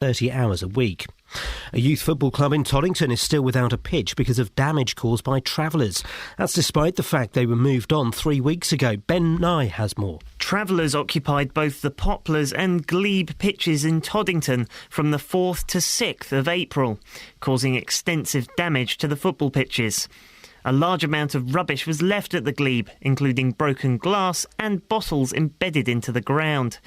30 hours a week. A youth football club in Toddington is still without a pitch because of damage caused by travellers. That's despite the fact they were moved on 3 weeks ago. Ben Nye has more. Travellers occupied both the Poplars and Glebe pitches in Toddington from the 4th to 6th of April, causing extensive damage to the football pitches. A large amount of rubbish was left at the Glebe, including broken glass and bottles embedded into the ground.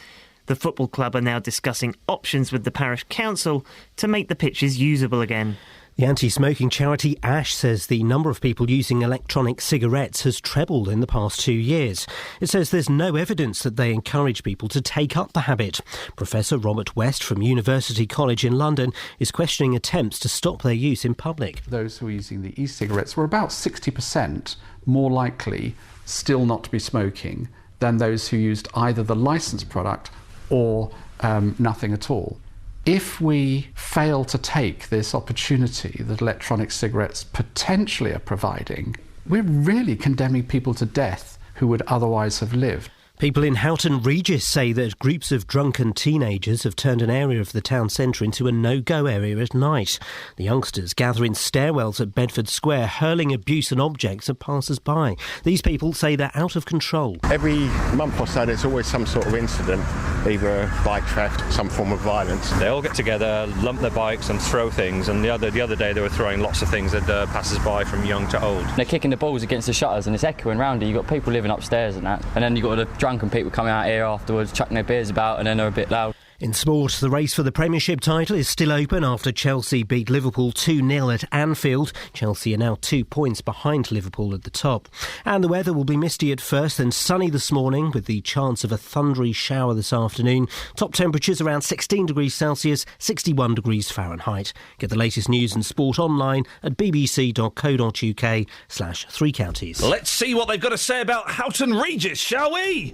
The football club are now discussing options with the parish council to make the pitches usable again. The anti-smoking charity ASH says the number of people using electronic cigarettes has trebled in the past 2 years. It says there's no evidence that they encourage people to take up the habit. Professor Robert West from University College in London is questioning attempts to stop their use in public. Those who are using the e-cigarettes were about 60% more likely still not to be smoking than those who used either the licensed product or nothing at all. If we fail to take this opportunity that electronic cigarettes potentially are providing, we're really condemning people to death who would otherwise have lived. People in Houghton Regis say that groups of drunken teenagers have turned an area of the town centre into a no-go area at night. The youngsters gather in stairwells at Bedford Square, hurling abuse and objects at passers-by. These people say they're out of control. Every month or so there's always some sort of incident, either bike theft, some form of violence. They all get together, lump their bikes and throw things, and the other day they were throwing lots of things at passers-by from young to old. They're kicking the balls against the shutters and it's echoing round you. You've got people living upstairs and that, and then you've got the drunken people coming out here afterwards, chucking their beers about, and then they're a bit loud. In sport, the race for the Premiership title is still open after Chelsea beat Liverpool 2-0 at Anfield. Chelsea are now 2 points behind Liverpool at the top. And the weather will be misty at first, then sunny this morning with the chance of a thundery shower this afternoon. Top temperatures around 16 degrees Celsius, 61 degrees Fahrenheit. Get the latest news and sport online at bbc.co.uk/3counties. Let's see what they've got to say about Houghton Regis, shall we?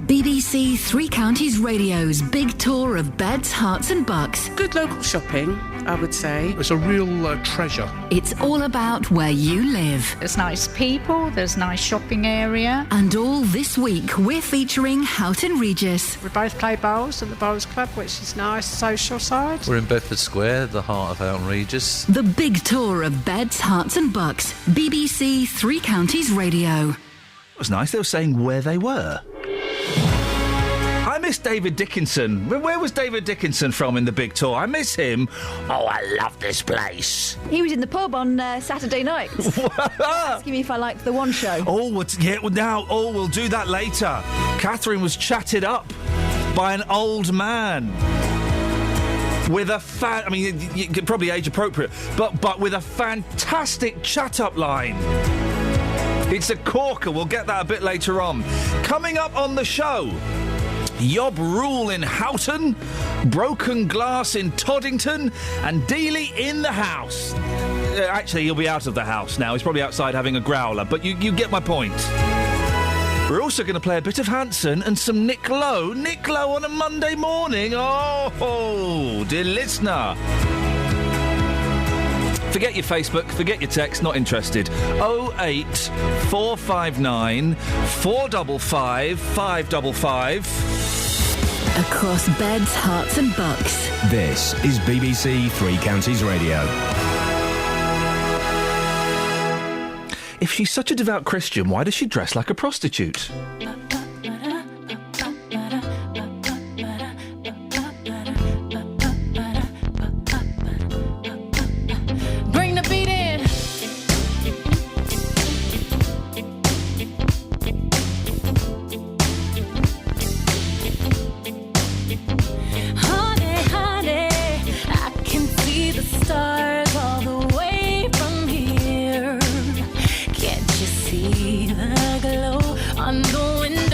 BBC Three Counties Radio's big tour of beds, hearts and bucks. Good local shopping, I would say. It's a real treasure. It's all about where you live. There's nice people, there's nice shopping area. And all this week we're featuring Houghton Regis. We both play bowls at the Bowls Club, which is nice, social side. We're in Bedford Square, the heart of Houghton Regis. The big tour of beds, hearts and bucks. BBC Three Counties Radio. It was nice, they were saying where they were. I miss David Dickinson. Where was David Dickinson from in the big tour? I miss him. Oh, I love this place. He was in the pub on Saturday night. Asking me if I liked the One Show. Oh, we'll do that later. Catherine was chatted up by an old man with a probably age appropriate, but with a fantastic chat-up line. It's a corker. We'll get that a bit later on. Coming up on the show, Yob Rule in Houghton, broken glass in Toddington, and Dealey in the house. Actually, he'll be out of the house now. He's probably outside having a growler, but you get my point. We're also going to play a bit of Hanson and some Nick Lowe. Nick Lowe on a Monday morning. Oh, dear listener. Forget your Facebook, forget your text, not interested. 08459 455 555. Across beds, hearts and bucks. This is BBC Three Counties Radio. If she's such a devout Christian, why does she dress like a prostitute? Stars all the way from here. Can't you see the glow on the window?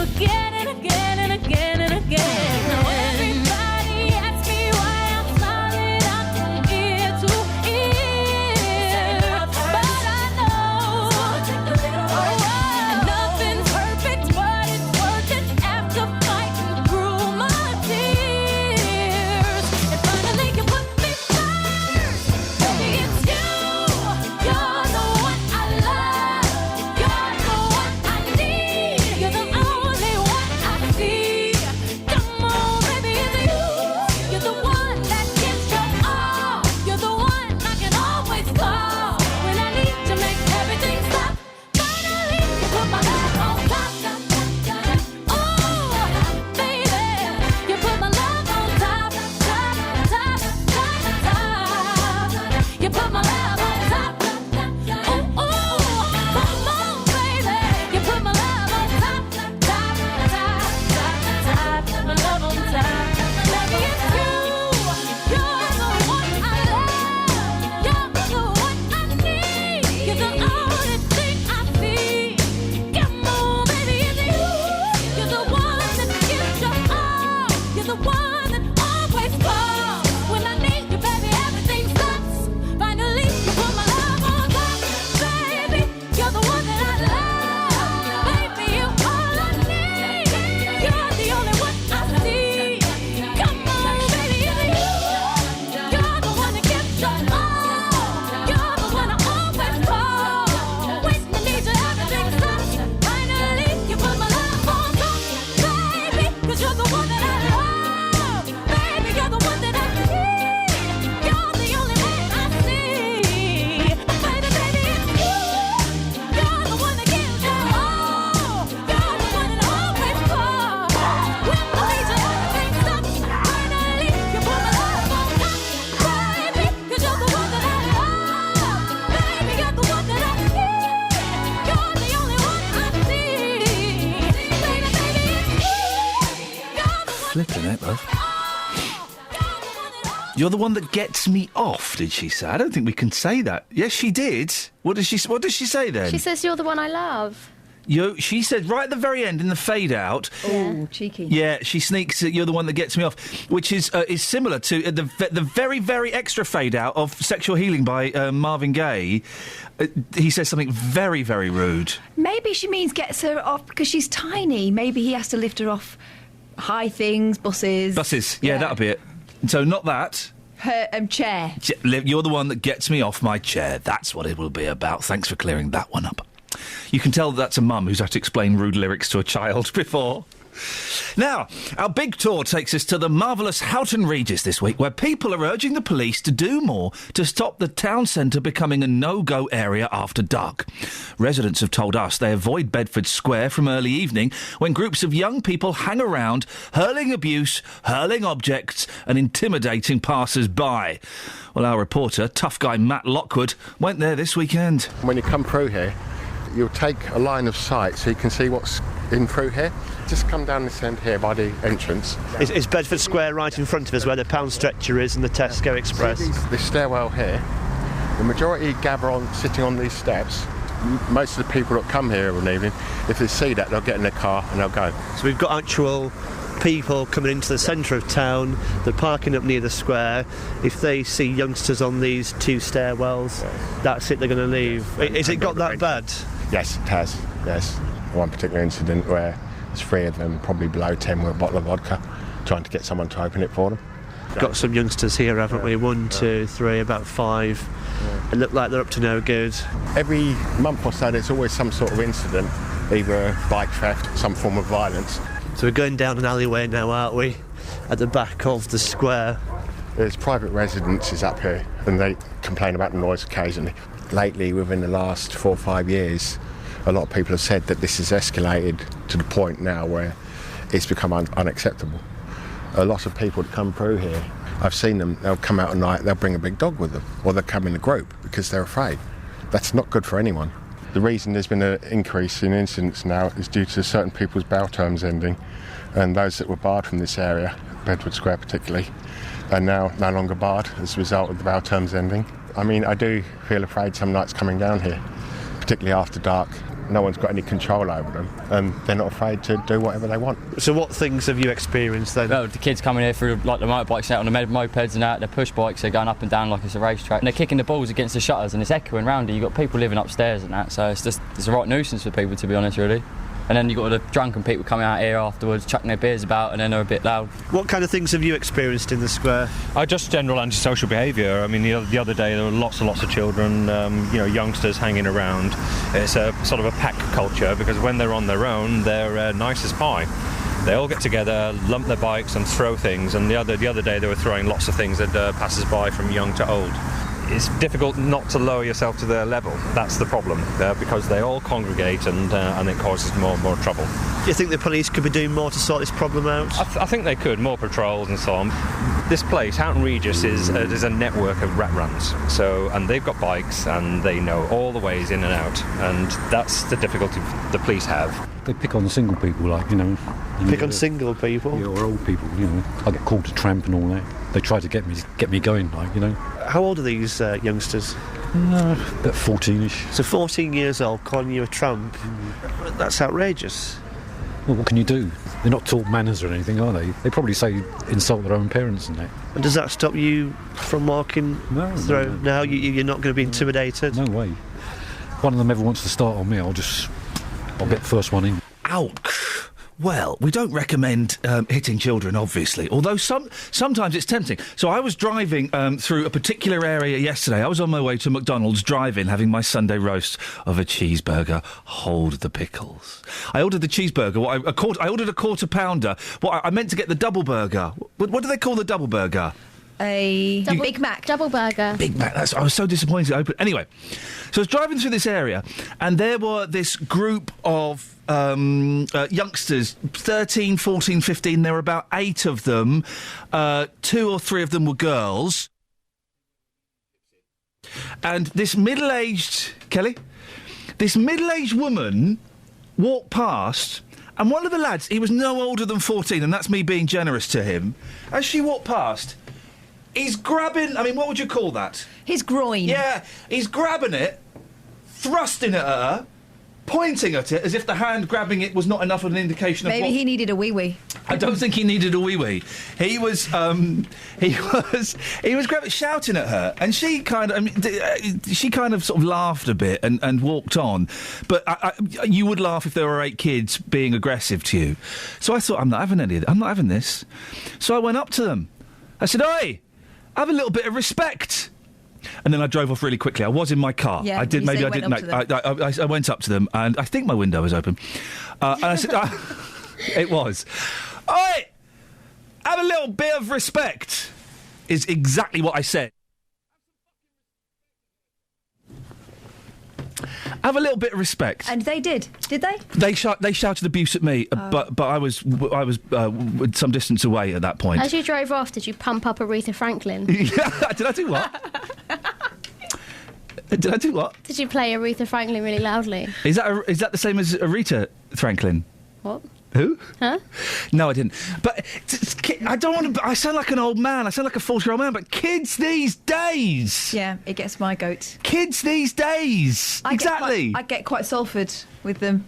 again and again and again and again. Now everybody asks me why I'm smiling out from ear to ear, but I know nothing's perfect, but it's worth it after fighting through my tears. And finally you put me first. Baby, it's you. You're the one I love. You're the one I need. You're the only one I see. Come on, baby, it's you. You're the one that gives your all. You're the one I can always call when I need to make everything stop. Finally, you put my love on top. Oh, baby, you put my love on top, top, top, top, top. You put my love on top. Oh, come on, baby, you put my love on top, top, top, top, top. My love on top. Baby, it's you. You're the one I love. You're the one I need. You're the only thing I see. Come on, baby, it's you. You're the one that gives your all. You're the one that always calls when I need you, baby. Everything stops. Finally, you put my love on top, baby. You're the one that I love, baby. You're all I need. You're the only one I see. Come on, baby, it's you. You're the one that gives your all. You're the one I always call when I need you. Everything stops. Finally, you put my love on top, baby. 'Cause you're the one that I love, baby. You're the one that I need. You're the only one I see. Baby, baby, it's you. You're the one that gives your all. You're the one that always calls when I need you. Everything stops. Finally, you put my love on top, baby. 'Cause you're the one that I love, baby. You're the one that I need. You're the only one I see. Baby, baby, it's you. Flipping it, love. You're the one that gets me off, did she say? I don't think we can say that. Yes, she did. What does she say then? She says you're the one I love. She said right at the very end in the fade out. Oh, cheeky. Yeah, she sneaks. You're the one that gets me off, which is similar to the very very extra fade out of Sexual Healing by Marvin Gaye. He says something very very rude. Maybe she means gets her off because she's tiny. Maybe he has to lift her off high things, buses. Buses, yeah, that'll be it. So not that. Her chair. You're the one that gets me off my chair. That's what it will be about. Thanks for clearing that one up. You can tell that's a mum who's had to explain rude lyrics to a child before. Now, our big tour takes us to the marvellous Houghton Regis this week, where people are urging the police to do more to stop the town centre becoming a no-go area after dark. Residents have told us they avoid Bedford Square from early evening when groups of young people hang around, hurling abuse, hurling objects and intimidating passers-by. Well, our reporter, tough guy Matt Lockwood, went there this weekend. When you come through here, you'll take a line of sight so you can see what's in through here. Just come down this end here by the entrance. Is Bedford Square right in front of us where the pound stretcher is and the Tesco Express? This stairwell here, the majority gather on sitting on these steps. Most of the people that come here of an evening, if they see that, they'll get in their car and they'll go. So we've got actual people coming into the centre of town, they're parking up near the square. If they see youngsters on these two stairwells, that's it, they're going to leave. Has it got that bad? Yes, it has, yes. One particular incident where there's three of them, probably below 10, with a bottle of vodka, trying to get someone to open it for them. Got some youngsters here, haven't we? 1, 2, 3, about 5. It look like they're up to no good. Every month or so there's always some sort of incident, either bike theft, some form of violence. So we're going down an alleyway now, aren't we? At the back of the square. There's private residences up here and they complain about the noise occasionally. Lately, within the last 4 or 5 years, a lot of people have said that this has escalated to the point now where it's become unacceptable. A lot of people that come through here, I've seen them, they'll come out at night, they'll bring a big dog with them, or they'll come in a group because they're afraid. That's not good for anyone. The reason there's been an increase in incidents now is due to certain people's bail terms ending, and those that were barred from this area, Bedford Square particularly, are now no longer barred as a result of the bail terms ending. I mean, I do feel afraid some nights coming down here, particularly after dark. no one's got any control over them, and they're not afraid to do whatever they want. So what things have you experienced then? Well, the kids coming here through like the motorbikes out on the mopeds and that, the push bikes, they're going up and down like it's a racetrack. And they're kicking the balls against the shutters and it's echoing round you. You've got people living upstairs and that, so it's a right nuisance for people, to be honest, really. And then you've got the drunken people coming out here afterwards, chucking their beers about, and then they're a bit loud. What kind of things have you experienced in the square? Just general antisocial behaviour. I mean, the other day there were lots and lots of children, youngsters hanging around. It's a sort of a pack culture, because when they're on their own, they're nice as pie. They all get together, lump their bikes and throw things, and the other day they were throwing lots of things at passers-by from young to old. It's difficult not to lower yourself to their level. That's the problem, because they all congregate and it causes more and more trouble. Do you think the police could be doing more to sort this problem out? I think they could, more patrols and so on. This place, Houghton Regis, is a network of rat runs. And they've got bikes and they know all the ways in and out, and that's the difficulty the police have. They pick on single people, Pick on single people? Yeah, or old people, I get called to tramp and all that. They try to get me going, How old are these youngsters? About 14-ish. So 14 years old, calling you a tramp? That's outrageous. Well, what can you do? They're not taught manners or anything, are they? They probably say insult their own parents and that. And does that stop you from walking through? No. You're not going to be intimidated? No way. If one of them ever wants to start on me, I'll get the first one in. Ouch. Well, we don't recommend hitting children, obviously, although sometimes it's tempting. So I was driving through a particular area yesterday. I was on my way to McDonald's drive-in, having my Sunday roast of a cheeseburger. Hold the pickles. I ordered the cheeseburger. I ordered a quarter pounder. I meant to get the double burger. What do they call the double burger? Big Mac. Double burger. Big Mac. I was so disappointed. Anyway, so I was driving through this area, and there were this group of youngsters, 13, 14, 15. There were about 8 of them. 2 or 3 of them were girls. And this middle-aged woman walked past, and one of the lads, he was no older than 14, and that's me being generous to him. As she walked past, he's grabbing, what would you call that? His groin. Yeah, he's grabbing it, thrusting at her, pointing at it as if the hand grabbing it was not enough of an indication of Maybe he needed a wee-wee. I don't think he needed a wee-wee. He was grabbing, shouting at her, and she kind of sort of laughed a bit and walked on. But you would laugh if there were 8 kids being aggressive to you. So I thought, I'm not having any of this. I'm not having this. So I went up to them. I said, "Oi, have a little bit of respect." And then I drove off really quickly. I was in my car. Yeah, I did. Maybe I didn't. I went up to them, and I think my window was open. And I said, "It was." "Oi, have a little bit of respect," is exactly what I said. Have a little bit of respect. And they did they? They shouted abuse at me, but I was some distance away at that point. As you drove off, did you pump up Aretha Franklin? Yeah, did I do what? Did I do what? Did you play Aretha Franklin really loudly? Is that the same as Aretha Franklin? What? Who? Huh? No, I didn't. But I don't want to. I sound like an old man. I sound like a 40-year-old man. But kids these days. Yeah, it gets my goat. Kids these days. Exactly. I get quite Salford with them.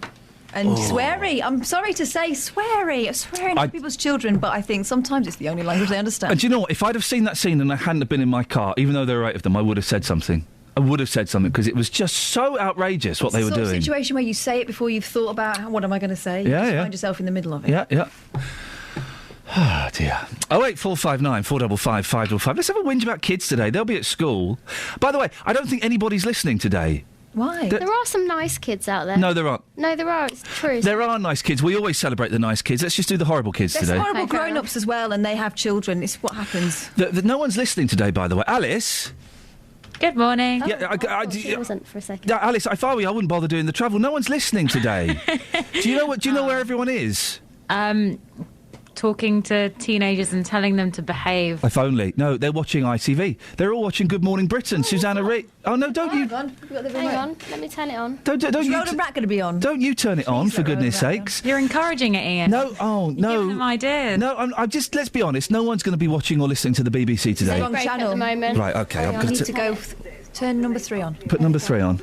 And sweary. I'm sorry to say, sweary. Swearing at people's children, but I think sometimes it's the only language they understand. And do you know what? If I'd have seen that scene and I hadn't have been in my car, even though there were 8 of them, I would have said something. Because it was just so outrageous what they were doing. It's a situation where you say it before you've thought about what am I going to say. You just find yourself in the middle of it. Yeah. Oh, dear. 08459 455 555. Let's have a whinge about kids today. They'll be at school. By the way, I don't think anybody's listening today. Why? There are some nice kids out there. No, there aren't. No, there are. It's true. There are nice kids. We always celebrate the nice kids. Let's just do the horrible kids today. There's horrible grown-ups as well, and they have children. It's what happens. No one's listening today, by the way. Alice... Good morning. She wasn't for a second. Yeah, Alice, if I were you, I wouldn't bother doing the travel. No one's listening today. Do you know where everyone is? Talking to teenagers and telling them to behave. If only. No, they're watching ITV. They're all watching Good Morning Britain. Susanna Reid. Oh no, don't you? Hang on. Let me turn it on. Don't Is you? Roland Rat going to be on? Don't you turn it on, for goodness sakes. You're encouraging it, Iain. No, no. You're giving them ideas. No, I'm just. Let's be honest. No one's going to be watching or listening to the BBC today. Wrong channel. At the moment. Right. Okay. I need to go. Turn number 3 on. Put number 3 on.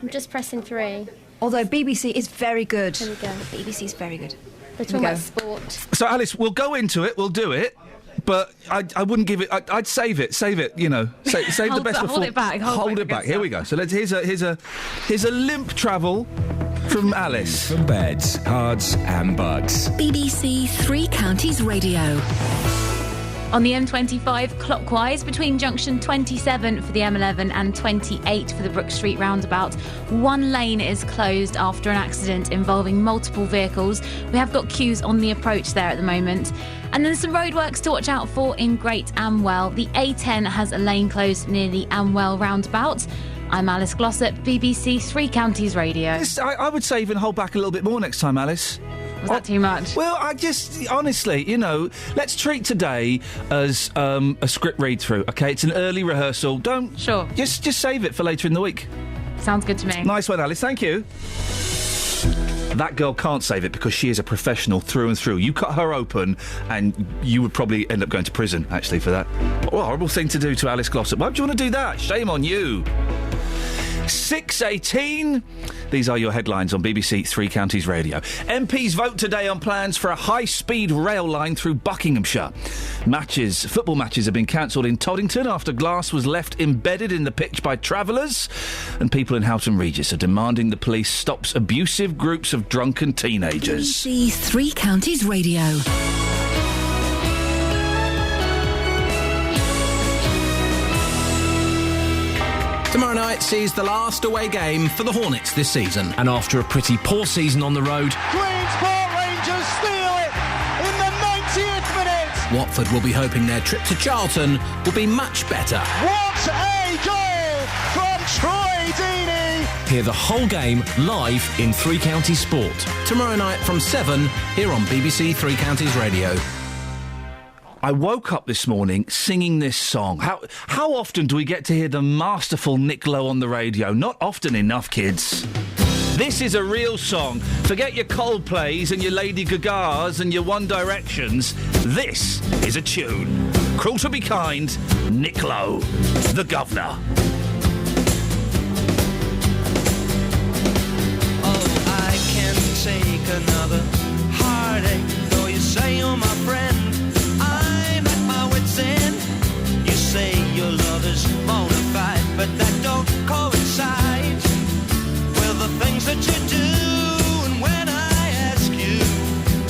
I'm just pressing 3. Although BBC is very good. There we go. BBC's very good. They're Here talking we about go. sport. So, Alice, we'll go into it. We'll do it. But I wouldn't give it. I'd save it. Save it. You know, save the best before. Hold it back. Hold it back. Here we go. So here's a limp travel from Alice. For beds, cards, and bugs. BBC Three Counties Radio. On the M25 clockwise between junction 27 for the M11 and 28 for the Brook Street roundabout, one lane is closed after an accident involving multiple vehicles. We have got queues on the approach there at the moment. And then some roadworks to watch out for in Great Amwell. The A10 has a lane closed near the Amwell roundabout. I'm Alice Glossop, BBC Three Counties Radio. I would say even hold back a little bit more next time, Alice. Was that too much? Well, I just, honestly, you know, let's treat today as a script read-through, OK? It's an early rehearsal. Don't... Sure. Just save it for later in the week. Sounds good to me. Nice one, Alice. Thank you. That girl can't save it because she is a professional through and through. You cut her open and you would probably end up going to prison, actually, for that. What a horrible thing to do to Alice Glossop. Why would you want to do that? Shame on you. 6:18. These are your headlines on BBC Three Counties Radio. MPs vote today on plans for a high-speed rail line through Buckinghamshire. Football matches have been cancelled in Toddington after glass was left embedded in the pitch by travellers. And people in Houghton Regis are demanding the police stops abusive groups of drunken teenagers. BBC Three Counties Radio. Tomorrow night sees the last away game for the Hornets this season. And after a pretty poor season on the road, Queensport Rangers steal it in the 90th minute. Watford will be hoping their trip to Charlton will be much better. What a goal from Troy Deeney. Hear the whole game live in Three Counties Sport. Tomorrow night from 7 here on BBC Three Counties Radio. I woke up this morning singing this song. How often do we get to hear the masterful Nick Lowe on the radio? Not often enough, kids. This is a real song. Forget your Coldplays and your Lady Gagas and your One Directions. This is a tune. Cruel to Be Kind, Nick Lowe, the Governor. Oh, I can take another heartache, though you say you're my friend. You say your love is bona fide, but that don't coincide with the things that you do. And when I ask you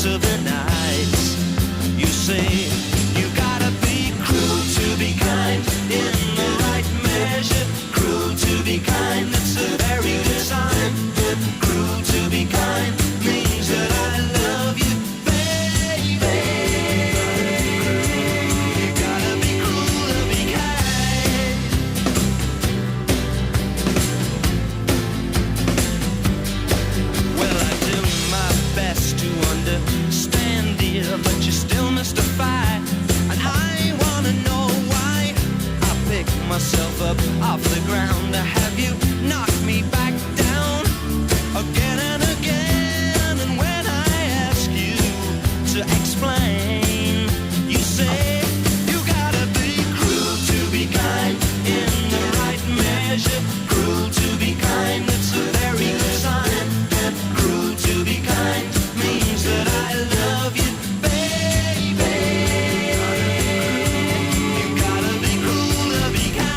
to be nice, you say you gotta be cruel to be kind in the right measure. Cruel to be kind, that's a very good sign. Cruel to be kind means that I love you, baby. Understand, dear, but you still mystify. And I wanna know why I pick myself up off the ground. Have you knocked me back down again and again? And when I ask you to explain, you say you gotta be cruel to be kind in the right measure. Cruel to be kind, that's a very good sign. Cruel to be kind means that I love you, baby. You gotta be cruel to be kind.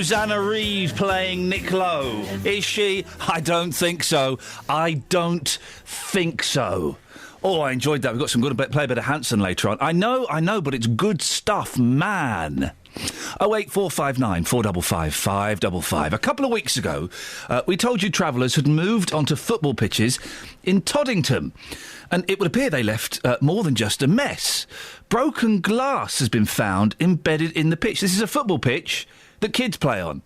Susanna Reid playing Nick Lowe? Is she? I don't think so. I don't think so. Oh, I enjoyed that. We've got some good play a bit of Hanson later on. I know, but it's good stuff, man. 08459 455 555. A couple of weeks ago, we told you travellers had moved onto football pitches in Toddington. And it would appear they left more than just a mess. Broken glass has been found embedded in the pitch. This is a football pitch that kids play on.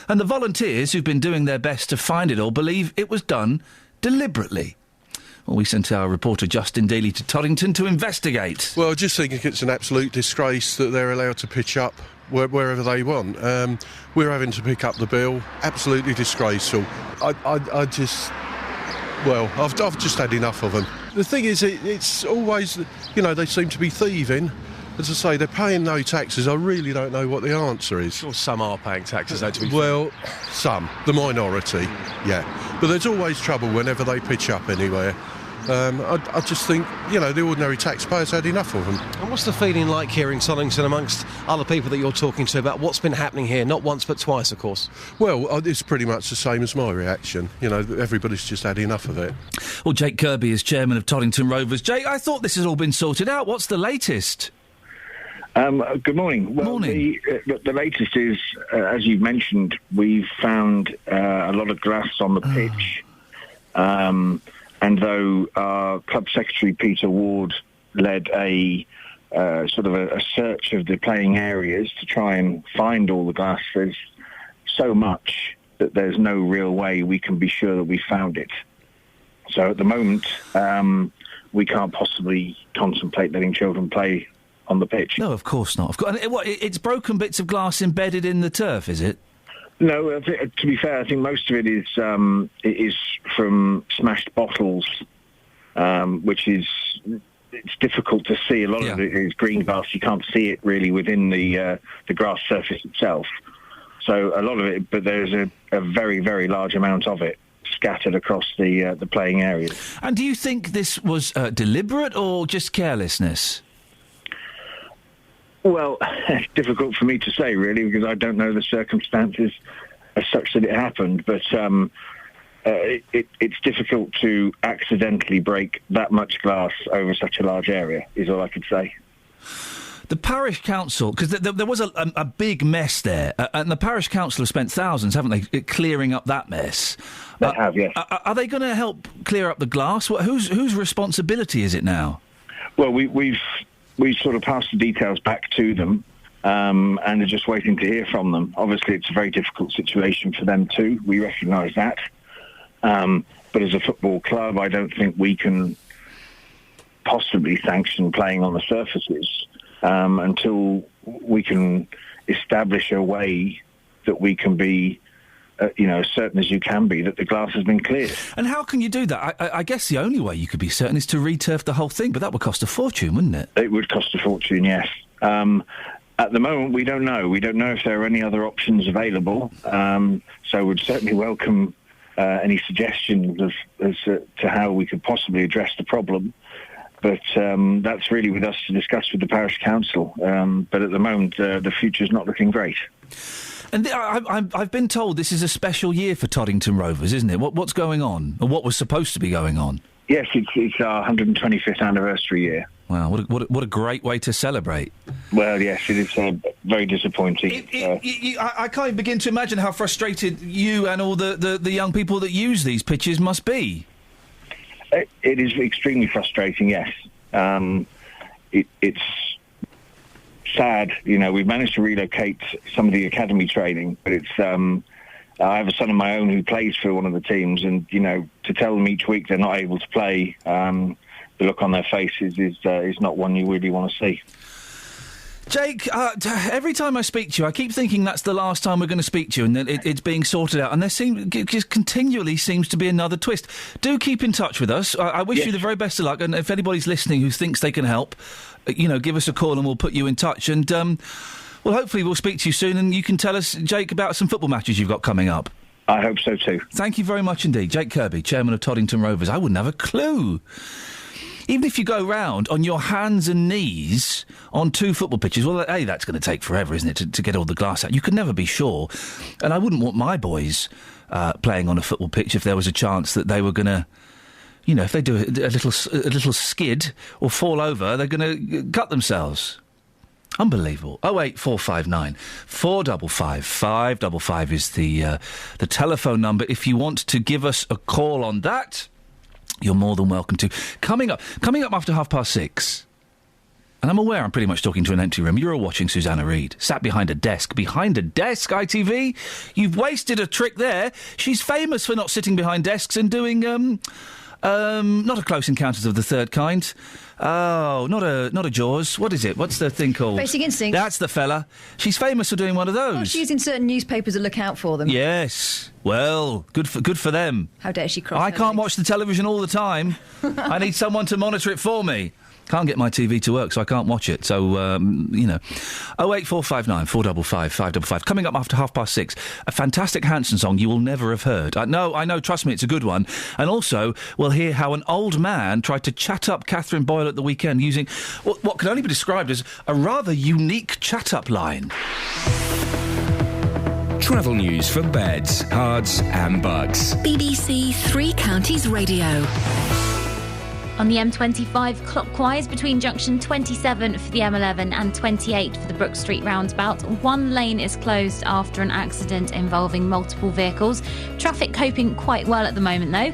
And the volunteers who've been doing their best to find it all believe it was done deliberately. Well, we sent our reporter Justin Dealey to Toddington to investigate. Well, I just think it's an absolute disgrace that they're allowed to pitch up wherever they want. We're having to pick up the bill. Absolutely disgraceful. I just... Well, I've just had enough of them. The thing is, it's always, they seem to be thieving. As I say, they're paying no taxes. I really don't know what the answer is. Sure, some are paying taxes, though, to be Well, some. The minority, yeah. But there's always trouble whenever they pitch up anywhere. I just think, the ordinary taxpayers had enough of them. And what's the feeling like here in Toddington amongst other people that you're talking to about what's been happening here? Not once, but twice, of course. Well, it's pretty much the same as my reaction. Everybody's just had enough of it. Well, Jake Kirby is chairman of Toddington Rovers. Jake, I thought this has all been sorted out. What's the latest? Good morning. Well, morning. The latest is, as you've mentioned, we've found a lot of glass on the pitch. And though our club secretary, Peter Ward, led a sort of a search of the playing areas to try and find all the glass, there's so much that there's no real way we can be sure that we found it. So at the moment, we can't possibly contemplate letting children play on the pitch. No, of course not. It's broken bits of glass embedded in the turf, is it? No, to be fair, I think most of it is from smashed bottles, which is it's difficult to see. A lot of it is green glass. You can't see it really within the grass surface itself. So a lot of it, but there's a very, very large amount of it scattered across the playing areas. And do you think this was deliberate or just carelessness? Well, it's difficult for me to say, really, because I don't know the circumstances as such that it happened. But it's difficult to accidentally break that much glass over such a large area, is all I could say. The parish council, because there was a big mess there, and the parish council have spent thousands, haven't they, clearing up that mess? They have, yes. Are they going to help clear up the glass? Whose responsibility is it now? Well, we sort of passed the details back to them, and are just waiting to hear from them. Obviously, it's a very difficult situation for them too. We recognise that. But as a football club, I don't think we can possibly sanction playing on the surfaces until we can establish a way that we can be as certain as you can be that the glass has been cleared. And how can you do that? I guess the only way you could be certain is to returf the whole thing, but that would cost a fortune, wouldn't it? It would cost a fortune, yes. At the moment, we don't know. We don't know if there are any other options available, so we'd certainly welcome any suggestions as to how we could possibly address the problem. But that's really with us to discuss with the parish council. But at the moment, the future's not looking great. And I've been told this is a special year for Toddington Rovers, isn't it? What's going on, or what was supposed to be going on? Yes, it's our 125th anniversary year. Wow, what a great way to celebrate. Well, yes, it is very disappointing. I can't even begin to imagine how frustrated you and all the young people that use these pitches must be. It is extremely frustrating, yes. It's sad, we've managed to relocate some of the academy training, but it's I have a son of my own who plays for one of the teams, and to tell them each week they're not able to play, the look on their faces is not one you really want to see. Jake, every time I speak to you, I keep thinking that's the last time we're going to speak to you, and that it's being sorted out. And just continually seems to be another twist. Do keep in touch with us. I wish you the very best of luck. And if anybody's listening who thinks they can help, give us a call and we'll put you in touch. And well, hopefully we'll speak to you soon, and you can tell us, Jake, about some football matches you've got coming up. I hope so too. Thank you very much indeed, Jake Kirby, chairman of Toddington Rovers. I wouldn't have a clue. even if you go round on your hands and knees on 2 football pitches, well, A, that's going to take forever, isn't it, to get all the glass out? You can never be sure. And I wouldn't want my boys playing on a football pitch if there was a chance that they were going to, you know, if they do a little skid or fall over, they're going to cut themselves. Unbelievable. 08459 455 555 is the telephone number. If you want to give us a call on that, you're more than welcome to. Coming up after 6:30. And I'm aware I'm pretty much talking to an empty room. You're all watching Susanna Reid, sat behind a desk. Behind a desk, ITV? You've wasted a trick there. She's famous for not sitting behind desks and doing, not a Close Encounters of the Third Kind. Oh, not a Jaws. What is it? What's the thing called? Basic Instinct. That's the fella. She's famous for doing one of those. Oh, she's in certain newspapers that look out for them. Yes. Well, good for them. How dare she cross I her can't legs. watch the television all the time. I need someone to monitor it for me. Can't get my TV to work, so I can't watch it. So, 08459 455 555. Coming up after 6:30, a fantastic Hanson song you will never have heard. I know, trust me, it's a good one. And also, we'll hear how an old man tried to chat up Catherine Boyle at the weekend using what can only be described as a rather unique chat-up line. Travel news for beds, cards and bugs. BBC Three Counties Radio. On the M25 clockwise between junction 27 for the M11 and 28 for the Brook Street roundabout, 1 lane is closed after an accident involving multiple vehicles. Traffic coping quite well at the moment though.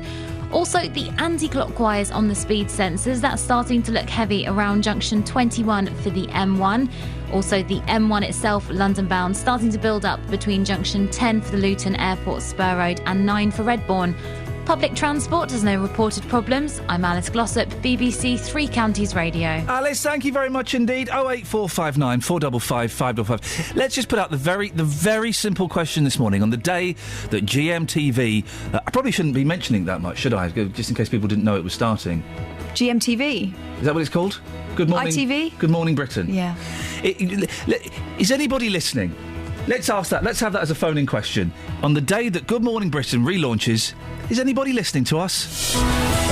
Also, the anti-clockwise on the speed sensors, that's starting to look heavy around junction 21 for the M1. Also, the M1 itself, London bound, starting to build up between junction 10 for the Luton Airport Spur Road and 9 for Redbourne. Public transport has no reported problems. I'm Alice Glossop, BBC Three Counties Radio. Alice, thank you very much indeed. 08459 455 555. Let's just put out the very simple question this morning on the day that GMTV... I probably shouldn't be mentioning that much, should I? Just in case people didn't know it was starting. GMTV? Is that what it's called? Good morning... ITV? Good Morning Britain. Yeah. Is anybody listening? Let's ask that. Let's have that as a phone-in question. On the day that Good Morning Britain relaunches, is anybody listening to us?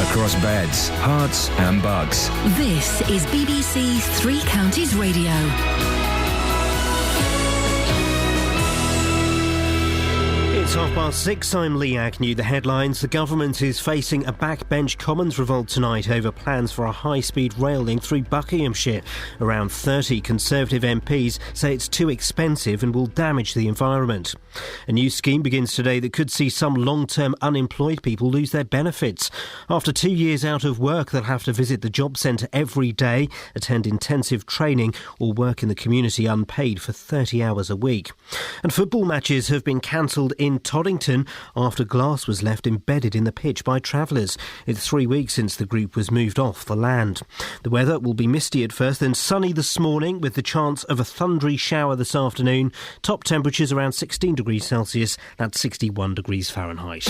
Across beds, hearts and bugs. This is BBC Three Counties Radio. It's 6:30. I'm Lee Agnew. The headlines. The government is facing a backbench Commons revolt tonight over plans for a high-speed rail link through Buckinghamshire. Around 30 Conservative MPs say it's too expensive and will damage the environment. A new scheme begins today that could see some long-term unemployed people lose their benefits. After 2 years out of work, they'll have to visit the job centre every day, attend intensive training or work in the community unpaid for 30 hours a week. And football matches have been cancelled in Toddington after glass was left embedded in the pitch by travellers. It's 3 weeks since the group was moved off the land. The weather will be misty at first, then sunny this morning with the chance of a thundery shower this afternoon. Top temperatures around 16 degrees Celsius, that's 61 degrees Fahrenheit.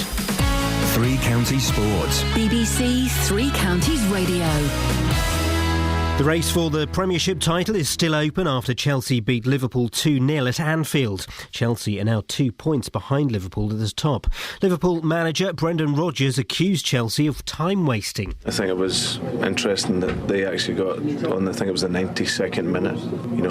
Three Counties Sports. BBC Three Counties Radio. The race for the Premiership title is still open after Chelsea beat Liverpool 2-0 at Anfield. Chelsea are now 2 points behind Liverpool at the top. Liverpool manager Brendan Rodgers accused Chelsea of time wasting. I think it was interesting that they actually got on, I think it was the 92nd minute,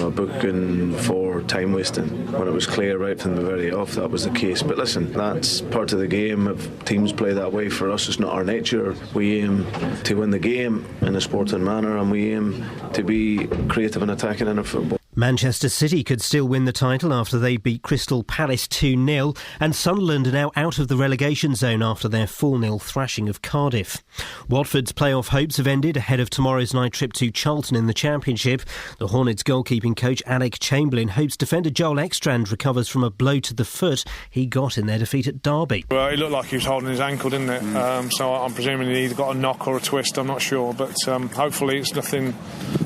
a booking for time wasting, when it was clear right from the very off that was the case. But listen, that's part of the game. If teams play that way, for us it's not our nature. We aim to win the game in a sporting manner, and we aim to be creative and attacking in our football. Manchester City could still win the title after they beat Crystal Palace 2-0, and Sunderland are now out of the relegation zone after their 4-0 thrashing of Cardiff. Watford's playoff hopes have ended ahead of tomorrow's night trip to Charlton in the Championship. The Hornets goalkeeping coach Alec Chamberlain hopes defender Joel Ekstrand recovers from a blow to the foot he got in their defeat at Derby. Well, it looked like he was holding his ankle, didn't it? So I'm presuming he either got a knock or a twist, I'm not sure, but hopefully it's nothing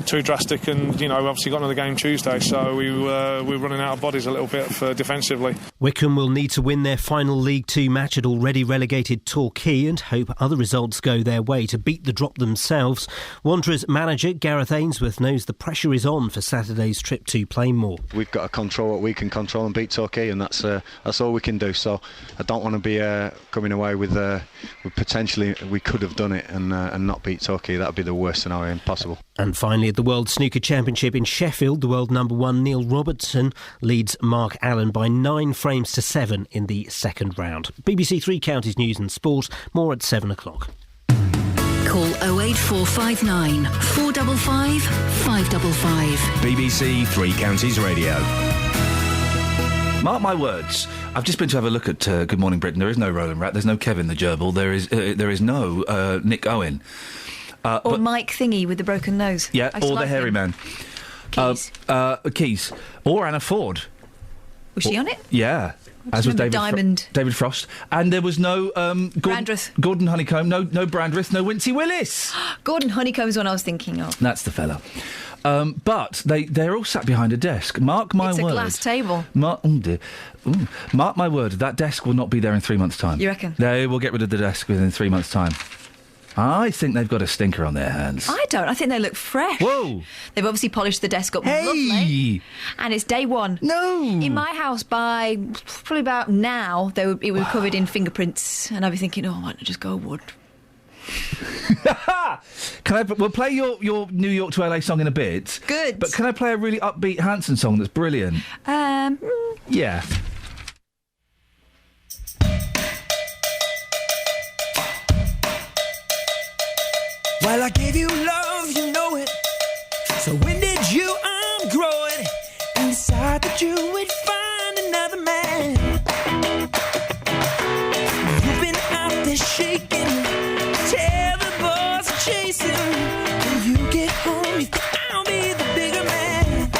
too drastic, and obviously got another game Tuesday. Wednesday, so we're running out of bodies a little bit for defensively. Wycombe will need to win their final League Two match at already relegated Torquay and hope other results go their way to beat the drop themselves. Wanderers manager Gareth Ainsworth knows the pressure is on for Saturday's trip to Plainmoor. We've got to control what we can control and beat Torquay, and that's all we can do. So I don't want to be coming away with potentially we could have done it and not beat Torquay. That would be the worst scenario possible. And finally, at the World Snooker Championship in Sheffield, the world number one Neil Robertson leads Mark Allen by 9 frames to 7 in the second round. BBC Three Counties News and Sport, more at 7 o'clock. Call 08459 455 555. BBC Three Counties Radio. Mark my words. I've just been to have a look at Good Morning Britain. There is no Roland Rat. There's no Kevin the Gerbil. There is no Nick Owen. Or Mike Thingy with the broken nose. Yeah, I used to or the like hairy him. man. Keys. Keys. Or Anna Ford. Was she on it? Yeah. I As was remember Diamond. David Frost. And there was no Brandreth. Gordon Honeycomb, no Brandreth, no Wincy Willis. Gordon Honeycomb's one I was thinking of. That's the fella. But they're all sat behind a desk. Mark my word. It's a glass table. Mark my word, that desk will not be there in 3 months' time. You reckon? They will get rid of the desk within 3 months' time. I think they've got a stinker on their hands. I don't. I think they look fresh. Whoa. They've obviously polished the desk up Hey! lovely. And it's day one. No. In my house, by probably about now, it was covered in fingerprints. And I'd be thinking, oh, why don't I just go wood? We'll play your New York to LA song in a bit. Good. But can I play a really upbeat Hanson song that's brilliant? Yeah. Well, I gave you love, you know it. So when did you grow it and decide that you would find another man? You've been out there shaking, tell the boys are chasing. When you get home, you think I'll be the bigger man.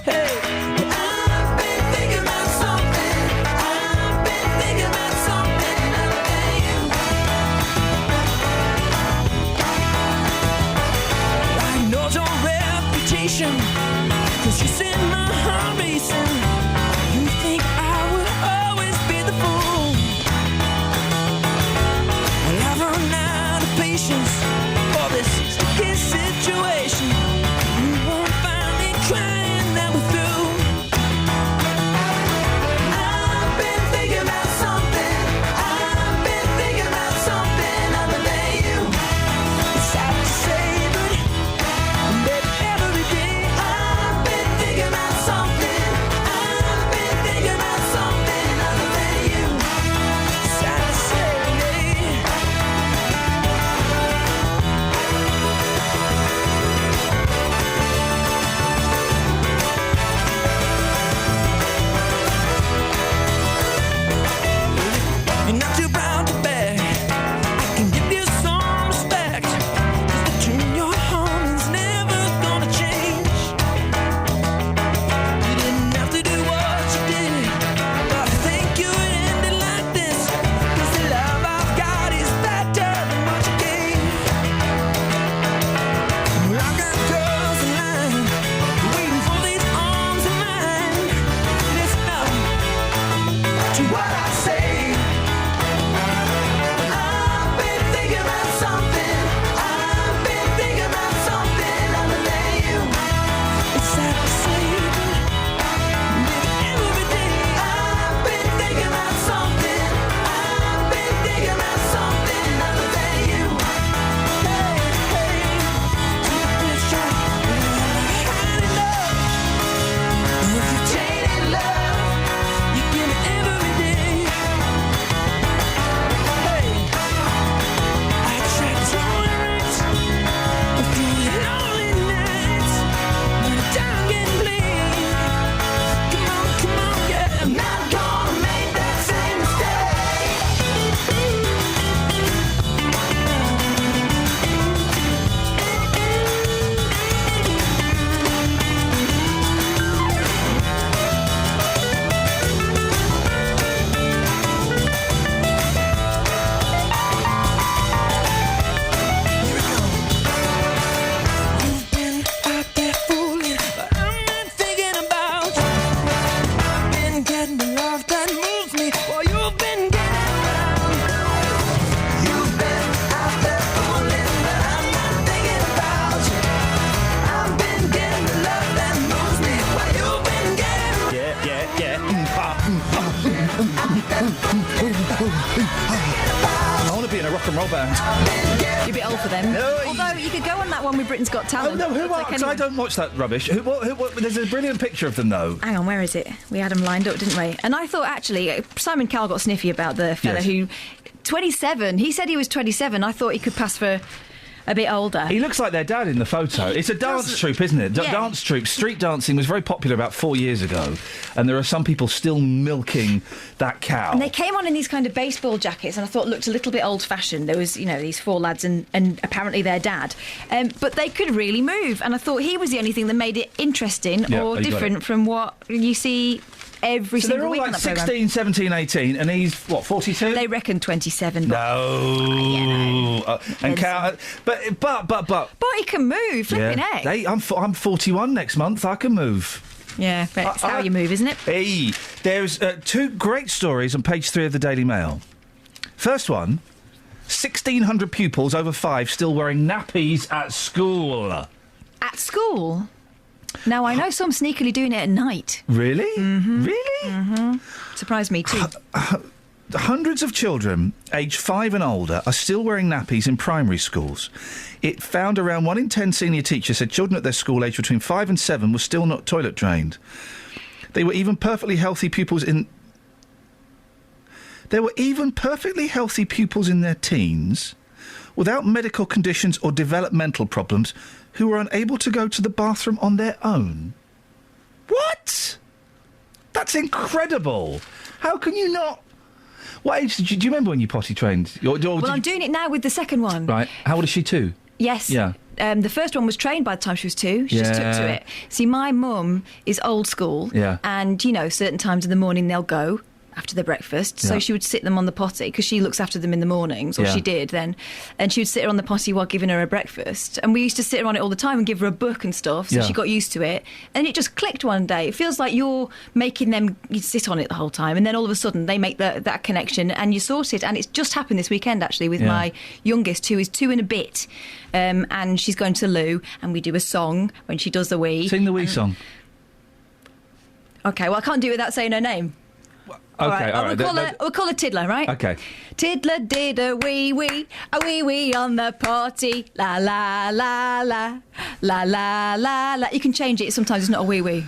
Hey, well, I've been thinking about something. I've been thinking about something other than you. I know your reputation, 'cause you send my heart racing. You think I will always be the fool. Well, I've run out of patience for this sticky situation. You won't find me crying that we're through. I've been thinking about something. I've been thinking about something other than you. It's sad to say, but baby, every day I've been thinking about something. I've been thinking about something other than you. It's sad to say. rock and roll band. You're a bit old for them. Although you could go on that one with Britain's Got Talent. Oh no, who Looks are? like Because I don't watch that rubbish. There's a brilliant picture of them though. Hang on, where is it? We had them lined up, didn't we? And I thought, actually, Simon Cowell got sniffy about the fella Yes. who... 27. He said he was 27. I thought he could pass for a bit older. He looks like their dad in the photo. It's a dance troupe, isn't it? Yeah. Dance troupe. Street dancing was very popular about 4 years ago, and there are some people still milking that cow. And they came on in these kind of baseball jackets, and I thought looked a little bit old-fashioned. There was, these four lads and apparently their dad. But they could really move, and I thought he was the only thing that made it interesting or different from what you see every so single they're all week like on that 16, programme. 17, 18, and he's, what, 42? They reckon 27. No. And cow... But... But he can move, flipping heck. I'm 41 next month, I can move. Yeah, but it's how you move, isn't it? Hey, there's two great stories on page 3 of the Daily Mail. First one, 1,600 pupils over 5 still wearing nappies at school. At school? Now, I know some sneakily doing it at night. Really? Mm-hmm. Really? Mm-hmm. Surprised me too. Hundreds of children aged 5 and older are still wearing nappies in primary schools. It found around 1 in 10 senior teachers said children at their school aged between 5 and 7 were still not toilet trained. There were even perfectly healthy pupils in their teens without medical conditions or developmental problems who were unable to go to the bathroom on their own. What? Incredible. How can you not... What age did you... Do you remember when you potty trained? Well, I'm doing it now with the second one. Right. How old is she, 2? Yes. Yeah. The first one was trained by the time she was 2. She just took to it. See, my mum is old school. Yeah. And, certain times in the morning they'll go after their breakfast. So Yeah. she would sit them on the potty because she looks after them in the mornings, or Yeah. she did then. And she would sit her on the potty while giving her a breakfast. And we used to sit her on it all the time and give her a book and stuff. So Yeah. she got used to it. And it just clicked one day. It feels like you're making them sit on it the whole time. And then all of a sudden they make that connection and you sort it. And it's just happened this weekend, actually, with Yeah. my youngest, who is 2 and a bit. And she's going to the loo, and we do a song when she does the wee. Sing the wee song. Okay, well, I can't do it without saying her name. Okay, all right. We'll call her Tiddler, right? Okay. Tiddler did a wee wee on the potty, la la la la, la la la la. You can change it. Sometimes it's not a wee wee.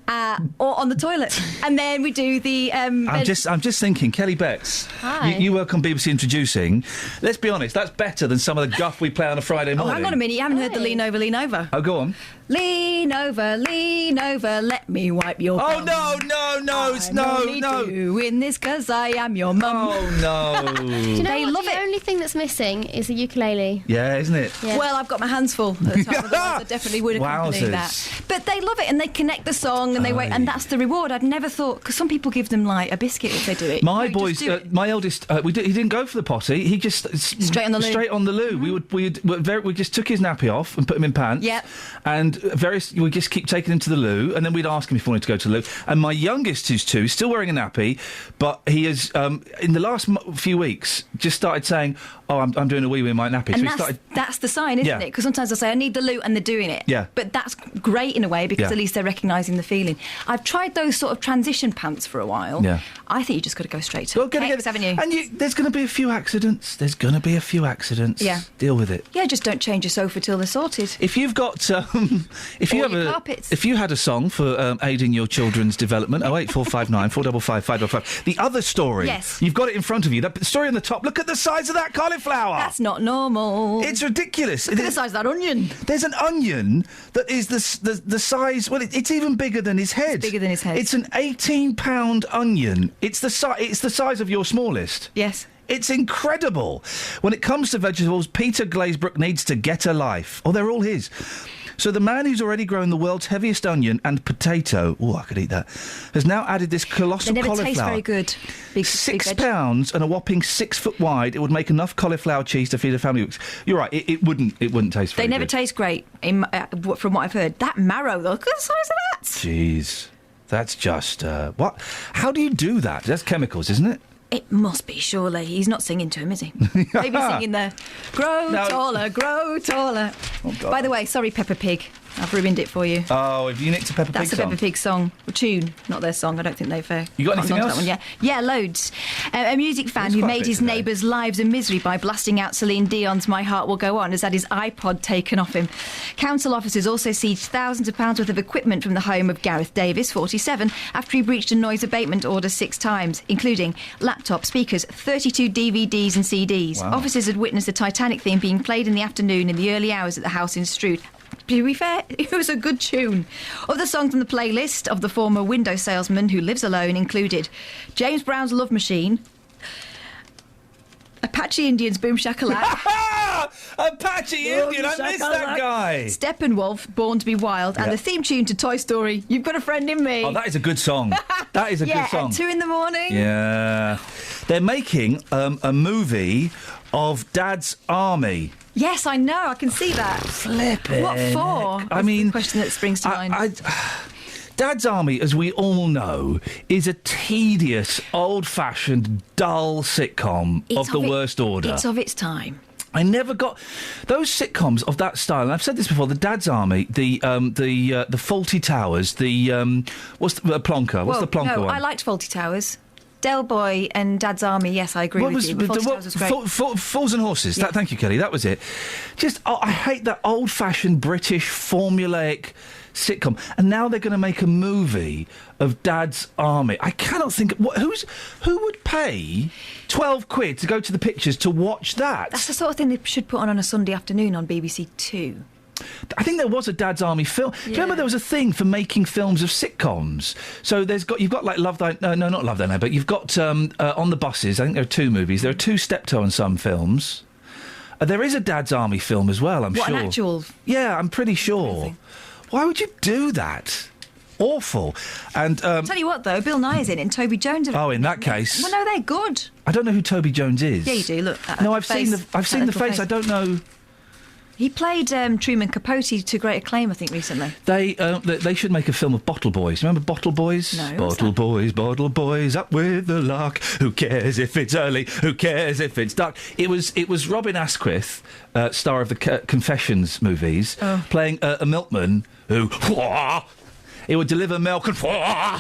Or on the toilet, and then we do the. I'm just thinking, Kelly Betts. Hi. You work on BBC Introducing. Let's be honest, that's better than some of the guff we play on a Friday Oh, morning. hang on a minute! You haven't heard the lean over, lean over. Oh, go on. Lean over, let me wipe your. Oh, bum. no! It's I'm no. only doing this 'cause I am your mum. Oh no! Do you know They what? love the it. only thing that's missing is a ukulele. Yeah, isn't it? Yeah. Well, I've got my hands full at the time, otherwise I definitely would accompany Wowzers. that. But they love it, and they connect the song, and they wait, and that's the reward. I'd never thought, because some people give them like a biscuit if they do it. My No, just boys, do it. my eldest, he didn't go for the potty. He just Straight on the loo. Straight on the loo. We just took his nappy off and put him in pants. Yep. And we just keep taking him to the loo, and then we'd ask him if he wanted to go to the loo. And my youngest, who's 2, is still wearing a nappy, but he has in the last few weeks just started saying, "Oh, I'm doing a wee in my nappy." And so that's the sign, isn't Yeah. it? Because sometimes I say, I need the loo, and they're doing it. Yeah. But that's great in a way, because Yeah. at least they're recognising the feeling. I've tried those sort of transition pants for a while. Yeah. I think you just got to go straight to Hex, haven't you? And there's going to be a few accidents. Yeah. Deal with it. Yeah, just don't change your sofa till they're sorted. If you've got, if you Or have your carpets. if you had a song for aiding your children's development, 08459 455 555. The other story, Yes. you've got it in front of you. The story on the top. Look at the size of that cauliflower. That's not normal. It's ridiculous. Look at the size of that onion. There's an onion that is the size. Well, it's even bigger than his head. It's bigger than his head. It's an 18-pound onion. It's the size of your smallest. Yes. It's incredible. When it comes to vegetables, Peter Glazebrook needs to get a life. Oh, they're all his. So the man who's already grown the world's heaviest onion and potato, I could eat that, has now added this colossal They never cauliflower. taste very good. Big 6 veg. pounds and a whopping 6 foot wide. It would make enough cauliflower cheese to feed a family. You're right. It wouldn't taste very They never good. taste great, from what I've heard. That marrow, though, look at the size of that. Jeez, that's just what? How do you do that? That's chemicals, isn't it? It must be, surely. He's not singing to him, is he? Maybe singing the grow No. taller, grow taller. By the way, sorry, Peppa Pig. I've ruined it for you. Oh, have you nicked a Peppa Pig That's a song? Peppa Pig song. Or tune, not their song. I don't think they've... You got gotten anything onto else? That one, yeah, loads. A music fan There's who quite a made bit his today. neighbours' lives a misery by blasting out Celine Dion's My Heart Will Go On has had his iPod taken off him. Council officers also seized thousands of pounds worth of equipment from the home of Gareth Davis, 47, after he breached a noise abatement order 6 times, including laptop, speakers, 32 DVDs and CDs. Wow. Officers had witnessed the Titanic theme being played in the afternoon in the early hours at the house in Stroud. To be fair, it was a good tune. Other songs on the playlist of the former window salesman who lives alone included James Brown's Love Machine, Apache Indians Boom Shakalaka, Apache Indian, I missed that guy. Steppenwolf, Born to be Wild, and Yeah. the theme tune to Toy Story, You've Got a Friend in Me. Oh, that is a good song. That is a yeah, good song. at 2 in the morning. Yeah. They're making a movie of Dad's Army. Yes, I know, I can see that. Flipping What for? heck. I mean, the question that springs to mind. Dad's Army, as we all know, is a tedious, old-fashioned, dull sitcom of the worst order. It's of its time. I never got those sitcoms of that style. And I've said this before: the Dad's Army, the Faulty Towers, what's the Plonker? What's the Plonker no, one? I liked Faulty Towers. Del Boy and Dad's Army, yes, I agree with you. Faulty Towers was great. Fools and Horses. Yeah. Thank you, Kelly. That was it. I hate that old-fashioned British formulaic sitcom. And now they're going to make a movie of Dad's Army. I cannot think... Who would pay 12 quid to go to the pictures to watch that? That's the sort of thing they should put on a Sunday afternoon on BBC Two. I think there was a Dad's Army film. Do you remember there was a thing for making films of sitcoms? So you've got like Love Thy... No, not Love Thy Name, but you've got On the Buses. I think there are 2 movies. There are 2 Steptoe and Son films. There is a Dad's Army film as well, I'm sure. What, an actual... Yeah, I'm pretty sure. Why would you do that? Awful. And Tell you what, though, Bill Nye is in it and Toby Jones... Oh, in that case... Well, no, they're good. I don't know who Toby Jones is. Yeah, you do, look. No, I've seen the face. I don't know... He played Truman Capote to great acclaim, I think, recently. They should make a film of Bottle Boys. Remember Bottle Boys? No. Bottle Boys, up with the lark. Who cares if it's early? Who cares if it's dark? It was Robin Asquith, star of the Confessions movies, playing a milkman who... He would deliver milk and...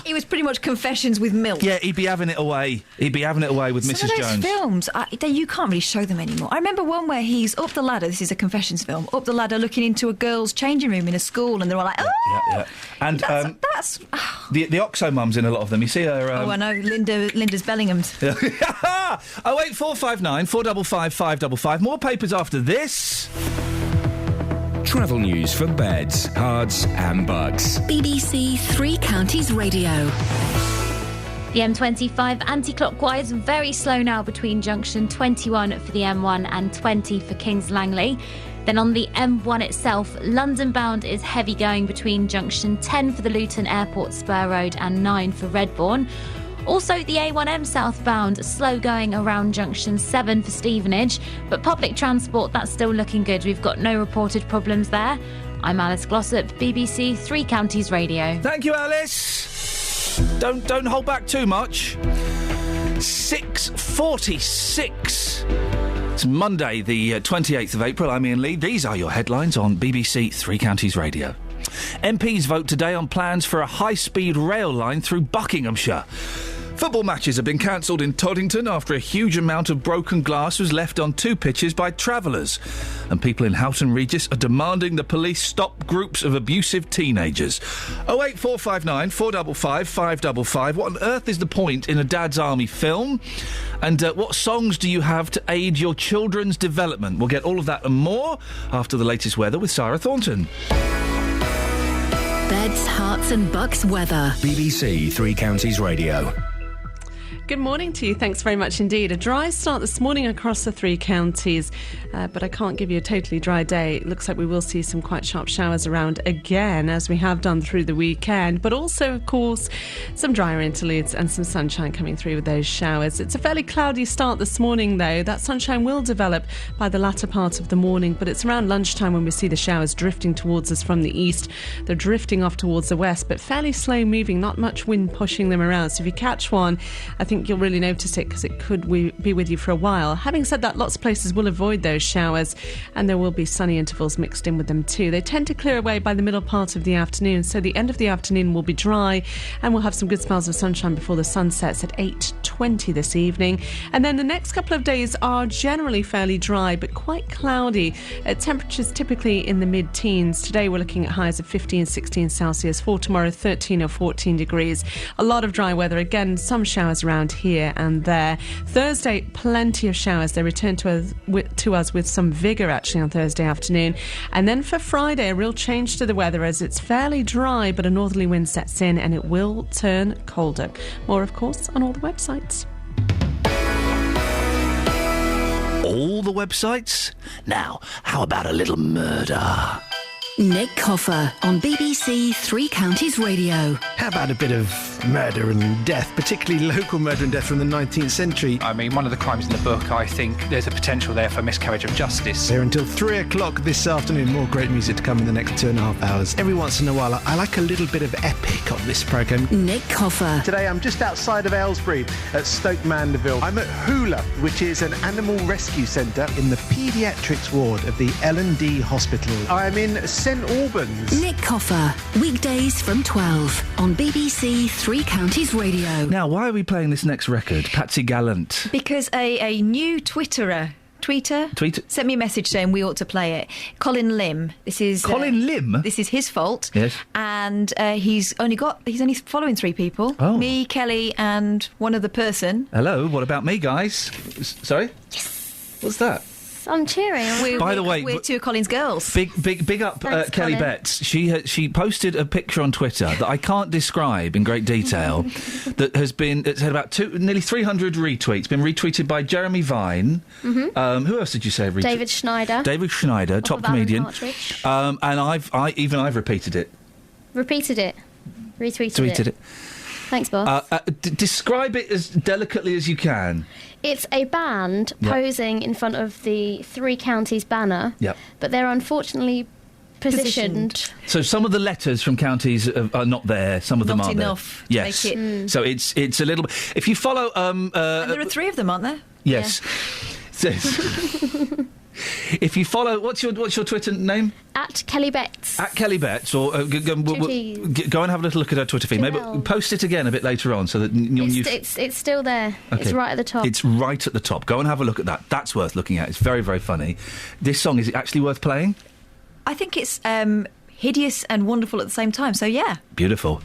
It was pretty much Confessions with milk. Yeah, he'd be having it away. He'd be having it away with Mrs. Some of those Jones. films, you can't really show them anymore. I remember one where he's up the ladder, this is a Confessions film, up the ladder looking into a girl's changing room in a school, and they're all like, oh! Yeah. And that's the Oxo mum's in a lot of them. You see her... oh, I know, Linda's Bellingham's. 08459 455 555. More papers after this. Travel news for beds, cards, and bugs. BBC Three Counties Radio. The M25 anti-clockwise, very slow now between junction 21 for the M1 and 20 for Kings Langley. Then on the M1 itself, London bound is heavy going between junction 10 for the Luton Airport Spur Road and 9 for Redbourne. Also, the A1M southbound, slow going around junction 7 for Stevenage, but public transport, that's still looking good. We've got no reported problems there. I'm Alice Glossop, BBC Three Counties Radio. Thank you, Alice. Don't hold back too much. 6:46. It's Monday, the 28th of April. I'm Iain Lee. These are your headlines on BBC Three Counties Radio. MPs vote today on plans for a high-speed rail line through Buckinghamshire. Football matches have been cancelled in Toddington after a huge amount of broken glass was left on 2 pitches by travellers. And people in Houghton Regis are demanding the police stop groups of abusive teenagers. 08459 455 555. What on earth is the point in a Dad's Army film? And what songs do you have to aid your children's development? We'll get all of that and more after the latest weather with Sarah Thornton. Beds, hearts and bucks weather. BBC Three Counties Radio. Good morning to you. Thanks very much indeed. A dry start this morning across the 3 counties, but I can't give you a totally dry day. It looks like we will see some quite sharp showers around again, as we have done through the weekend, but also, of course, some drier interludes and some sunshine coming through with those showers. It's a fairly cloudy start this morning, though. That sunshine will develop by the latter part of the morning, but it's around lunchtime when we see the showers drifting towards us from the east. They're drifting off towards the west, but fairly slow moving, not much wind pushing them around. So if you catch one, I think think you'll really notice it because it could be with you for a while. Having said that, lots of places will avoid those showers, and there will be sunny intervals mixed in with them too. They tend to clear away by the middle part of the afternoon, so the end of the afternoon will be dry, and we'll have some good spells of sunshine before the sun sets at 8:20 this evening. And then the next couple of days are generally fairly dry, but quite cloudy. Temperatures typically in the mid-teens. Today we're looking at highs of 15, 16 Celsius. For tomorrow, 13 or 14 degrees. A lot of dry weather. Again, some showers around here and there. Thursday, plenty of showers. They return to us with some vigour actually on Thursday afternoon. And then for Friday, a real change to the weather as it's fairly dry, but a northerly wind sets in and it will turn colder. More, of course, on all the websites. All the websites? Now, how about a little murder? Nick Coffer on BBC Three Counties Radio. How about a bit of murder and death, particularly local murder and death from the 19th century? I mean, one of the crimes in the book, I think there's a potential there for miscarriage of justice. Here until 3 o'clock this afternoon. More great music to come in the next 2.5 hours. Every once in a while, I like a little bit of epic on this programme. Nick Coffer. Today, I'm just outside of Aylesbury at Stoke Mandeville. I'm at Hula, which is an animal rescue centre in the paediatrics ward of the L&D Hospital. I'm in St Albans. Nick Coffer, weekdays from 12 on BBC Three Counties Radio. Now, why are we playing this next record? Patsy Gallant. Because a new tweeter sent me a message saying we ought to play it. Colin Lim. This is Colin Lim? This is his fault. Yes. And he's only following 3 people. Oh. Me, Kelly, and one other person. Hello, what about me, guys? Sorry? Yes. What's that? I'm cheering. By the way, we're 2 of Colin's girls. Big up Thanks, Kelly Colin. Betts. She posted a picture on Twitter that I can't describe in great detail it's had about nearly 300 retweets, been retweeted by Jeremy Vine. Mm-hmm. Who else did you say? David Schneider. David Schneider, top of Alan comedian. Partridge. And I've repeated it. Repeated it. Retweeted Tweeted it. Thanks, boss. Describe it as delicately as you can. It's a band Yep. posing in front of the Three Counties banner, Yep. but they're unfortunately positioned. So some of the letters from counties are not there. Some of them Not are enough there. to Yes. make it- So it's a little bit. If you follow, And there are 3 of them, aren't there? yes. So- if you follow, what's your Twitter name? At Kelly Betts. At Kelly Betts, or go and have a little look at her Twitter feed. Maybe post it again a bit later on so that It's still there. Okay. It's right at the top. It's right at the top. Go and have a look at that. That's worth looking at. It's very, very funny. This song, is it actually worth playing? I think it's hideous and wonderful at the same time, so yeah. Beautiful.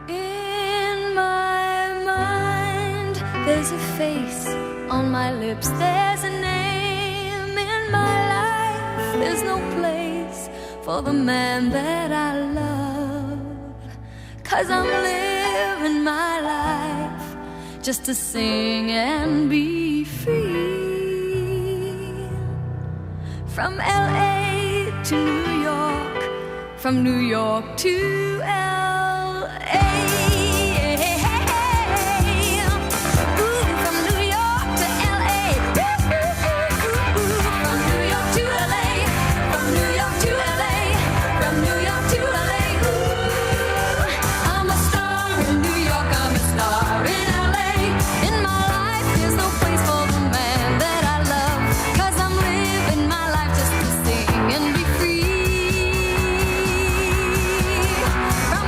In my mind, there's a face on my lips, there's a name in my life. There's no place for the man that I love, 'cause I'm living my life just to sing and be free. From LA to New York, from New York to LA. Ooh, from New York to LA. From New York to LA. From New York to LA. From New York to LA. Ooh, I'm a star in New York. I'm a star in LA. In my life, there's no place for the man that I love, 'cause I'm living my life just to sing and be free. From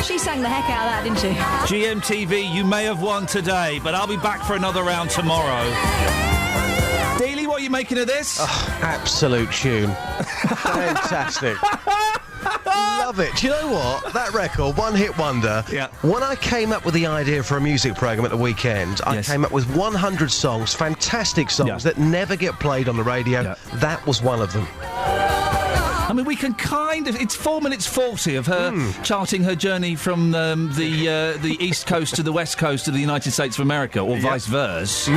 She sang the heck out of that, didn't she? GMTV, you may have won today, but I'll be back for another round tomorrow. Dealey, what are you making of this? Oh, absolute tune. Fantastic. Love it. Do you know what? That record, One Hit Wonder. Yeah. When I came up with the idea for a music programme at the weekend, I came up with 100 songs, fantastic songs that never get played on the radio. Yeah. That was one of them. I mean, we can kind of... It's 4 minutes 40 of her charting her journey from the East Coast to the West Coast of the United States of America, or vice versa.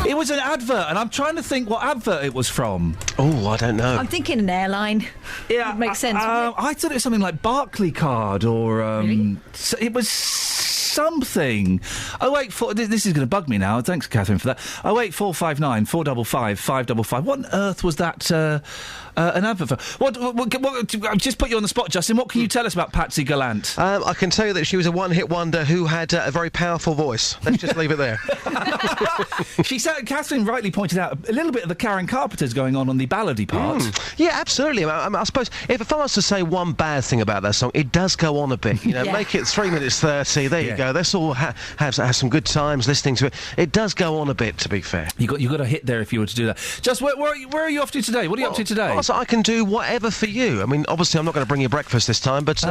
It was an advert, and I'm trying to think what advert it was from. Oh, I don't know. I'm thinking an airline. Yeah, Would make sense. I thought it was something like Barclaycard, or Really? It was something. This is going to bug me now. Thanks, Catherine, for that. 08459 455 555. What on earth was that? An advert for? What, just put you on the spot, Justin. What can you tell us about Patsy Gallant? I can tell you that she was a one-hit wonder who had a very powerful voice. Let's just leave it there. Catherine rightly pointed out a little bit of the Karen Carpenter's going on the ballady part. Yeah, absolutely. I suppose if I was to say one bad thing about that song, it does go on a bit. You know, make it 3 minutes 30. There you go. Let's all have some good times listening to it. It does go on a bit, to be fair. You got a hit there if you were to do that. Just where are you off to today? What are you up to today? Also, I can do whatever for you. I mean, obviously, I'm not going to bring you breakfast this time, but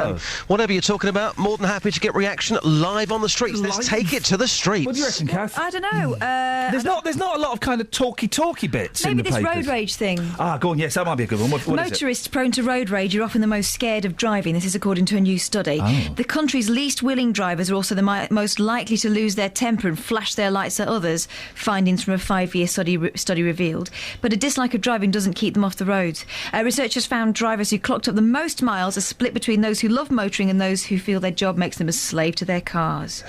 whatever you're talking about, more than happy to get reaction live on the streets. Let's take it to the streets. What do you reckon, Kath? I don't know. There's not a lot of kind of talky bits in Maybe the this papers. road rage thing. Go on. Yes, that might be a good one. What is it? Motorists prone to road rage are often the most scared of driving. This is according to a new study. The country's least willing drivers are also the most likely to lose their temper and flash their lights at others, findings from a 5-year study revealed. But a dislike of driving doesn't keep them off the road. Researchers found drivers who clocked up the most miles are split between those who love motoring and those who feel their job makes them a slave to their cars.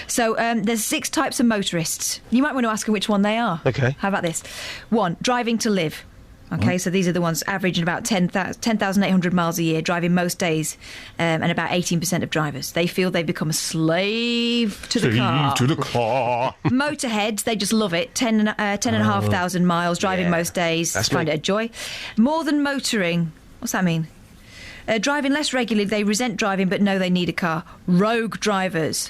So there's 6 types of motorists. You might want to ask them which one they are. Okay. How about this? 1, driving to live. Okay, so these are the ones averaging about 10,800 miles a year, driving most days, and about 18% of drivers. They feel they've become a slave to the car. Motorheads, they just love it. 10,500 miles, driving most days, find it a joy. More than motoring, what's that mean? Driving less regularly, they resent driving but know they need a car. Rogue drivers.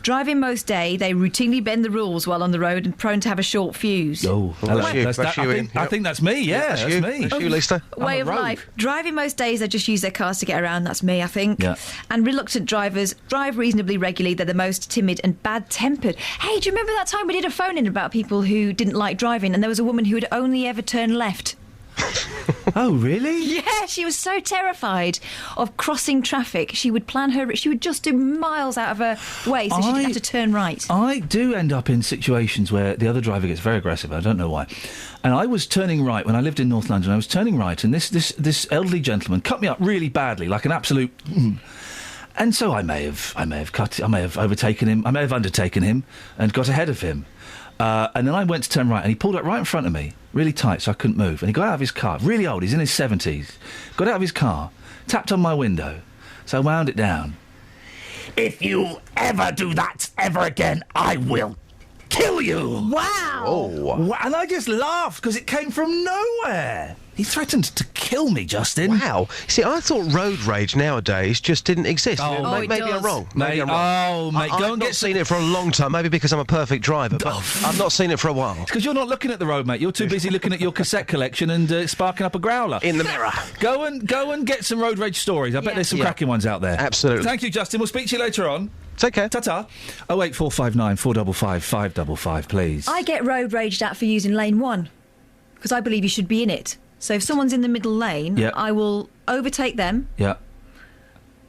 Driving most day, they routinely bend the rules while on the road and prone to have a short fuse. I think that's me, that's me. That's you, Lisa. Way of life. Driving most days, they just use their cars to get around. That's me, I think. Yeah. And reluctant drivers drive reasonably regularly. They're the most timid and bad-tempered. Hey, do you remember that time we did a phone-in about people who didn't like driving and there was a woman who had only ever turned left? Oh, really? Yeah, she was so terrified of crossing traffic. She would just do miles out of her way so she didn't have to turn right. I do end up in situations where the other driver gets very aggressive. I don't know why. And I was turning right when I lived in North London. I was turning right, and this elderly gentleman cut me up really badly, like an absolute. And so I may have overtaken him. I may have undertaken him and got ahead of him. And then I went to turn right, and he pulled up right in front of me, really tight, so I couldn't move. And he got out of his car, really old, he's in his 70s, got out of his car, tapped on my window, so I wound it down. If you ever do that ever again, I will kill you! Wow! And I just laughed, because it came from nowhere. He threatened to kill me, Justin. Wow. See, I thought road rage nowadays just didn't exist. Maybe I'm wrong. Mate, go and get seen it for a long time. Maybe because I'm a perfect driver, but I've not seen it for a while. It's because you're not looking at the road, mate. You're too busy looking at your cassette collection and sparking up a growler. In the mirror. Go and get some road rage stories. I bet there's some cracking ones out there. Absolutely. Thank you, Justin. We'll speak to you later on. Take care. Ta-ta. 08459 455 555, please. I get road raged at for using lane 1 because I believe you should be in it. So if someone's in the middle lane, I will overtake them. Yeah.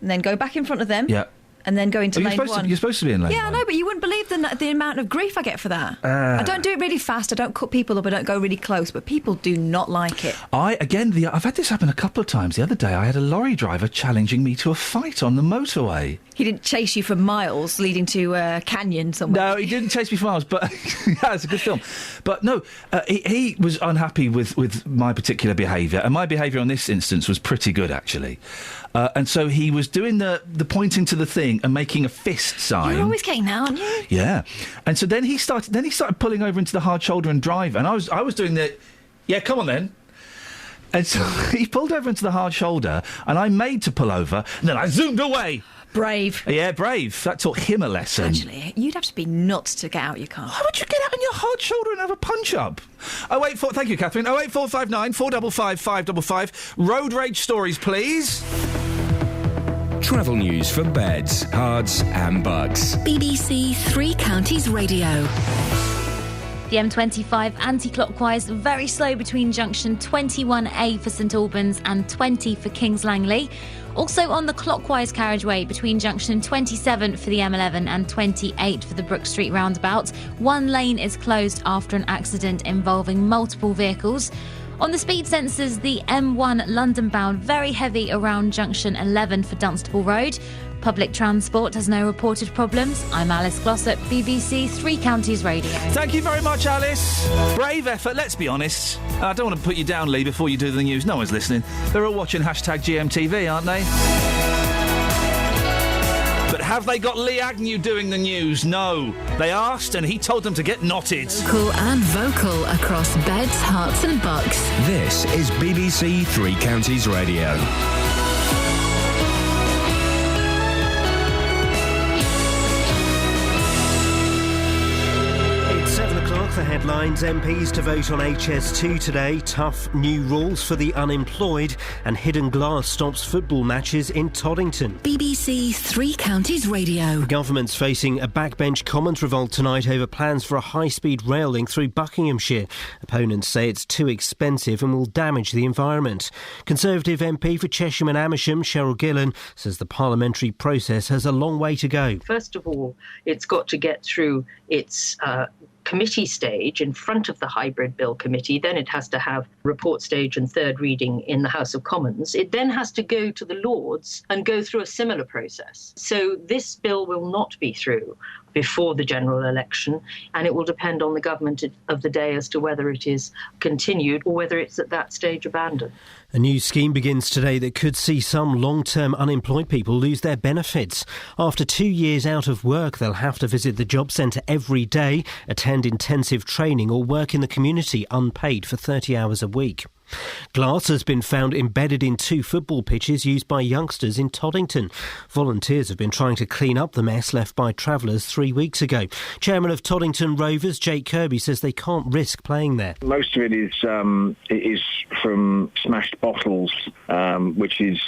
And then go back in front of them. Yeah. And then go into lane 1. You're supposed to be in lane 1. Yeah, I know, but you wouldn't believe the amount of grief I get for that. I don't do it really fast. I don't cut people up. I don't go really close. But people do not like it. I've had this happen a couple of times. The other day, I had a lorry driver challenging me to a fight on the motorway. He didn't chase you for miles, leading to a canyon somewhere. No, he didn't chase me for miles, but yeah, it's a good film. But no, he was unhappy with my particular behaviour, and my behaviour on this instance was pretty good, actually. And so he was doing the pointing to the thing and making a fist sign. You're always getting that, aren't you? Yeah. And so then he started pulling over into the hard shoulder and drive, and I was doing the, yeah, come on then. And so he pulled over into the hard shoulder, and I made to pull over, and then I zoomed away. Brave. Yeah, brave. That taught him a lesson. Actually, you'd have to be nuts to get out your car. Why would you get out on your hard shoulder and have a punch-up? Thank you, Catherine. 08459 455 555. Road rage stories, please. Travel news for beds, cards and bugs. BBC Three Counties Radio. The M25 anti-clockwise, very slow between junction 21A for St Albans and 20 for Kings Langley. Also on the clockwise carriageway between junction 27 for the M11 and 28 for the Brook Street roundabout. One lane is closed after an accident involving multiple vehicles. On the speed sensors, the M1 London bound very heavy around junction 11 for Dunstable Road. Public transport has no reported problems. I'm Alice Glossop, BBC Three Counties Radio. Thank you very much, Alice. Brave effort, let's be honest. I don't want to put you down, Lee, before you do the news. No one's listening. They're all watching #GMTV, aren't they? But have they got Lee Agnew doing the news? No. They asked and he told them to get knotted. Local and vocal across beds, hearts and bucks. This is BBC Three Counties Radio. The headlines: MPs to vote on HS2 today, tough new rules for the unemployed, and hidden glass stops football matches in Toddington. BBC Three Counties Radio. The government's facing a backbench Commons revolt tonight over plans for a high-speed rail link through Buckinghamshire. Opponents say it's too expensive and will damage the environment. Conservative MP for Chesham and Amersham, Cheryl Gillan, says the parliamentary process has a long way to go. First of all, it's got to get through its committee stage in front of the hybrid bill committee. Then it has to have report stage and third reading in the House of Commons. It then has to go to the Lords and go through a similar process. So this bill will not be through before the general election, and it will depend on the government of the day as to whether it is continued or whether it's at that stage abandoned. A new scheme begins today that could see some long-term unemployed people lose their benefits. After 2 years out of work, they'll have to visit the job centre every day, attend intensive training or work in the community unpaid for 30 hours a week. Glass has been found embedded in 2 football pitches used by youngsters in Toddington. Volunteers have been trying to clean up the mess left by travellers 3 weeks ago. Chairman of Toddington Rovers, Jake Kirby, says they can't risk playing there. Most of it is from smashed bottles, which is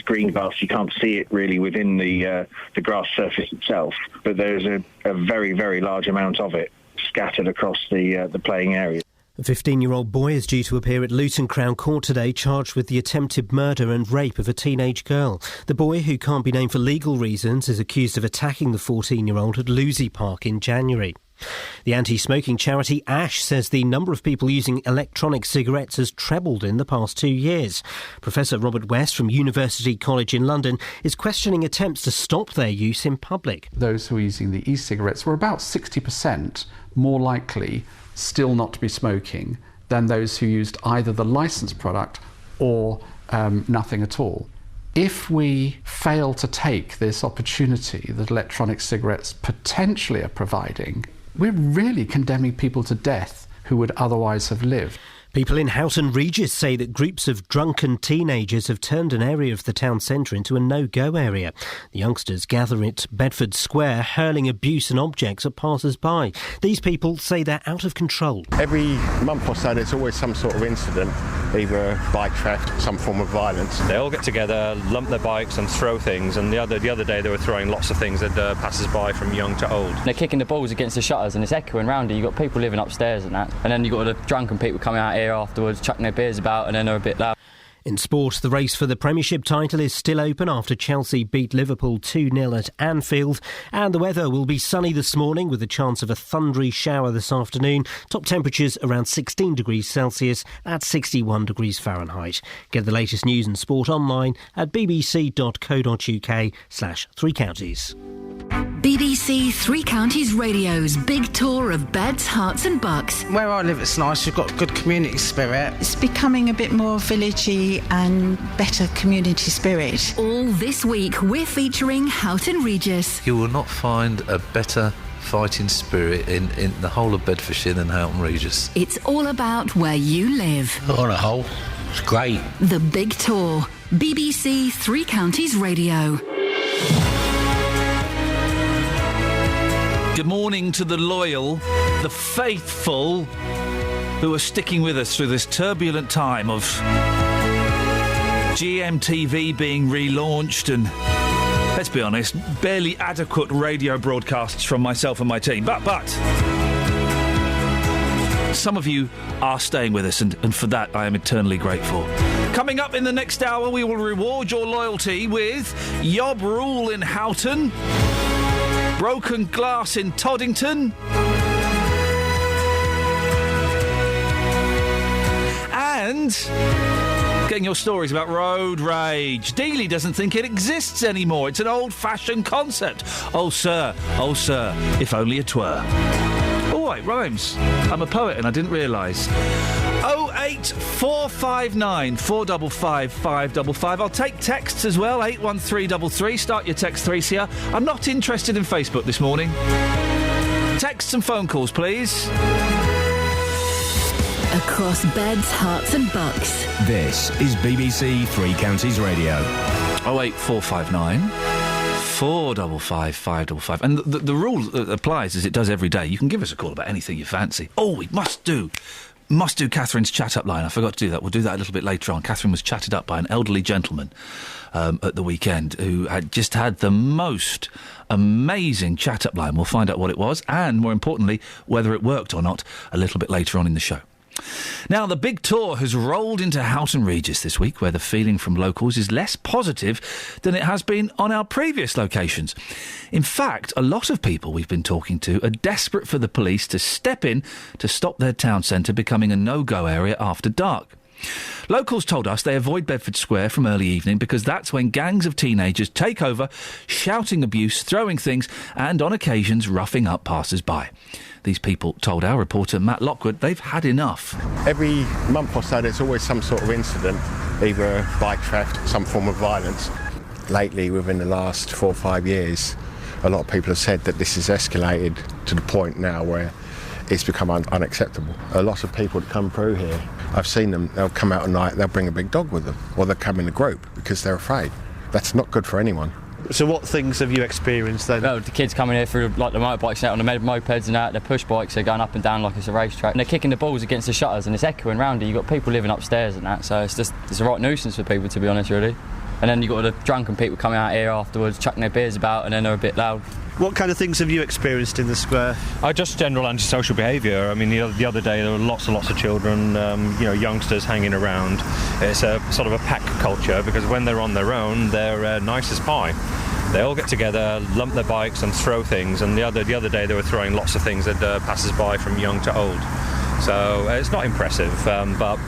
green glass. You can't see it really within the grass surface itself, but there's a very, very large amount of it scattered across the playing area. A 15-year-old boy is due to appear at Luton Crown Court today, charged with the attempted murder and rape of a teenage girl. The boy, who can't be named for legal reasons, is accused of attacking the 14-year-old at Lucy Park in January. The anti-smoking charity ASH says the number of people using electronic cigarettes has trebled in the past 2 years. Professor Robert West from University College in London is questioning attempts to stop their use in public. Those who are using the e-cigarettes were about 60% more likely still not to be smoking than those who used either the licensed product or nothing at all. If we fail to take this opportunity that electronic cigarettes potentially are providing, we're really condemning people to death who would otherwise have lived. People in Houghton Regis say that groups of drunken teenagers have turned an area of the town centre into a no-go area. The youngsters gather at Bedford Square, hurling abuse and objects at passers-by. These people say they're out of control. Every month or so there's always some sort of incident, either bike theft, some form of violence. They all get together, lump their bikes and throw things, and the other day they were throwing lots of things at passers-by from young to old. They're kicking the balls against the shutters and it's echoing round you. You've got people living upstairs and that, and then you've got the drunken people coming out here afterwards, chucking their beers about, and then they're a bit loud. In sport, the race for the Premiership title is still open after Chelsea beat Liverpool 2-0 at Anfield. And the weather will be sunny this morning with a chance of a thundery shower this afternoon. Top temperatures around 16 degrees Celsius at 61 degrees Fahrenheit. Get the latest news and sport online at bbc.co.uk/Three Counties. BBC Three Counties Radio's big tour of beds, hearts and bucks. Where I live, it's nice. We've got good community spirit. It's becoming a bit more villagey and better community spirit. All this week, we're featuring Houghton Regis. You will not find a better fighting spirit in the whole of Bedfordshire than Houghton Regis. It's all about where you live. On a whole, it's great. The big tour. BBC Three Counties Radio. Good morning to the loyal, the faithful, who are sticking with us through this turbulent time of GMTV being relaunched and, let's be honest, barely adequate radio broadcasts from myself and my team. But some of you are staying with us, and for that I am eternally grateful. Coming up in the next hour, we will reward your loyalty with Yob Rule in Houghton, broken glass in Toddington, and getting your stories about road rage. Dealey doesn't think it exists anymore. It's an old-fashioned concept. Oh, sir, if only it were. Oh, it rhymes. I'm a poet and I didn't realise. 08459 455 555. I'll take texts as well, 81333. Start your text 3CR. I'm not interested in Facebook this morning. Texts and phone calls, please. Across beds, hearts and bucks. This is BBC Three Counties Radio. 08459 455 555. And the rule applies as it does every day. You can give us a call about anything you fancy. Oh, we must do Catherine's chat-up line. I forgot to do that. We'll do that a little bit later on. Catherine was chatted up by an elderly gentleman at the weekend who had just had the most amazing chat-up line. We'll find out what it was and, more importantly, whether it worked or not a little bit later on in the show. Now, the big tour has rolled into Houghton Regis this week, where the feeling from locals is less positive than it has been on our previous locations. In fact, a lot of people we've been talking to are desperate for the police to step in to stop their town centre becoming a no-go area after dark. Locals told us they avoid Bedford Square from early evening because that's when gangs of teenagers take over, shouting abuse, throwing things, and on occasions roughing up passers-by. These people told our reporter Matt Lockwood they've had enough. Every month or so there's always some sort of incident, either bike theft, some form of violence. Lately, within the last 4 or 5 years, a lot of people have said that this has escalated to the point now where it's become unacceptable. A lot of people that come through here, I've seen them, they'll come out at night, they'll bring a big dog with them, or they'll come in a group because they're afraid. That's not good for anyone. So what things have you experienced then? Well, the kids coming here through like the motorbikes out on the mopeds and that, the push bikes are going up and down like it's a racetrack, and they're kicking the balls against the shutters and it's echoing round you. You've got people living upstairs and that, so it's a right nuisance for people, to be honest, really. And then you've got the drunken people coming out here afterwards, chucking their beers about, and then they're a bit loud. What kind of things have you experienced in the square? Just general antisocial behaviour. I mean, the other day there were lots and lots of children, youngsters hanging around. It's a sort of a pack culture because when they're on their own, they're nice as pie. They all get together, lump their bikes and throw things. And the other day they were throwing lots of things at passers-by from young to old. So it's not impressive, but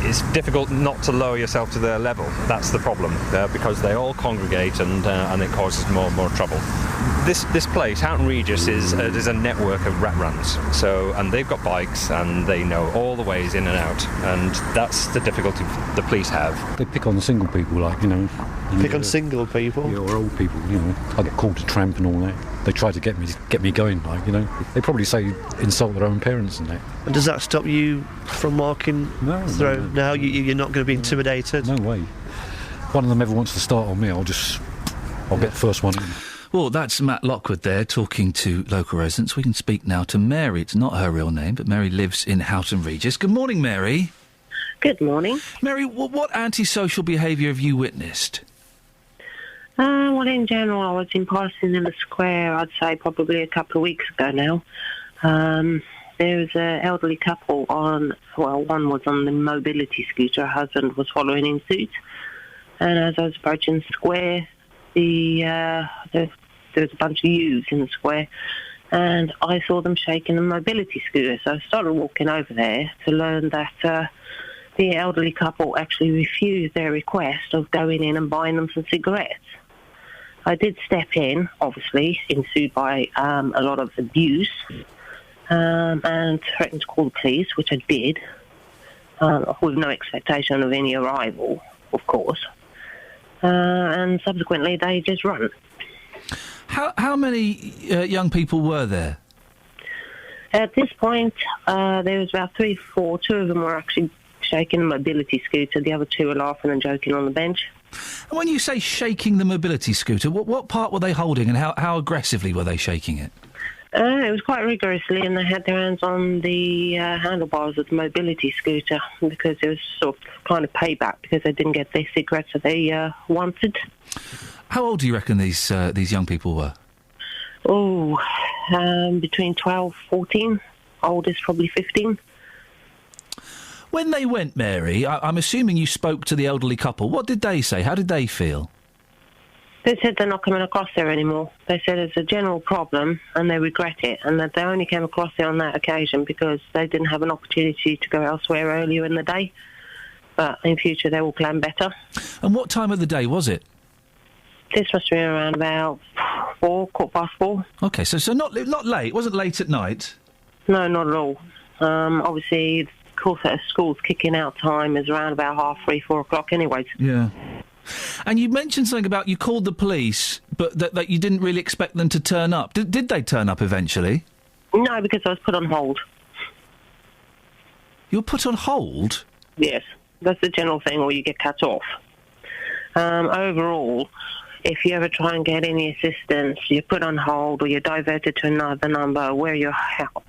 it's difficult not to lower yourself to their level. That's the problem, because they all congregate and it causes more and more trouble. This place, Houghton Regis, is a network of rat runs. And they've got bikes and they know all the ways in and out, and that's the difficulty the police have. They pick on the single people, Pick on single people? Yeah, or old people, I get called a tramp and all that. They try to get me going, They probably say insult their own parents and that. And does that stop you from walking through? No, you're not going to be intimidated? No way. One of them ever wants to start on me, I'll get the first one in. Well, that's Matt Lockwood there talking to local residents. We can speak now to Mary. It's not her real name, but Mary lives in Houghton Regis. Good morning, Mary. Good morning. Mary, what antisocial behaviour have you witnessed? Well, in general, I was passing in the square, I'd say probably a couple of weeks ago now. There was an elderly couple one was on the mobility scooter, her husband was following in suit. And as I was approaching the square, there was a bunch of youths in the square, and I saw them shaking the mobility scooter. So I started walking over there to learn that the elderly couple actually refused their request of going in and buying them some cigarettes. I did step in, obviously, ensued by a lot of abuse, and threatened to call the police, which I did, with no expectation of any arrival, of course. And subsequently, they just run. How many young people were there? At this point, there was about 3 or 4. 2 of them were actually shaking the mobility scooter. The other 2 were laughing and joking on the bench. And when you say shaking the mobility scooter, what part were they holding and how aggressively were they shaking it? It was quite rigorously, and they had their hands on the handlebars of the mobility scooter because it was sort of kind of payback because they didn't get the cigarettes that they wanted. How old do you reckon these young people were? Oh, between 12, 14. Oldest probably 15. When they went, Mary, I'm assuming you spoke to the elderly couple. What did they say? How did they feel? They said they're not coming across there anymore. They said it's a general problem and they regret it, and that they only came across there on that occasion because they didn't have an opportunity to go elsewhere earlier in the day. But in future they will plan better. And what time of the day was it? This must have been around about 4:15. Okay, so not late. It wasn't late at night? No, not at all. Obviously, of course, at school's kicking out time is around about 3:30, 4 o'clock anyways. Yeah. And you mentioned something about you called the police, but that you didn't really expect them to turn up. Did they turn up eventually? No, because I was put on hold. You were put on hold? Yes, that's the general thing, or you get cut off. Overall, if you ever try and get any assistance, you're put on hold or you're diverted to another number where you're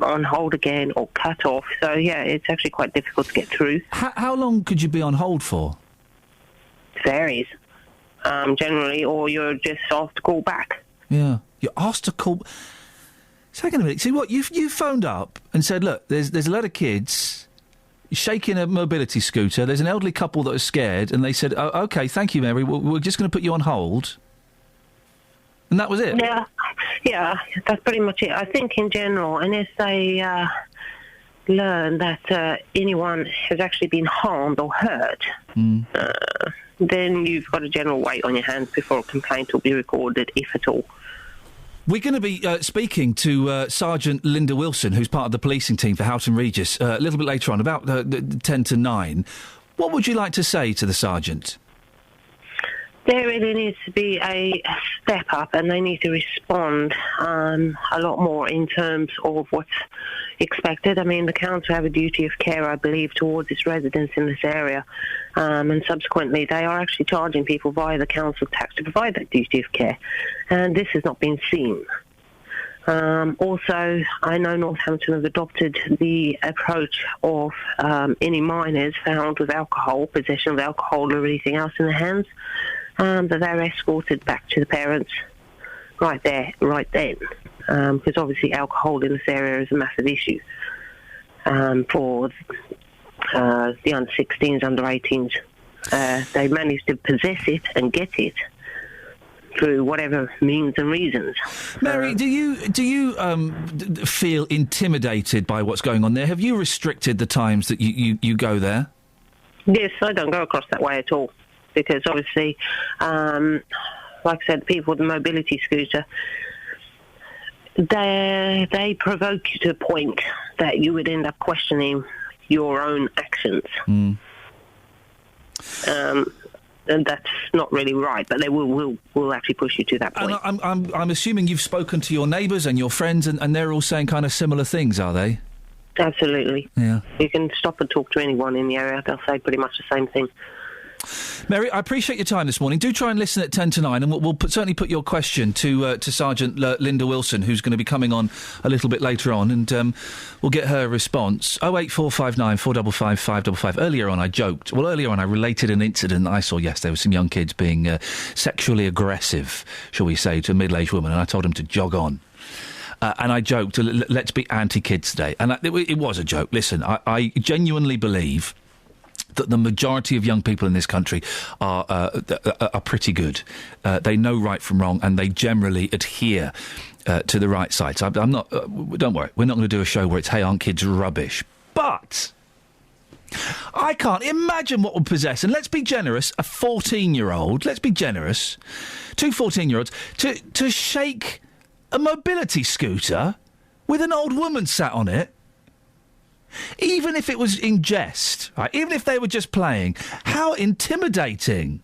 on hold again or cut off. So, yeah, it's actually quite difficult to get through. How long could you be on hold for? Varies, generally, or you're just asked to call back. Yeah. You're asked to call... Second a minute. See what? You phoned up and said, look, there's a lot of kids shaking a mobility scooter. There's an elderly couple that are scared, and they said, oh, OK, thank you, Mary. We're just going to put you on hold. And that was it? Yeah, that's pretty much it. I think in general, unless they learn that anyone has actually been harmed or hurt, then you've got a general weight on your hands before a complaint will be recorded, if at all. We're going to be speaking to Sergeant Linda Wilson, who's part of the policing team for Houghton Regis, a little bit later on, about 10 to 9. What would you like to say to the sergeant? There really needs to be a step up, and they need to respond a lot more in terms of what's expected. I mean, the council have a duty of care, I believe, towards its residents in this area, and subsequently they are actually charging people via the council tax to provide that duty of care, and this has not been seen. Also, I know Northampton have adopted the approach of any minors found with alcohol, possession of alcohol or anything else in their hands, that they're escorted back to the parents right there, right then. Because obviously alcohol in this area is a massive issue for the under 16s, under 18s. They manage to possess it and get it through whatever means and reasons. Mary, do you feel intimidated by what's going on there? Have you restricted the times that you go there? Yes, I don't go across that way at all, because obviously, like I said, people with the mobility scooter, they provoke you to a point that you would end up questioning your own actions. And that's not really right, but they will actually push you to that point. And I'm assuming you've spoken to your neighbours and your friends, and they're all saying kind of similar things, are they? Absolutely. Yeah. You can stop and talk to anyone in the area; they'll say pretty much the same thing. Mary, I appreciate your time this morning. Do try and listen at 10 to 9, and we'll certainly put your question to Sergeant Linda Wilson, who's going to be coming on a little bit later on, and we'll get her response. 08459 455 555. Earlier on, I related an incident that I saw yesterday with some young kids being sexually aggressive, shall we say, to a middle-aged woman, and I told them to jog on. And I joked, let's be anti-kids today. And it was a joke. Listen, I genuinely believe that the majority of young people in this country are pretty good. They know right from wrong, and they generally adhere to the right side. So I'm not. Don't worry, we're not going to do a show where it's "Hey, aren't kids rubbish?" But I can't imagine what would possess, and let's be generous, a 14-year-old. Let's be generous, 2 14-year-olds to shake a mobility scooter with an old woman sat on it. Even if it was in jest, right? Even if they were just playing, how intimidating.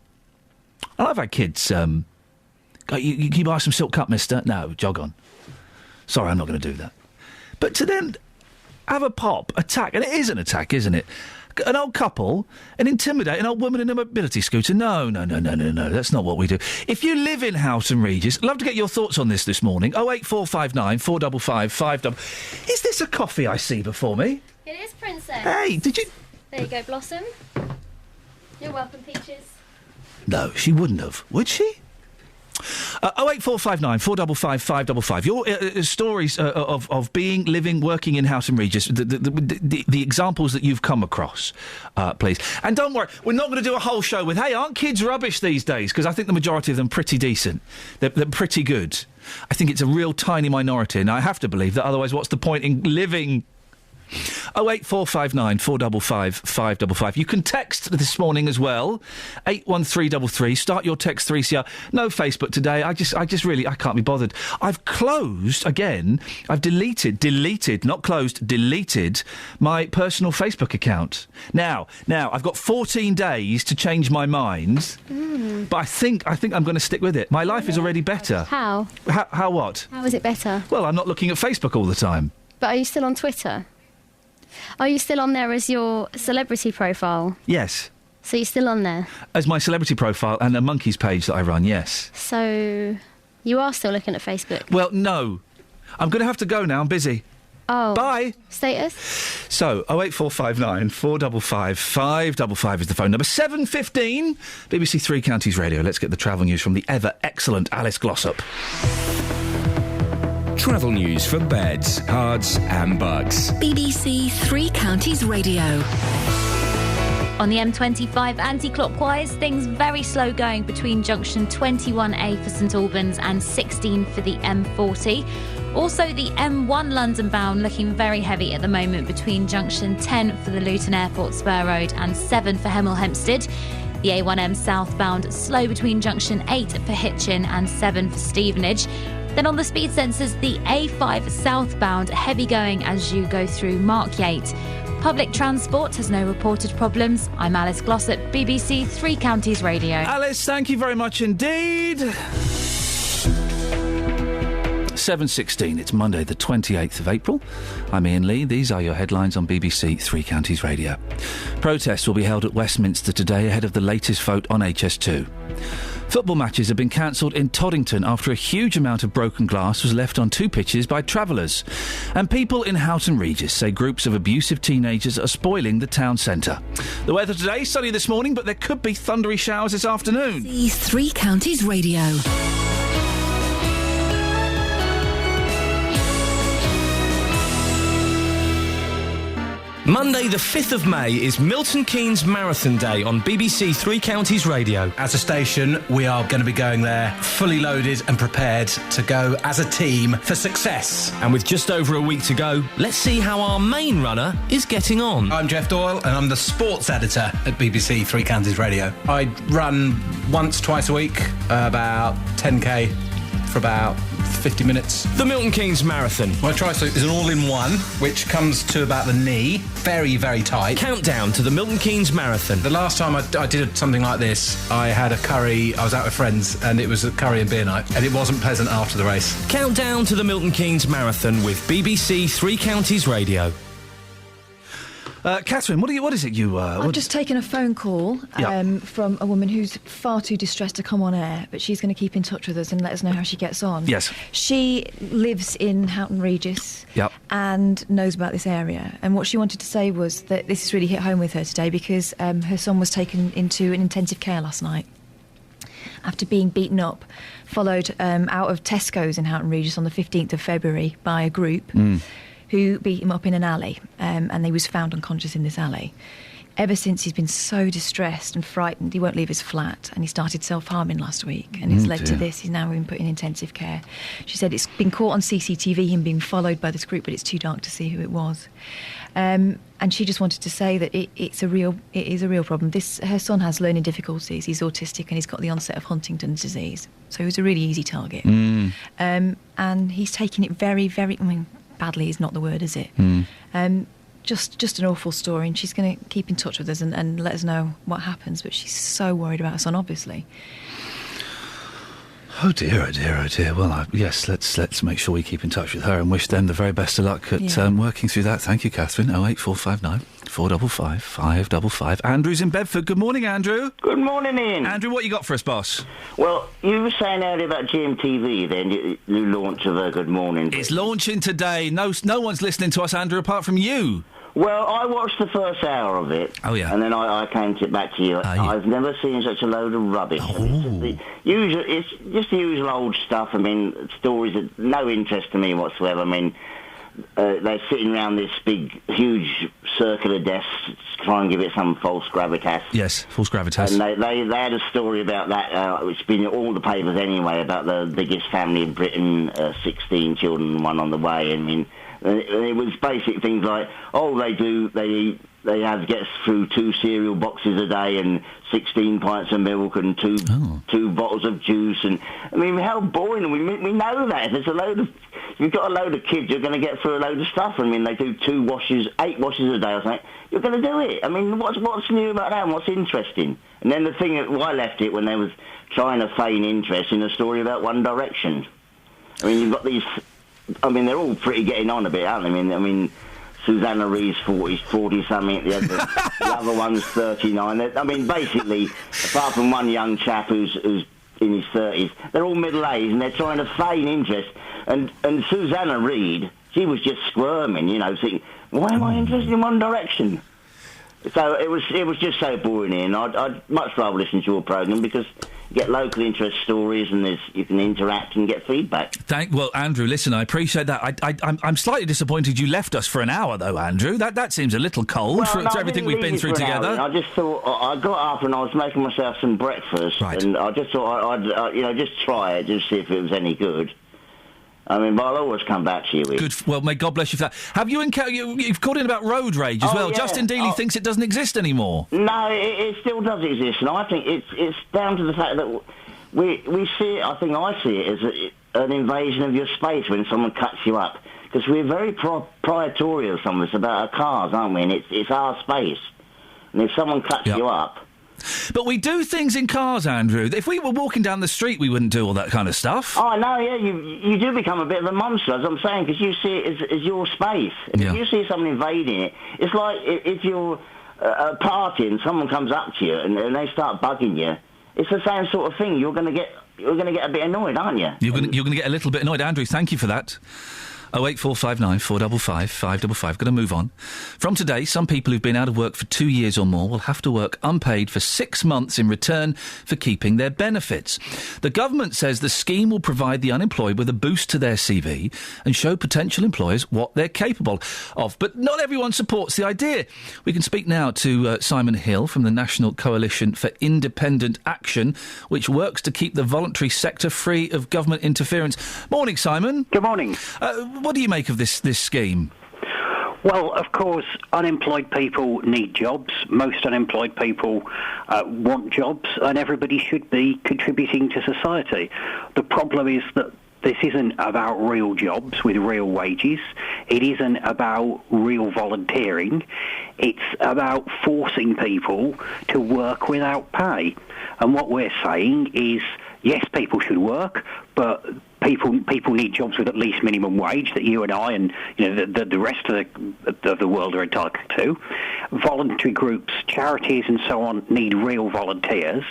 And I've had kids, can you buy some silk cut, mister? No, jog on. Sorry, I'm not going to do that. But to then have a pop, attack, and it is an attack, isn't it? an old couple and intimidate an old woman in a mobility scooter. No. That's not what we do. If you live in Houghton Regis, I'd love to get your thoughts on this morning. 08459 455 555. Is this a coffee I see before me? It is, Princess. Hey, did you... There you go, Blossom. You're welcome, Peaches. No, she wouldn't have, would she? 08459 455 555. Your stories of being, living, working in Houghton Regis, the examples that you've come across, please. And don't worry, we're not going to do a whole show with, hey, aren't kids rubbish these days? Because I think the majority of them are pretty decent. They're pretty good. I think it's a real tiny minority, and I have to believe that, otherwise what's the point in living... 08459 455 555. You can text this morning as well. 81333. Start your text 3CR. No Facebook today. I can't be bothered. I've closed again. I've deleted, not closed, deleted my personal Facebook account. Now I've got 14 days to change my mind. But I think I'm going to stick with it. My life is already better. How? How what? How is it better? Well, I'm not looking at Facebook all the time. But are you still on Twitter? Are you still on there as your celebrity profile? Yes. So you're still on there? As my celebrity profile and a Monkeys page that I run, yes. So you are still looking at Facebook? Well, no. I'm going to have to go now. I'm busy. Oh. Bye. Status? So, 08459 455 555 is the phone number. 7:15, BBC Three Counties Radio. Let's get the travel news from the ever-excellent Alice Glossop. Travel news for beds, cards and bugs. BBC Three Counties Radio. On the M25 anti-clockwise, things very slow going between junction 21A for St Albans and 16 for the M40. Also, the M1 London bound looking very heavy at the moment between junction 10 for the Luton Airport Spur Road and 7 for Hemel Hempstead. The A1M southbound slow between junction 8 for Hitchin and 7 for Stevenage. Then on the speed sensors, the A5 southbound heavy going as you go through Markyate. Public transport has no reported problems. I'm Alice Glossop, BBC Three Counties Radio. Alice, thank you very much indeed. 7:16, it's Monday the 28th of April. I'm Iain Lee. These are your headlines on BBC Three Counties Radio. Protests will be held at Westminster today ahead of the latest vote on HS2. Football matches have been cancelled in Toddington after a huge amount of broken glass was left on two pitches by travellers. And people in Houghton Regis say groups of abusive teenagers are spoiling the town centre. The weather today, sunny this morning, but there could be thundery showers this afternoon. BBC Three Counties Radio. Monday the 5th of May is Milton Keynes Marathon Day on BBC Three Counties Radio. As a station, we are going to be going there fully loaded and prepared to go as a team for success. And with just over a week to go, let's see how our main runner is getting on. I'm Jeff Doyle and I'm the sports editor at BBC Three Counties Radio. I run once, twice a week, about 10k for about 50 minutes. The Milton Keynes Marathon. My tri-suit is an all-in-one, which comes to about the knee, very, very tight. Countdown to the Milton Keynes Marathon. The last time I did something like this, I had a curry, I was out with friends, and it was a curry and beer night, and it wasn't pleasant after the race. Countdown to the Milton Keynes Marathon with BBC Three Counties Radio. Catherine, what is it you... I've just taken a phone call from a woman who's far too distressed to come on air, but she's going to keep in touch with us and let us know how she gets on. Yes. She lives in Houghton Regis and knows about this area. And what she wanted to say was that this has really hit home with her today because her son was taken into an intensive care last night after being beaten up, followed out of Tesco's in Houghton Regis on the 15th of February by a group who beat him up in an alley, and he was found unconscious in this alley. Ever since, he's been so distressed and frightened, he won't leave his flat, and he started self-harming last week, and it's led to this. He's now been put in intensive care. She said it's been caught on CCTV, him being followed by this group, but it's too dark to see who it was. And she just wanted to say that it is a real problem. Her son has learning difficulties, he's autistic, and he's got the onset of Huntington's disease, so he was a really easy target. And he's taking it very, very... badly is not the word, is it? Just an awful story, and she's going to keep in touch with us and let us know what happens, but she's so worried about her son, obviously. Oh dear, oh dear, oh dear. Well, yes, let's make sure we keep in touch with her and wish them the very best of luck at working through that. Thank you, Catherine. 08459 455 555. Andrew's in Bedford. Good morning, Andrew. Good morning, Ian. Andrew, what you got for us, boss? Well, you were saying earlier about GMTV, then, new launch of Good Morning. It's launching today. No one's listening to us, Andrew, apart from you. Well, I watched the first hour of it. Oh, yeah. And then I came back to you. I've never seen such a load of rubbish. It's just the usual old stuff. I mean, stories of no interest to me whatsoever. I mean, they're sitting around this big, huge circular desk to try and give it some false gravitas. Yes, false gravitas. And they had a story about that, which has been in all the papers anyway, about the biggest family in Britain, 16 children, one on the way. I mean, it was basic things like, they have gets through 2 cereal boxes a day and 16 pints of milk and two bottles of juice. And I mean, how boring. We know that. If you've got a load of kids, you're going to get through a load of stuff. I mean, they do 8 washes a day or something. You're going to do it. I mean, what's new about that and what's interesting? And then the thing that I left it when they was trying to feign interest in a story about One Direction. I mean, you've got these... I mean, they're all pretty getting on a bit, aren't they? I mean, Susanna Reid's 40-something, the other one's 39. I mean, basically, apart from one young chap who's in his 30s, they're all middle-aged and they're trying to feign interest. And Susanna Reid, she was just squirming, thinking, why am I interested in One Direction? So it was just so boring, Ian. I'd much rather listen to your programme because you get local interest stories and you can interact and get feedback. Well, Andrew, listen, I appreciate that. I'm slightly disappointed you left us for an hour, though, Andrew. That seems a little cold for everything we've been through together. I just thought, I got up and I was making myself some breakfast, and I just thought I'd just try it, just see if it was any good. I mean, but I'll always come back to you. Good. Well, may God bless you for that. Have you you've called in about road rage as well? Yeah. Justin Dealey thinks it doesn't exist anymore. No, it still does exist, and I think it's down to the fact that we see it. I see it as an invasion of your space when someone cuts you up, because we're very proprietorial, some of us, about our cars, aren't we? And it's our space, and if someone cuts you up. But we do things in cars, Andrew. If we were walking down the street, we wouldn't do all that kind of stuff. Oh, no, yeah, you do become a bit of a monster, as I'm saying, because you see it as your space. And if you see someone invading it, it's like if you're at a party and someone comes up to you and they start bugging you, it's the same sort of thing. You're going to get a bit annoyed, aren't you? You're going to get a little bit annoyed. Andrew, thank you for that. 08459 455 555. Going to move on. From today, some people who've been out of work for 2 years or more will have to work unpaid for 6 months in return for keeping their benefits. The government says the scheme will provide the unemployed with a boost to their CV and show potential employers what they're capable of. But not everyone supports the idea. We can speak now to Simon Hill from the National Coalition for Independent Action, which works to keep the voluntary sector free of government interference. Morning, Simon. Good morning. What do you make of this scheme? Well, of course, unemployed people need jobs. Most unemployed people want jobs, and everybody should be contributing to society. The problem is that this isn't about real jobs with real wages. It isn't about real volunteering. It's about forcing people to work without pay. And what we're saying is, yes, people should work, but people need jobs with at least minimum wage that you and I and the rest of the world are entitled to. Voluntary groups, charities and so on need real volunteers.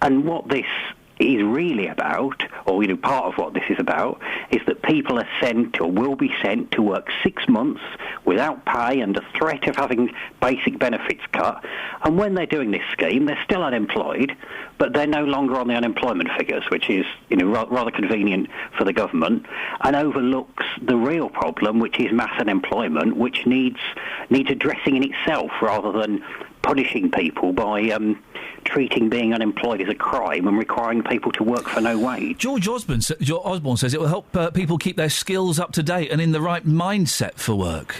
And what this is really about, or part of what this is about, is that people are sent or will be sent to work 6 months without pay under threat of having basic benefits cut. And when they're doing this scheme, they're still unemployed, but they're no longer on the unemployment figures, which is rather convenient for the government, and overlooks the real problem, which is mass unemployment, which needs addressing in itself rather than punishing people by treating being unemployed as a crime and requiring people to work for no wage. George Osborne says it will help people keep their skills up to date and in the right mindset for work.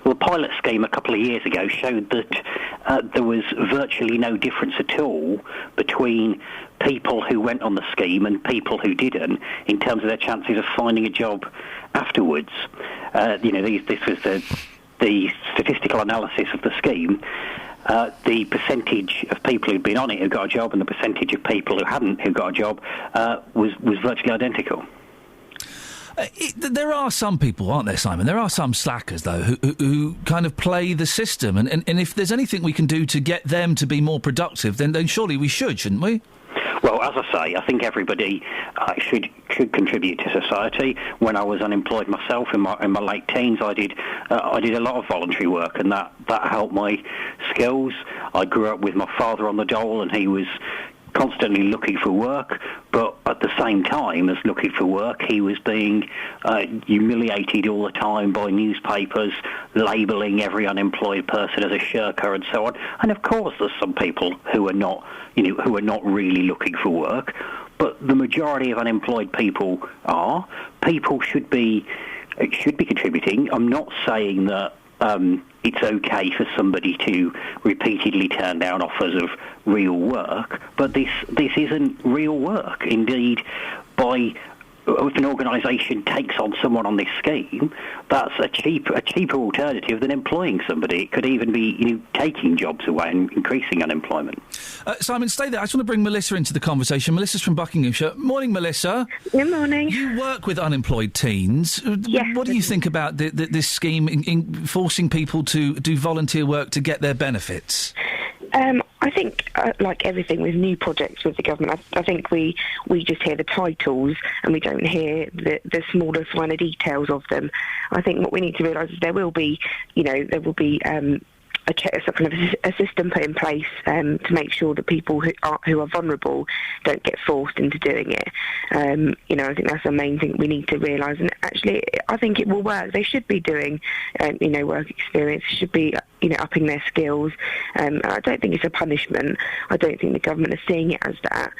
Well, the pilot scheme a couple of years ago showed that there was virtually no difference at all between people who went on the scheme and people who didn't in terms of their chances of finding a job afterwards. This was the statistical analysis of the scheme. the percentage of people who'd been on it who got a job and the percentage of people who hadn't who got a job was virtually identical. There are some people, aren't there, Simon? There are some slackers, though, who kind of play the system. And if there's anything we can do to get them to be more productive, then surely we should, shouldn't we? Well, as I say, I think everybody should contribute to society. When I was unemployed myself in my late teens, I did a lot of voluntary work, and that helped my skills. I grew up with my father on the dole, and he was constantly looking for work, but at the same time as looking for work, he was being humiliated all the time by newspapers, labelling every unemployed person as a shirker and so on. And of course, there's some people who are not really looking for work, but the majority of unemployed people are. People should be contributing. I'm not saying that it's okay for somebody to repeatedly turn down offers of real work, but this isn't real work. Indeed, if an organisation takes on someone on this scheme, that's a cheaper alternative than employing somebody. It could even be taking jobs away and increasing unemployment. Simon, stay there. I just want to bring Melissa into the conversation. Melissa's from Buckinghamshire. Morning, Melissa. Good morning. You work with unemployed teens. Yes. What do you think about this scheme in forcing people to do volunteer work to get their benefits? I think, like everything with new projects with the government, I think we just hear the titles and we don't hear the smaller, finer details of them. I think what we need to realise is there will be a system put in place to make sure that people who are vulnerable don't get forced into doing it. I think that's the main thing we need to realise. And actually, I think it will work. They should be doing, work experience. Should be, upping their skills. I don't think it's a punishment. I don't think the government is seeing it as that.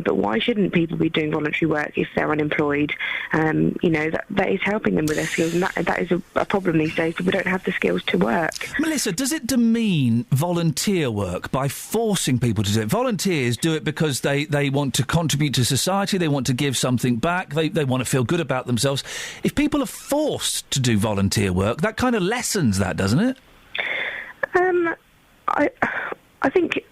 But why shouldn't people be doing voluntary work if they're unemployed? That is helping them with their skills, and that is a problem these days. People don't have the skills to work. Melissa, does it demean volunteer work by forcing people to do it? Volunteers do it because they want to contribute to society, they want to give something back, they want to feel good about themselves. If people are forced to do volunteer work, that kind of lessens that, doesn't it? I think,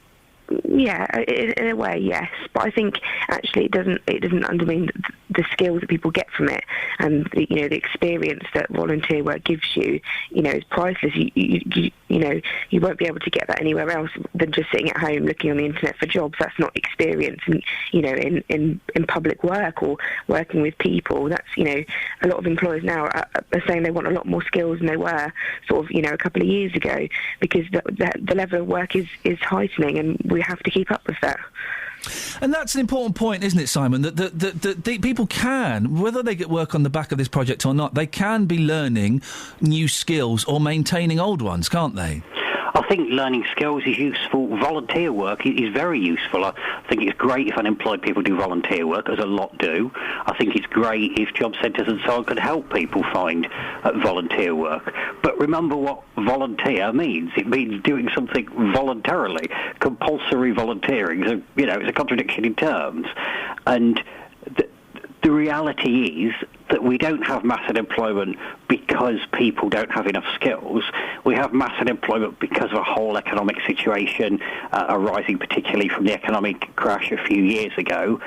yeah, in a way, yes. But I think actually it doesn't undermine the skills that people get from it, and the experience that volunteer work gives you. Is priceless. You won't be able to get that anywhere else than just sitting at home looking on the internet for jobs. That's not experience, and in public work or working with people. That's a lot of employers now are saying they want a lot more skills than they were a couple of years ago, because the level of work is heightening, and we have to keep up with that. And that's an important point, isn't it, Simon? That the people can, whether they get work on the back of this project or not, they can be learning new skills or maintaining old ones, can't they? I think learning skills is useful. Volunteer work is very useful. I think it's great if unemployed people do volunteer work, as a lot do. I think it's great if job centres and so on could help people find volunteer work. But remember what volunteer means. It means doing something voluntarily. Compulsory volunteering is it's a contradiction in terms. And the reality is that we don't have mass unemployment because people don't have enough skills. We have mass unemployment because of a whole economic situation arising particularly from the economic crash a few years ago.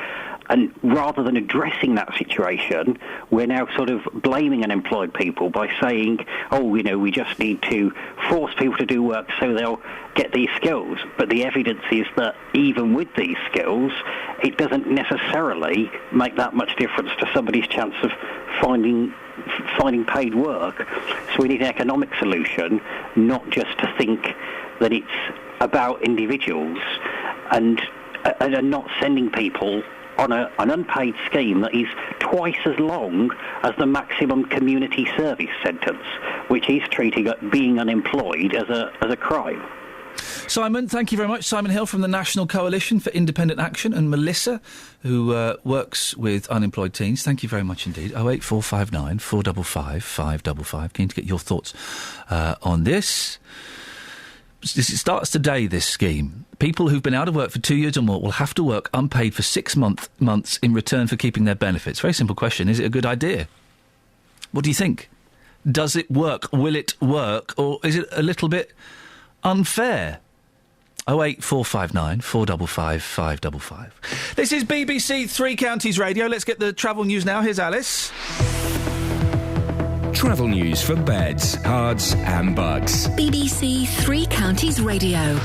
And rather than addressing that situation, we're now sort of blaming unemployed people by saying, we just need to force people to do work so they'll get these skills. But the evidence is that even with these skills, it doesn't necessarily make that much difference to somebody's chance of finding paid work. So we need an economic solution, not just to think that it's about individuals and not sending people on an unpaid scheme that is twice as long as the maximum community service sentence, which is treating being unemployed as a crime. Simon, thank you very much. Simon Hill from the National Coalition for Independent Action, and Melissa, who works with unemployed teens. Thank you very much indeed. 08459 455 555. Keen to get your thoughts on this. It starts today, this scheme. People who've been out of work for 2 years or more will have to work unpaid for 6 months in return for keeping their benefits. Very simple question. Is it a good idea? What do you think? Does it work? Will it work? Or is it a little bit unfair? 08459 455 555. This is BBC Three Counties Radio. Let's get the travel news now. Here's Alice. Travel news for beds, cards and bugs. BBC Three Counties Radio.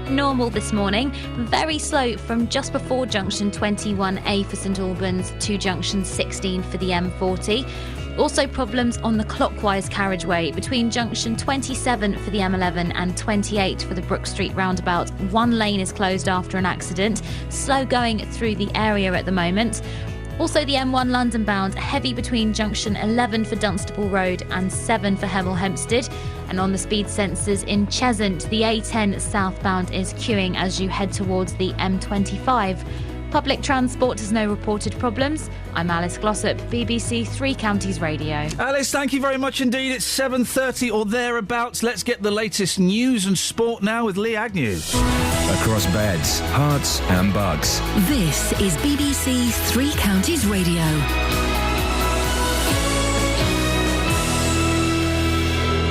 Normal this morning, very slow from just before junction 21A for St Albans to junction 16 for the M40. Also problems on the clockwise carriageway between junction 27 for the M11 and 28 for the Brook Street roundabout. One lane is closed after an accident. Slow going through the area at the moment. Also the M1 London bound, heavy between junction 11 for Dunstable Road and 7 for Hemel Hempstead. And on the speed sensors in Cheshunt, the A10 southbound is queuing as you head towards the M25. Public transport has no reported problems. I'm Alice Glossop, BBC Three Counties Radio. Alice, thank you very much indeed. It's 7:30 or thereabouts. Let's get the latest news and sport now with Lee Agnew. Across beds, hearts and bugs. This is BBC Three Counties Radio.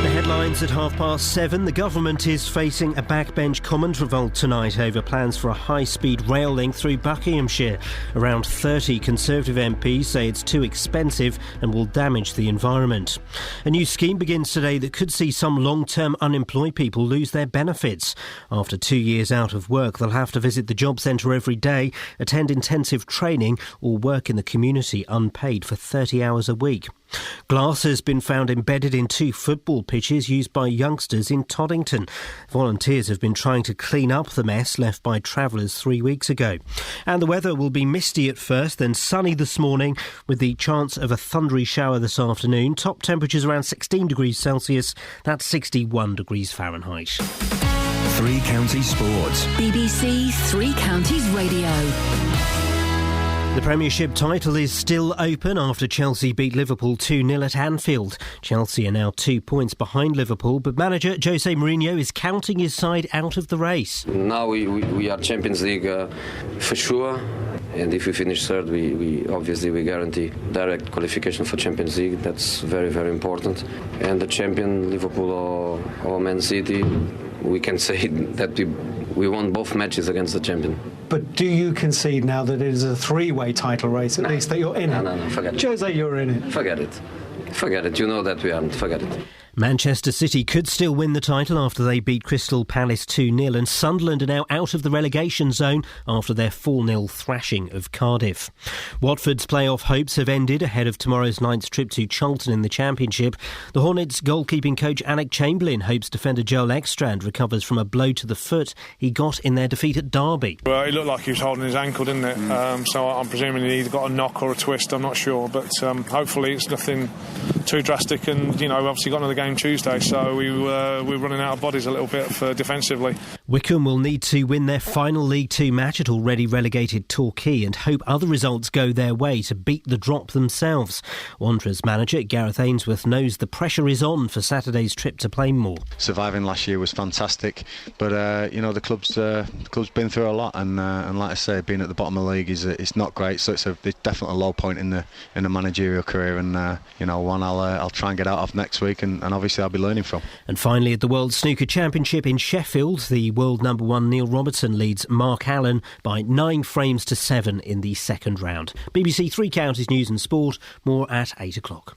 Headlines at 7:30. The government is facing a backbench comment revolt tonight over plans for a high-speed rail link through Buckinghamshire. Around 30 Conservative MPs say it's too expensive and will damage the environment. A new scheme begins today that could see some long-term unemployed people lose their benefits. After 2 years out of work, they'll have to visit the job centre every day, attend intensive training or work in the community unpaid for 30 hours a week. Glass has been found embedded in 2 football pitches used by youngsters in Toddington. Volunteers have been trying to clean up the mess left by travellers 3 weeks ago. And the weather will be misty at first, then sunny this morning with the chance of a thundery shower this afternoon. Top temperatures around 16 degrees Celsius, that's 61 degrees Fahrenheit. Three Counties Sports. BBC Three Counties Radio. The Premiership title is still open after Chelsea beat Liverpool 2-0 at Anfield. Chelsea are now 2 points behind Liverpool, but manager Jose Mourinho is counting his side out of the race. Now we are Champions League for sure, and if we finish third, we obviously guarantee direct qualification for Champions League. That's very, very important. And the champion, Liverpool or Man City, we can say that we won both matches against the champion. But do you concede now that it is a three-way title race, at least, that you're in it? No, forget it. Jose, you're in it. Forget it. Forget it. You know that we aren't. Forget it. Manchester City could still win the title after they beat Crystal Palace 2-0, and Sunderland are now out of the relegation zone after their 4-0 thrashing of Cardiff. Watford's playoff hopes have ended ahead of tomorrow's night's trip to Charlton in the Championship. The Hornets' goalkeeping coach Alec Chamberlain hopes defender Joel Ekstrand recovers from a blow to the foot he got in their defeat at Derby. Well, it looked like he was holding his ankle, didn't it? So I'm presuming he either got a knock or a twist, I'm not sure, but hopefully it's nothing too drastic, and we've obviously got another game Tuesday, so we're running out of bodies a little bit for defensively. Wycombe will need to win their final League Two match at already relegated Torquay and hope other results go their way to beat the drop themselves. Wanderers manager Gareth Ainsworth knows the pressure is on for Saturday's trip to Plainmoor. Surviving last year was fantastic, but the club's been through a lot, and like I say, being at the bottom of the league is not great. So it's definitely a low point in the managerial career, and one I'll try and get out of next week, and obviously I'll be learning from. And finally, at the World Snooker Championship in Sheffield, the world number one Neil Robertson leads Mark Allen by 9 frames to 7 in the second round. BBC Three Counties News and Sport, more at 8 o'clock.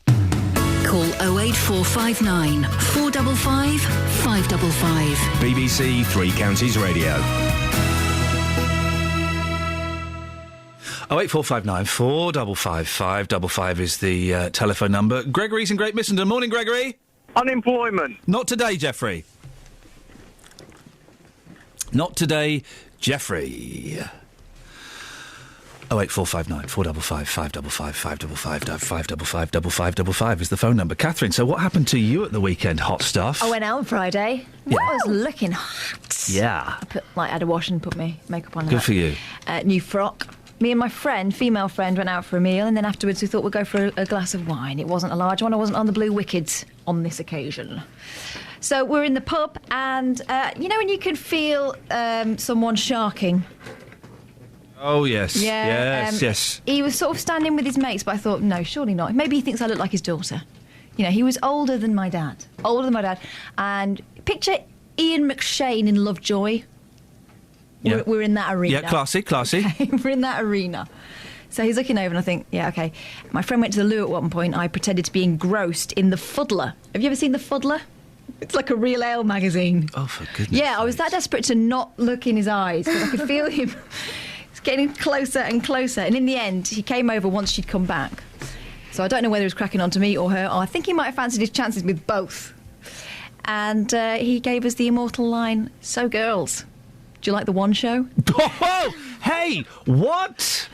Call 08459 455 555. BBC Three Counties Radio. 08459 455 555 is the telephone number. Gregory's in Great Missenden. Morning, Gregory. Unemployment. Not today, Jeffrey. Not today, Jeffrey. 08459 455 555 555 555 555 is the phone number. Catherine, so what happened to you at the weekend? Hot stuff. I went out on Friday. Yeah. I was looking hot. Yeah. I had a wash and put my makeup on. Good for you. New frock. Me and my female friend, went out for a meal, and then afterwards we thought we'd go for a glass of wine. It wasn't a large one. I wasn't on the Blue Wicked on this occasion. So we're in the pub, and when you can feel someone sharking. Oh, yes. Yeah, yes. He was sort of standing with his mates, but I thought, no, surely not. Maybe he thinks I look like his daughter. You know, he was older than my dad. And picture Ian McShane in Lovejoy. Yeah. We're in that arena. Yeah, classy. Okay, we're in that arena. So he's looking over and I think, yeah, okay. My friend went to the loo at one point. I pretended to be engrossed in the Fuddler. Have you ever seen the Fuddler? It's like a real ale magazine. Oh, for goodness Yeah, I was that desperate to not look in his eyes because I could feel him getting closer and closer. And in the end, he came over once she'd come back. So I don't know whether he was cracking on to me or her. I think he might have fancied his chances with both. And he gave us the immortal line, "So girls, do you like the One Show?" Oh, hey, what?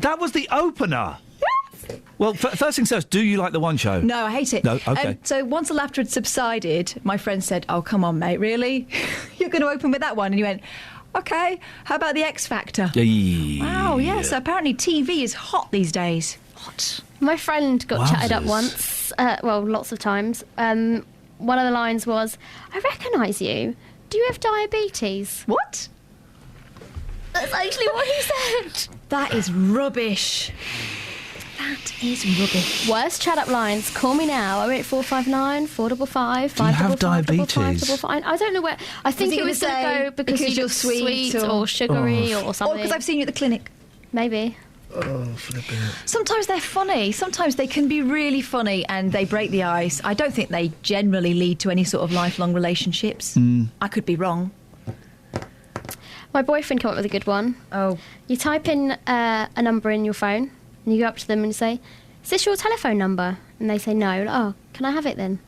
That was the opener. Yes. Well, first things first, do you like the One Show? No, I hate it. No, okay. So once the laughter had subsided, my friend said, "Oh, come on, mate, really? You're going to open with that one?" And he went, "OK, how about the X Factor?" Wow, yeah, so apparently TV is hot these days. Hot. My friend got chatted up Wowzers. once, lots of times. One of the lines was, "I recognise you. Do you have diabetes?" What? That's actually what he said. That is rubbish. That is rubbish. Worst chat up lines. Call me now. 08459 455 Do you have 555 diabetes? 555. I don't know where. I think it was going to go because you're look sweet or sugary or something. Or because I've seen you at the clinic. Maybe. Oh, flipping it. Sometimes they're funny. Sometimes they can be really funny and they break the ice. I don't think they generally lead to any sort of lifelong relationships. I could be wrong. My boyfriend came up with a good one. Oh. You type in a number in your phone and you go up to them and you say, "Is this your telephone number?" And they say no. "Oh, can I have it then?"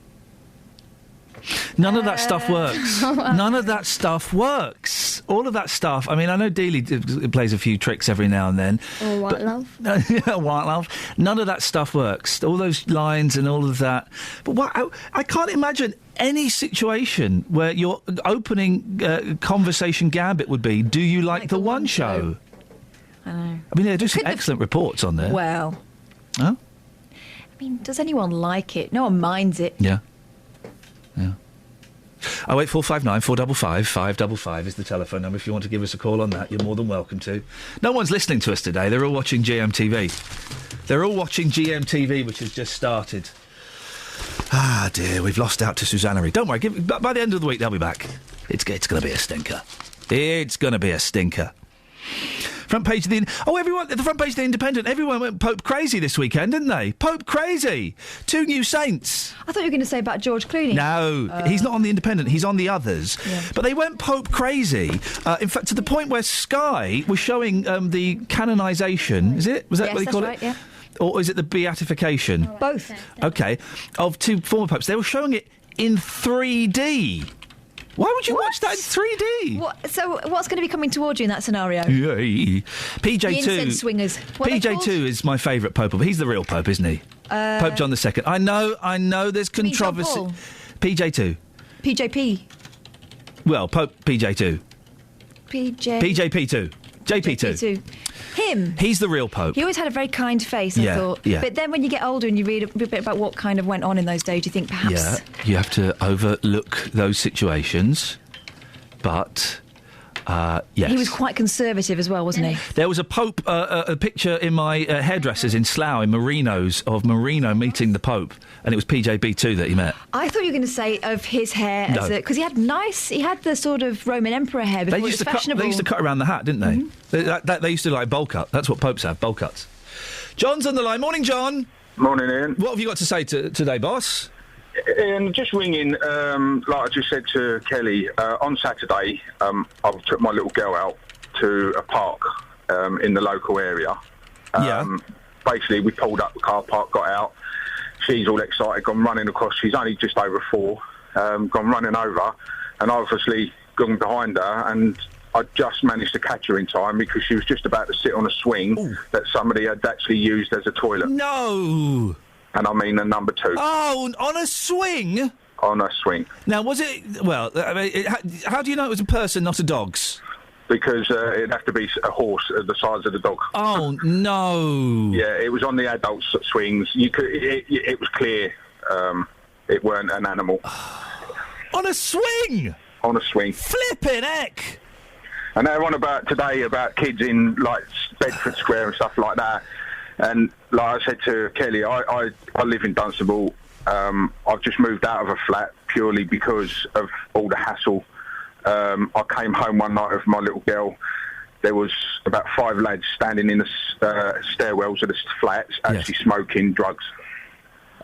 None of that stuff works. None of that stuff works. All of that stuff. I mean, I know Dealey plays a few tricks every now and then. Or white love. Yeah, white love. None of that stuff works. All those lines and all of that. But I can't imagine any situation where your opening conversation gambit would be, "Do you like the One Show?" I know. I mean, they do some excellent reports on there. Well. Huh? I mean, does anyone like it? No one minds it. Yeah. Yeah. 08459 455 555 is the telephone number. If you want to give us a call on that, you're more than welcome to. No one's listening to us today. They're all watching GMTV. They're all watching GMTV, which has just started. Ah, dear, we've lost out to Susanna. Don't worry, by the end of the week, they'll be back. It's going to be a stinker. It's going to be a stinker. Front page of the... Oh, everyone... The front page of the Independent. Everyone went Pope crazy this weekend, didn't they? Pope crazy. 2 new saints. I thought you were going to say about George Clooney. No, he's not on the Independent. He's on the others. Yeah. But they went Pope crazy. In fact, to the point where Sky was showing the canonisation. Is it? Was that Yes, what they that's call right, it? yeah. Or is it the beatification? Both. Okay. Of 2 former popes. They were showing it in 3D. Why would you watch that in 3D? So what's going to be coming towards you in that scenario? Yay. The PJ2. incense swingers. What are they called? PJ2 is my favourite pope. He's the real pope, isn't he? Pope John II. I know there's You mean John controversy. Paul? PJ2. PJP. Well, Pope PJ2. PJP2. JP2. Him. He's the real pope. He always had a very kind face, I Yeah, thought. yeah. But then when you get older and you read a bit about what kind of went on in those days, you think perhaps... Yeah, you have to overlook those situations. But, yes. He was quite conservative as well, wasn't he? There was a Pope, a picture in my hairdressers in Slough, in Merinos, of Marino meeting the Pope, and it was PJB2 that he met. I thought you were going to say of his hair, No. because he had the sort of Roman Emperor hair before it was fashionable. They used to cut around the hat, didn't they? Mm-hmm. They used to like bowl cut. That's what popes have, bowl cuts. John's on the line. Morning, John. Morning, Ian. What have you got to say today, boss? Ian, just ringing, like I just said to Kelly, on Saturday, I took my little girl out to a park in the local area. Basically, we pulled up the car park, got out. She's all excited, gone running across. She's only just over 4, gone running over, and I obviously gone behind her, and I just managed to catch her in time because she was just about to sit on a swing that somebody had actually used as a toilet. No! And I mean a number 2. Oh, on a swing? On a swing. Now, was it... Well, I mean, how do you know it was a person, not a dog's? Because it'd have to be a horse the size of the dog. Oh, no. Yeah, it was on the adult swings. You could. It was clear it weren't an animal. On a swing? On a swing. Flippin' heck! And they're on about today about kids in, like, Bedford Square and stuff like that. And like I said to Kelly, I live in Dunstable. I've just moved out of a flat purely because of all the hassle. I came home one night with my little girl. There was about 5 lads standing in the stairwells of the flats, actually smoking drugs.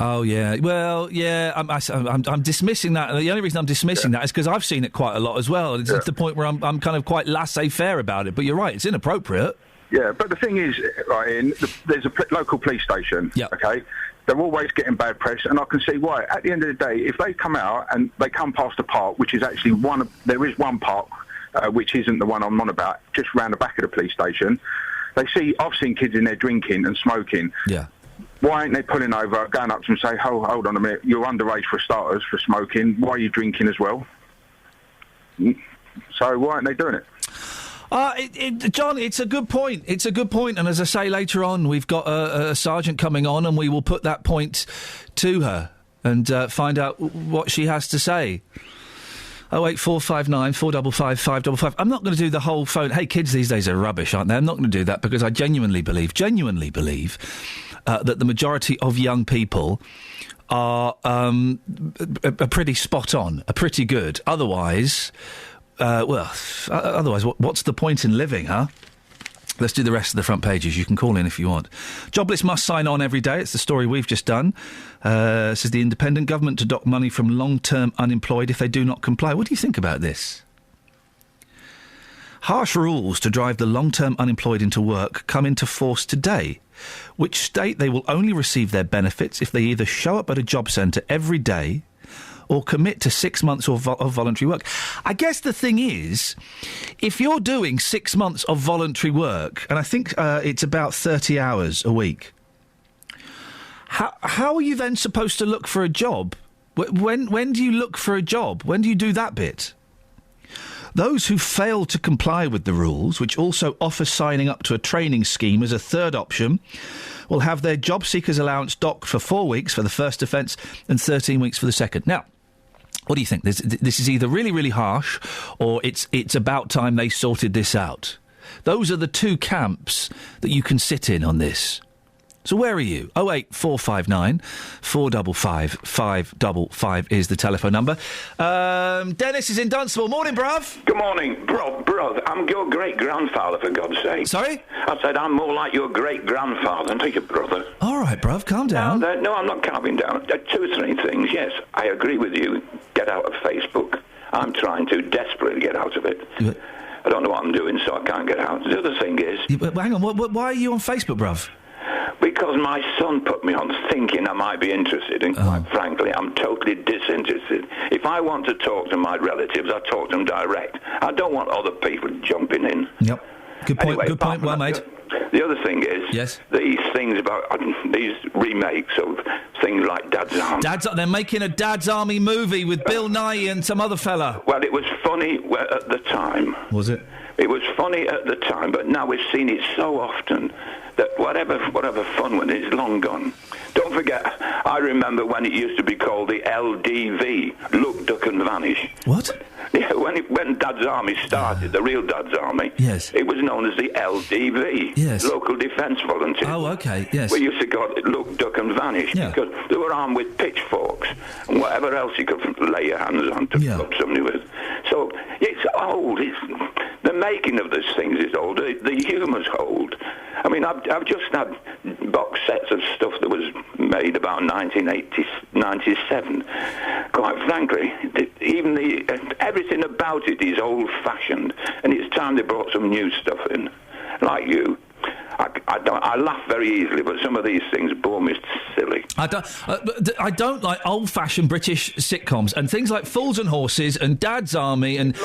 Oh yeah, well yeah. I'm dismissing that. The only reason I'm dismissing that is because I've seen it quite a lot as well. It's to the point where I'm kind of quite laissez-faire about it. But you're right, it's inappropriate. Yeah, but the thing is, right, Ian, there's a local police station. Yeah. Okay, they're always getting bad press, and I can see why. At the end of the day, if they come out and they come past a park, which is actually there is one park which isn't the one I'm on about, just round the back of the police station. I've seen kids in there drinking and smoking. Yeah. Why ain't they pulling over, going up to them and say, hold on a minute, you're underage for starters for smoking, why are you drinking as well? So why aren't they doing it? John, it's a good point. It's a good point. And as I say, later on, we've got a sergeant coming on and we will put that point to her and find out what she has to say. 08459 455 555. I'm not going to do the whole phone. Hey, kids these days are rubbish, aren't they? I'm not going to do that because I genuinely believe that the majority of young people are pretty spot on, are pretty good. Otherwise, what's the point in living, huh? Let's do the rest of the front pages. You can call in if you want. Jobless must sign on every day. It's the story we've just done. Says the Independent government to dock money from long-term unemployed if they do not comply. What do you think about this? Harsh rules to drive the long-term unemployed into work come into force today, which state they will only receive their benefits if they either show up at a job centre every day or commit to 6 months of voluntary work. I guess the thing is, if you're doing 6 months of voluntary work, and I think it's about 30 hours a week, how are you then supposed to look for a job? When do you look for a job? When do you do that bit? Those who fail to comply with the rules, which also offer signing up to a training scheme as a third option, will have their job seekers allowance docked for 4 weeks for the first offence and 13 weeks for the second. Now, what do you think? This is either really, really harsh or it's about time they sorted this out. Those are the two camps that you can sit in on this. So where are you? 08459 455 555 is the telephone number. Dennis is in Dunstable. Morning, bruv. Good morning, bruv. I'm your great-grandfather, for God's sake. Sorry? I said I'm more like your great-grandfather, not your brother. All right, bruv, calm down. No, I'm not calming down. 2 or 3 things, yes. I agree with you. Get out of Facebook. I'm trying to desperately get out of it. I don't know what I'm doing, so I can't get out. The other thing is... hang on, why are you on Facebook, bruv? Because my son put me on thinking I might be interested, and quite frankly, I'm totally disinterested. If I want to talk to my relatives, I talk to them direct. I don't want other people jumping in. Yep. Good point, anyway, good point, well made. The other thing is, these things about these remakes of things like Dad's Army. They're making a Dad's Army movie with Bill Nighy and some other fella. Well, it was funny at the time. Was it? It was funny at the time, but now we've seen it so often that whatever fun with it is long gone. Don't forget, I remember when it used to be called the LDV, Look, Duck and Vanish. What? Yeah, when Dad's Army started, the real Dad's Army, yes, it was known as the LDV, yes, Local Defence Volunteers. Oh, okay, yes. We used to go Look, Duck and Vanish, because they were armed with pitchforks and whatever else you could lay your hands on to club somebody with. So it's old. The making of these things is old. The humour's old. I mean, I've just had box sets of stuff that was made about 1997. Quite frankly, even everything about it is old-fashioned, and it's time they brought some new stuff in. Like you, I laugh very easily, but some of these things bore me silly. I don't like old-fashioned British sitcoms, and things like Fools and Horses and Dad's Army and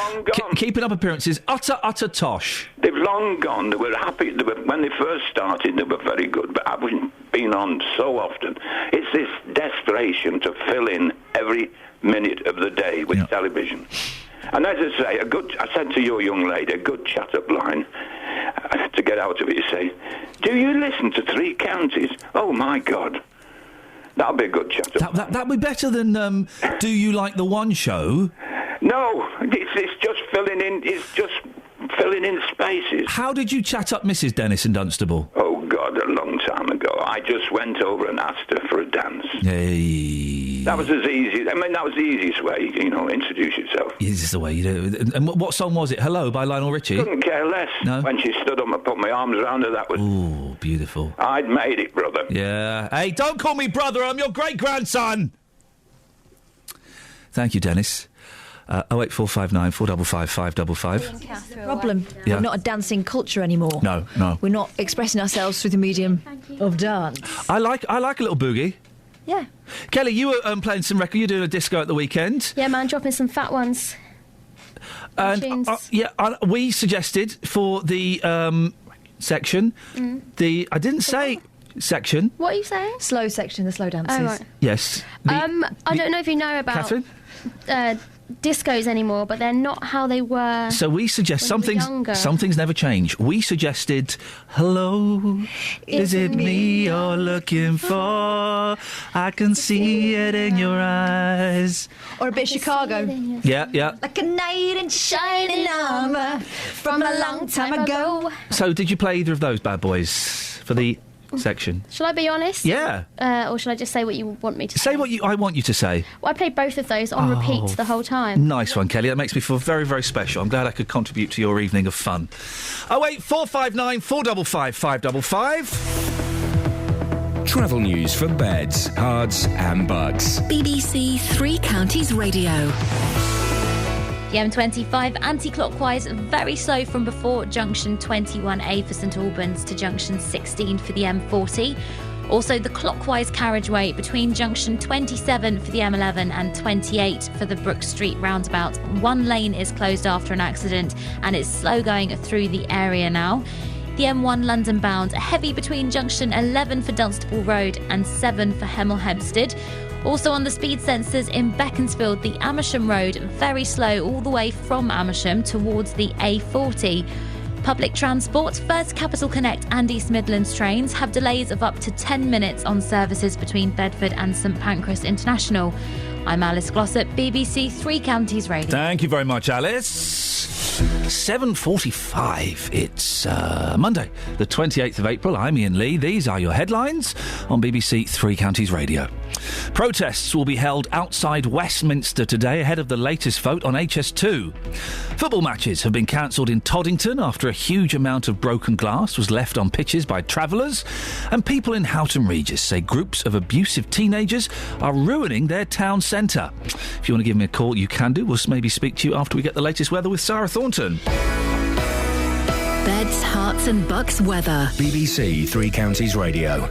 Keeping Up Appearances. Utter tosh. They've long gone. They were happy. When they first started, they were very good, but I've been on so often. It's this desperation to fill in every minute of the day with television. And as I say, I said to your young lady, a good chat-up line to get out of it, you say, do you listen to 3 Counties? Oh, my God. That'll be a good chat-up. That'd be better than Do You Like the One Show? No, it's just filling in spaces. How did you chat up Mrs. Dennis in Dunstable? Oh, God, a long time ago. I just went over and asked her for a dance. Hey. That was as easy. I mean, that was the easiest way, introduce yourself. This is the way you do it. And what song was it? Hello by Lionel Richie? Couldn't care less. No? When she stood up and put my arms around her, that was... Ooh, beautiful. I'd made it, brother. Yeah. Hey, don't call me brother. I'm your great-grandson. Thank you, Dennis. 08459 455 555. Problem. Yeah. We're not a dancing culture anymore. No. We're not expressing ourselves through the medium of dance. I like a little boogie. Yeah. Kelly, you were playing some record. You're doing a disco at the weekend. Yeah, man, dropping some fat ones. And we suggested for the section I didn't say section. What are you saying? Slow section, the slow dances. Oh, right. Yes. I don't know if you know about Catherine? discos anymore, but they're not how they were. So we suggest when you were younger. something's never changed. We suggested, hello, is it me you're looking for? I can see it in your eyes. Or a bit of Chicago. Yeah. Like a knight in shining armour from a long time ago. So did you play either of those bad boys for the section? Shall I be honest? Yeah. Or shall I just say what you want me to say? Say what I want you to say. Well, I played both of those on repeat the whole time. Nice one, Kelly. That makes me feel very, very special. I'm glad I could contribute to your evening of fun. 08459 455 555. Travel news for beds, cards and bugs. BBC Three Counties Radio. The M25 anti-clockwise, very slow from before junction 21A for St Albans to junction 16 for the M40. Also the clockwise carriageway between junction 27 for the M11 and 28 for the Brook Street roundabout. One lane is closed after an accident and it's slow going through the area now. The M1 London bound, heavy between junction 11 for Dunstable Road and 7 for Hemel Hempstead. Also on the speed sensors in Beaconsfield, the Amersham Road, very slow all the way from Amersham towards the A40. Public transport, First Capital Connect and East Midlands trains have delays of up to 10 minutes on services between Bedford and St Pancras International. I'm Alice Glossop, BBC Three Counties Radio. Thank you very much, Alice. 7:45. It's Monday, the 28th of April. I'm Iain Lee. These are your headlines on BBC Three Counties Radio. Protests will be held outside Westminster today ahead of the latest vote on HS2. Football matches have been cancelled in Toddington after a huge amount of broken glass was left on pitches by travellers. And people in Houghton Regis say groups of abusive teenagers are ruining their town centre. If you want to give me a call, you can do. We'll maybe speak to you after we get the latest weather with Sarah Thornton. Beds, Herts and Bucks weather. BBC Three Counties Radio.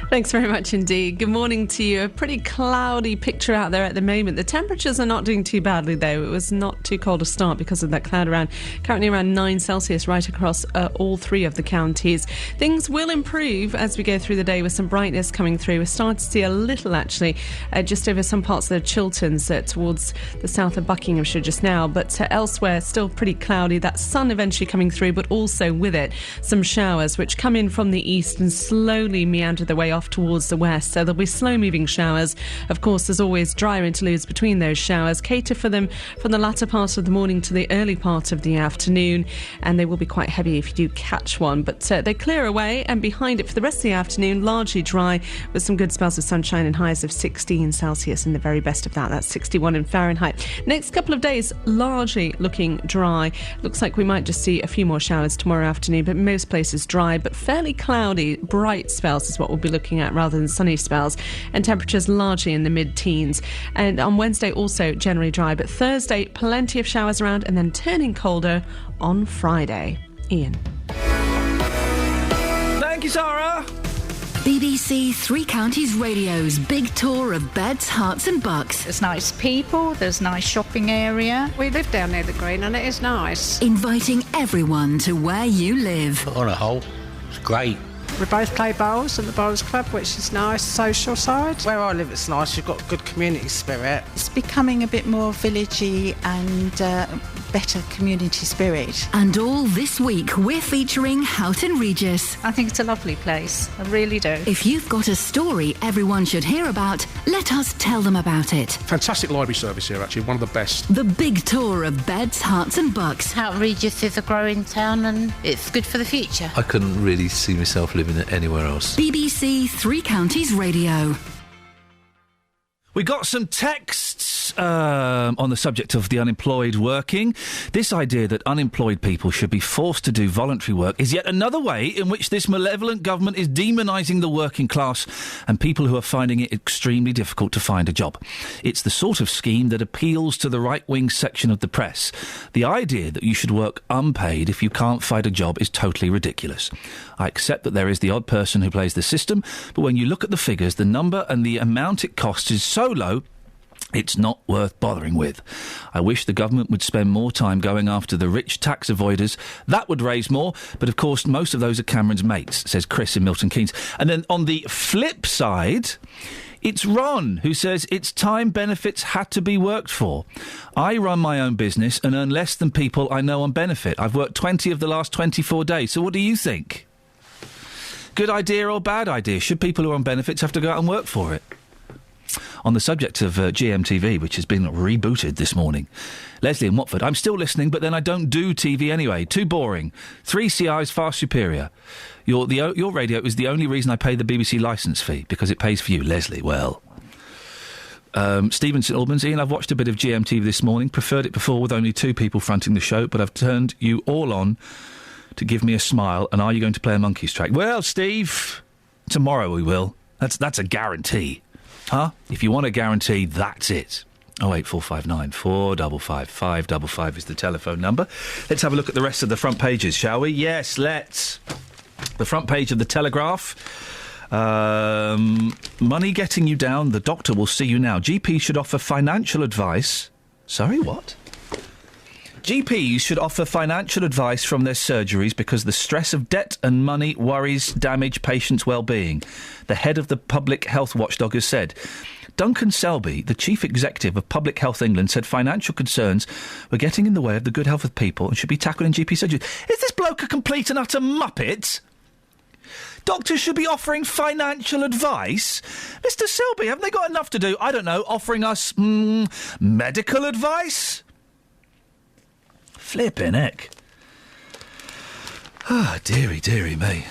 Thanks very much indeed. Good morning to you. A pretty cloudy picture out there at the moment. The temperatures are not doing too badly though. It was not too cold to start because of that cloud around. Currently around 9 Celsius right across all three of the counties. Things will improve as we go through the day with some brightness coming through. We're starting to see a little actually just over some parts of the Chilterns towards the south of Buckinghamshire just now. But elsewhere still pretty cloudy. That sun eventually coming through, but also with it some showers which come in from the east and slowly meander their way off towards the west. So there'll be slow moving showers. Of course, there's always drier interludes between those showers. Cater for them from the latter part of the morning to the early part of the afternoon, and they will be quite heavy if you do catch one. But they clear away, and behind it for the rest of the afternoon, largely dry with some good spells of sunshine and highs of 16 Celsius, and the very best of that, that's 61 in Fahrenheit. Next couple of days, largely looking dry. Looks like we might just see a few more showers tomorrow afternoon, but most places dry, but fairly cloudy. Bright spells is what we'll be looking at rather than sunny spells, and temperatures largely in the mid-teens. And on Wednesday also generally dry, but Thursday plenty of showers around and then turning colder on Friday. Iain. Thank you, Sarah. BBC Three Counties Radio's big tour of Beds, Herts and Bucks. There's nice people, there's nice shopping area. We live down near the Green and it is nice. Inviting everyone to where you live. On a whole, it's great. We both play bowls at the Bowls Club, which is nice, social side. Where I live, it's nice. You've got good community spirit. It's becoming a bit more villagey and better community spirit. And all this week, we're featuring Houghton Regis. I think it's a lovely place. I really do. If you've got a story everyone should hear about, let us tell them about it. Fantastic library service here, actually. One of the best. The big tour of Beds, Herts and Bucks. Houghton Regis is a growing town and it's good for the future. I couldn't really see myself living anywhere else. BBC Three Counties Radio. We got some texts on the subject of the unemployed working. This idea that unemployed people should be forced to do voluntary work is yet another way in which this malevolent government is demonising the working class and people who are finding it extremely difficult to find a job. It's the sort of scheme that appeals to the right-wing section of the press. The idea that you should work unpaid if you can't find a job is totally ridiculous. I accept that there is the odd person who plays the system, but when you look at the figures, the number and the amount it costs is so low, it's not worth bothering with. I wish the government would spend more time going after the rich tax avoiders. That would raise more, but of course most of those are Cameron's mates, says Chris in Milton Keynes. And then on the flip side, it's Ron who says it's time benefits had to be worked for. I run my own business and earn less than people I know on benefit. I've worked 20 of the last 24 days, so what do you think? Good idea or bad idea? Should people who are on benefits have to go out and work for it? On the subject of GMTV, which has been rebooted this morning, Leslie in Watford, I'm still listening, but then I don't do TV anyway. Too boring. 3CR is far superior. Your radio is the only reason I pay the BBC licence fee, because it pays for you. Leslie, well. Stephen St Albans, Ian, I've watched a bit of GMTV this morning, preferred it before with only 2 people fronting the show, but I've turned you all on to give me a smile, and are you going to play a Monkeys track? Well, Steve, tomorrow we will. That's a guarantee. Huh? If you want a guarantee, that's it. 08459 455 555 is the telephone number. Let's have a look at the rest of the front pages, shall we? Yes, let's. The front page of the Telegraph. Money getting you down, the doctor will see you now. GPs should offer financial advice. Sorry, what? GPs should offer financial advice from their surgeries because the stress of debt and money worries, damage patients' well-being. The head of the Public Health Watchdog has said. Duncan Selby, the chief executive of Public Health England, said financial concerns were getting in the way of the good health of people and should be tackled in GP surgery. Is this bloke a complete and utter muppet? Doctors should be offering financial advice? Mr Selby, haven't they got enough to do? I don't know, offering us medical advice? Flippin' heck. Ah, dearie me.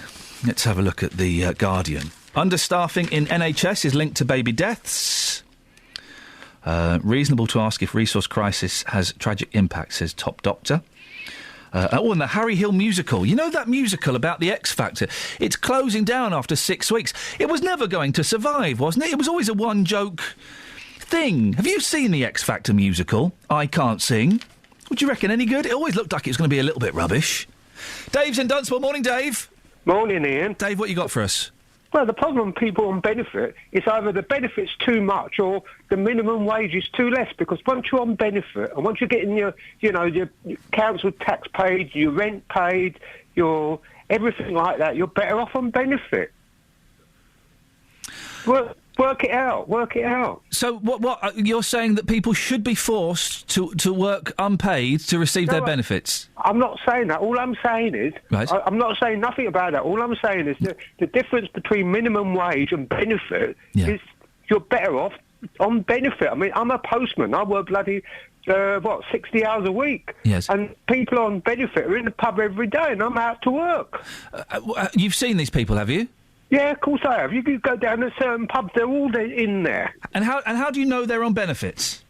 Let's have a look at the Guardian. Understaffing in NHS is linked to baby deaths. Reasonable to ask if resource crisis has tragic impact, says top doctor. And the Harry Hill musical. You know that musical about the X Factor? It's closing down after 6 weeks. It was never going to survive, wasn't it? It was always a one-joke thing. Have you seen the X Factor musical? I Can't Sing. Would you reckon any good? It always looked like it was going to be a little bit rubbish. Dave's in Dunstable. Morning, Dave. Morning, Ian. Dave, what you got for us? Well, the problem with people on benefit is either the benefit's too much or the minimum wage is too less, because once you're on benefit and once you're getting your council tax paid, your rent paid, your everything like that, you're better off on benefit. Work it out. So what you're saying that people should be forced to work unpaid to receive their benefits? I'm not saying that. All I'm saying is... Right. I'm not saying nothing about that. All I'm saying is the difference between minimum wage and benefit is you're better off on benefit. I mean, I'm a postman. I work 60 hours a week. Yes. And people on benefit are in the pub every day and I'm out to work. You've seen these people, have you? Yeah, of course I have. You could go down to certain pubs, they're all in there. And how do you know they're on benefits?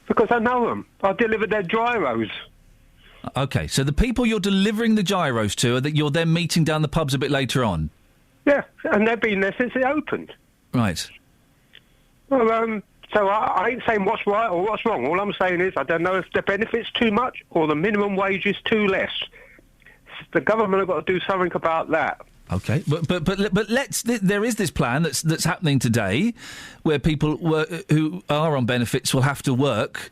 Because I know them. I deliver their gyros. OK, so the people you're delivering the gyros to, you're then meeting down the pubs a bit later on? Yeah, and they've been there since it opened. Right. Well, so I ain't saying what's right or what's wrong. All I'm saying is I don't know if the benefit's too much or the minimum wage is too less. The government have got to do something about that. OK, but there is this plan that's happening today where people who are on benefits will have to work.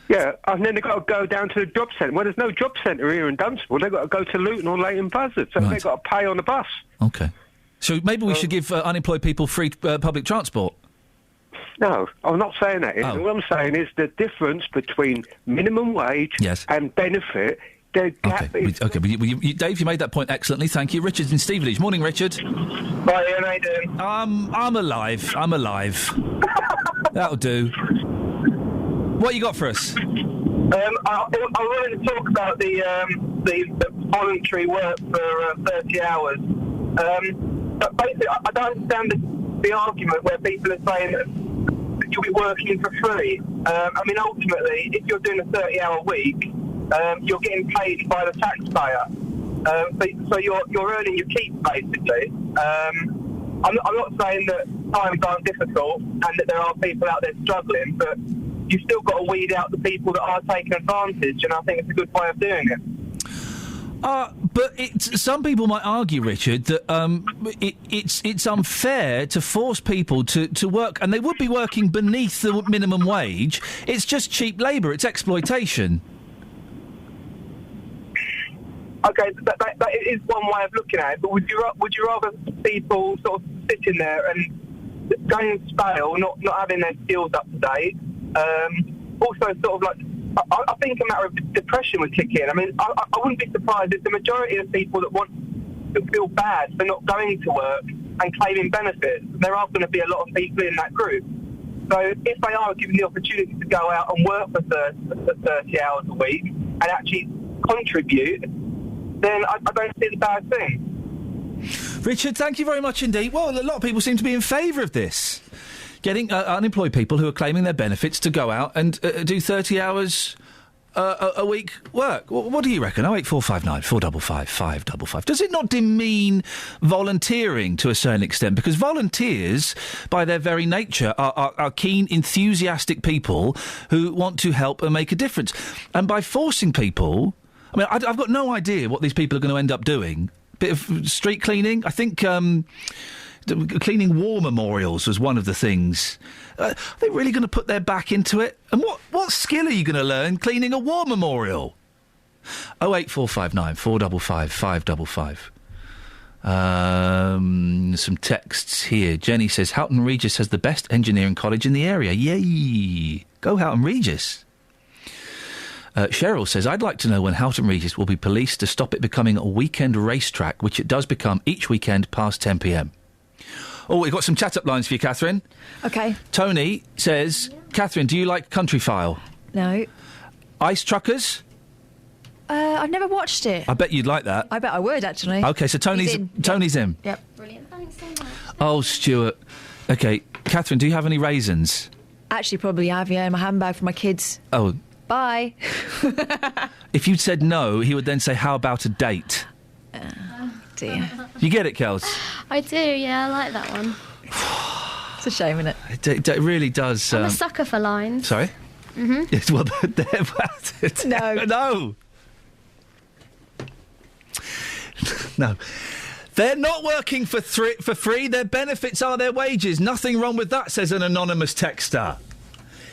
Yeah, and then they've got to go down to the job centre. Well, there's no job centre here in Dunstable. They've got to go to Luton or Leighton Buzzard, so they've got to pay on the bus. OK. So maybe we should give unemployed people free public transport? No, I'm not saying that. Oh. All I'm saying is the difference between minimum wage and benefit... Dave, you made that point excellently. Thank you. Richard's in Stevenage. Morning, Richard. Hi, Ian. How you doing? I'm alive. That'll do. What you got for us? I wanted to talk about the voluntary work for 30 hours. But basically, I don't understand the argument where people are saying that you'll be working for free. I mean, ultimately, if you're doing a 30-hour week, you're getting paid by the taxpayer. So you're earning your keep, basically. I'm not saying that times aren't difficult and that there are people out there struggling, but you've still got to weed out the people that are taking advantage, and I think it's a good way of doing it. But some people might argue, Richard, that it's unfair to force people to work, and they would be working beneath the minimum wage. It's just cheap labour. It's exploitation. Okay, that is one way of looking at it, but would you rather people sort of sitting there and going stale, not having their skills up to date? Also, sort of like, I think a matter of depression would kick in. I mean, I wouldn't be surprised if the majority of people that want to feel bad for not going to work and claiming benefits, there are going to be a lot of people in that group. So if they are given the opportunity to go out and work for 30 hours a week and actually contribute, then I don't see the bad thing. Richard, thank you very much indeed. Well, a lot of people seem to be in favour of this. Getting unemployed people who are claiming their benefits to go out and do 30 hours a week work. What do you reckon? 08459 455 555. Does it not demean volunteering to a certain extent? Because volunteers, by their very nature, are keen, enthusiastic people who want to help and make a difference. And by forcing people... I mean, I've got no idea what these people are going to end up doing. Bit of street cleaning. I think cleaning war memorials was one of the things. Are they really going to put their back into it? And what skill are you going to learn cleaning a war memorial? 08459 455 555. Some texts here. Jenny says, Houghton Regis has the best engineering college in the area. Yay! Go Houghton Regis. Cheryl says, I'd like to know when Houghton Regis will be policed to stop it becoming a weekend racetrack, which it does become each weekend past 10 p.m. Oh, we've got some chat-up lines for you, Catherine. OK. Tony says, Catherine, do you like Country File? No. Ice Truckers? I've never watched it. I bet you'd like that. I bet I would, actually. OK, so Tony's in. Yep. Brilliant, thanks so much. Oh, Stuart. OK, Catherine, do you have any raisins? Actually, probably have, yeah, in my handbag for my kids. Oh. Bye. If you'd said no, he would then say, how about a date? Dear. You get it, Kels? I do, yeah, I like that one. It's a shame, isn't it? It really does. I'm a sucker for lines. Sorry? Mm-hmm. Yes, well, No. No. No. They're not working for free. Their benefits are their wages. Nothing wrong with that, says an anonymous texter.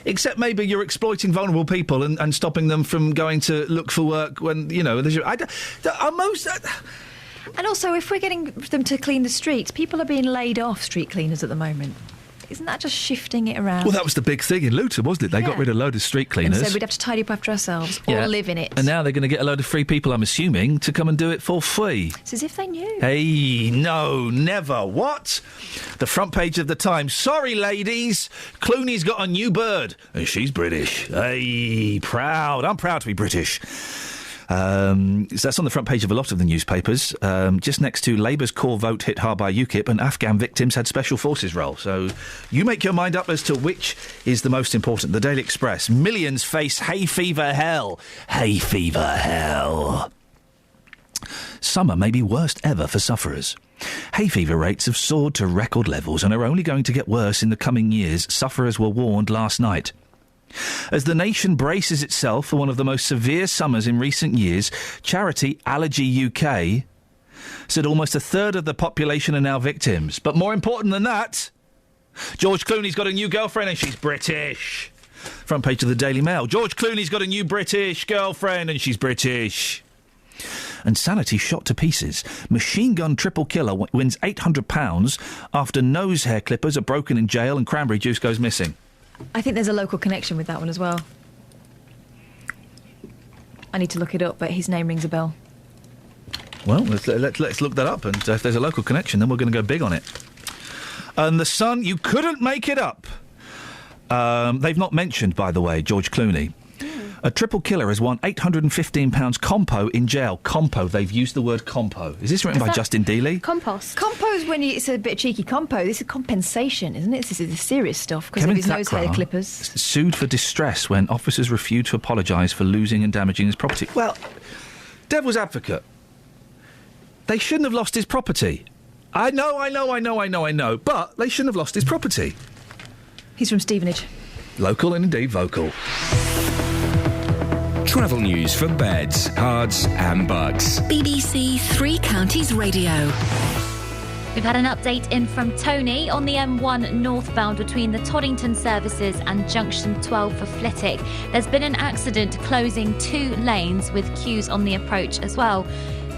Except maybe you're exploiting vulnerable people and stopping them from going to look for work when, you know... And also, if we're getting them to clean the streets, people are being laid off, street cleaners, at the moment. Isn't that just shifting it around? Well, that was the big thing in Luton, wasn't it? They got rid of a load of street cleaners. And so we'd have to tidy up after ourselves or live in it. And now they're going to get a load of free people, I'm assuming, to come and do it for free. It's as if they knew. Hey, no, never. What? The front page of the Times. Sorry, ladies. Clooney's got a new bird. And she's British. Hey, proud. I'm proud to be British. So that's on the front page of a lot of the newspapers. Just next to Labour's core vote hit hard by UKIP and Afghan victims had special forces role. So you make your mind up as to which is the most important. The Daily Express. Millions face hay fever hell. Hay fever hell. Summer may be worst ever for sufferers. Hay fever rates have soared to record levels and are only going to get worse in the coming years, sufferers were warned last night. As the nation braces itself for one of the most severe summers in recent years, charity Allergy UK said almost a third of the population are now victims. But more important than that, George Clooney's got a new girlfriend and she's British. Front page of the Daily Mail. George Clooney's got a new British girlfriend and she's British. And sanity shot to pieces. Machine gun triple killer wins £800 after nose hair clippers are broken in jail and cranberry juice goes missing. I think there's a local connection with that one as well. I need to look it up, but his name rings a bell. Well, let's look that up, and if there's a local connection, then we're going to go big on it. And The Sun, you couldn't make it up. They've not mentioned, by the way, George Clooney. A triple killer has won £815 compo in jail. Compo. They've used the word compo. Is this written by Justin Dealey? Compost. Compo's when it's a bit of cheeky compo. This is compensation, isn't it? This is the serious stuff because of his nose hair clippers. Sued for distress when officers refused to apologise for losing and damaging his property. Well, devil's advocate. They shouldn't have lost his property. I know, but they shouldn't have lost his property. He's from Stevenage. Local and indeed vocal. Travel news for beds, cards and bucks. BBC Three Counties Radio. We've had an update in from Tony on the M1 northbound between the Toddington services and junction 12 for Flitwick. There's been an accident closing 2 lanes with queues on the approach as well.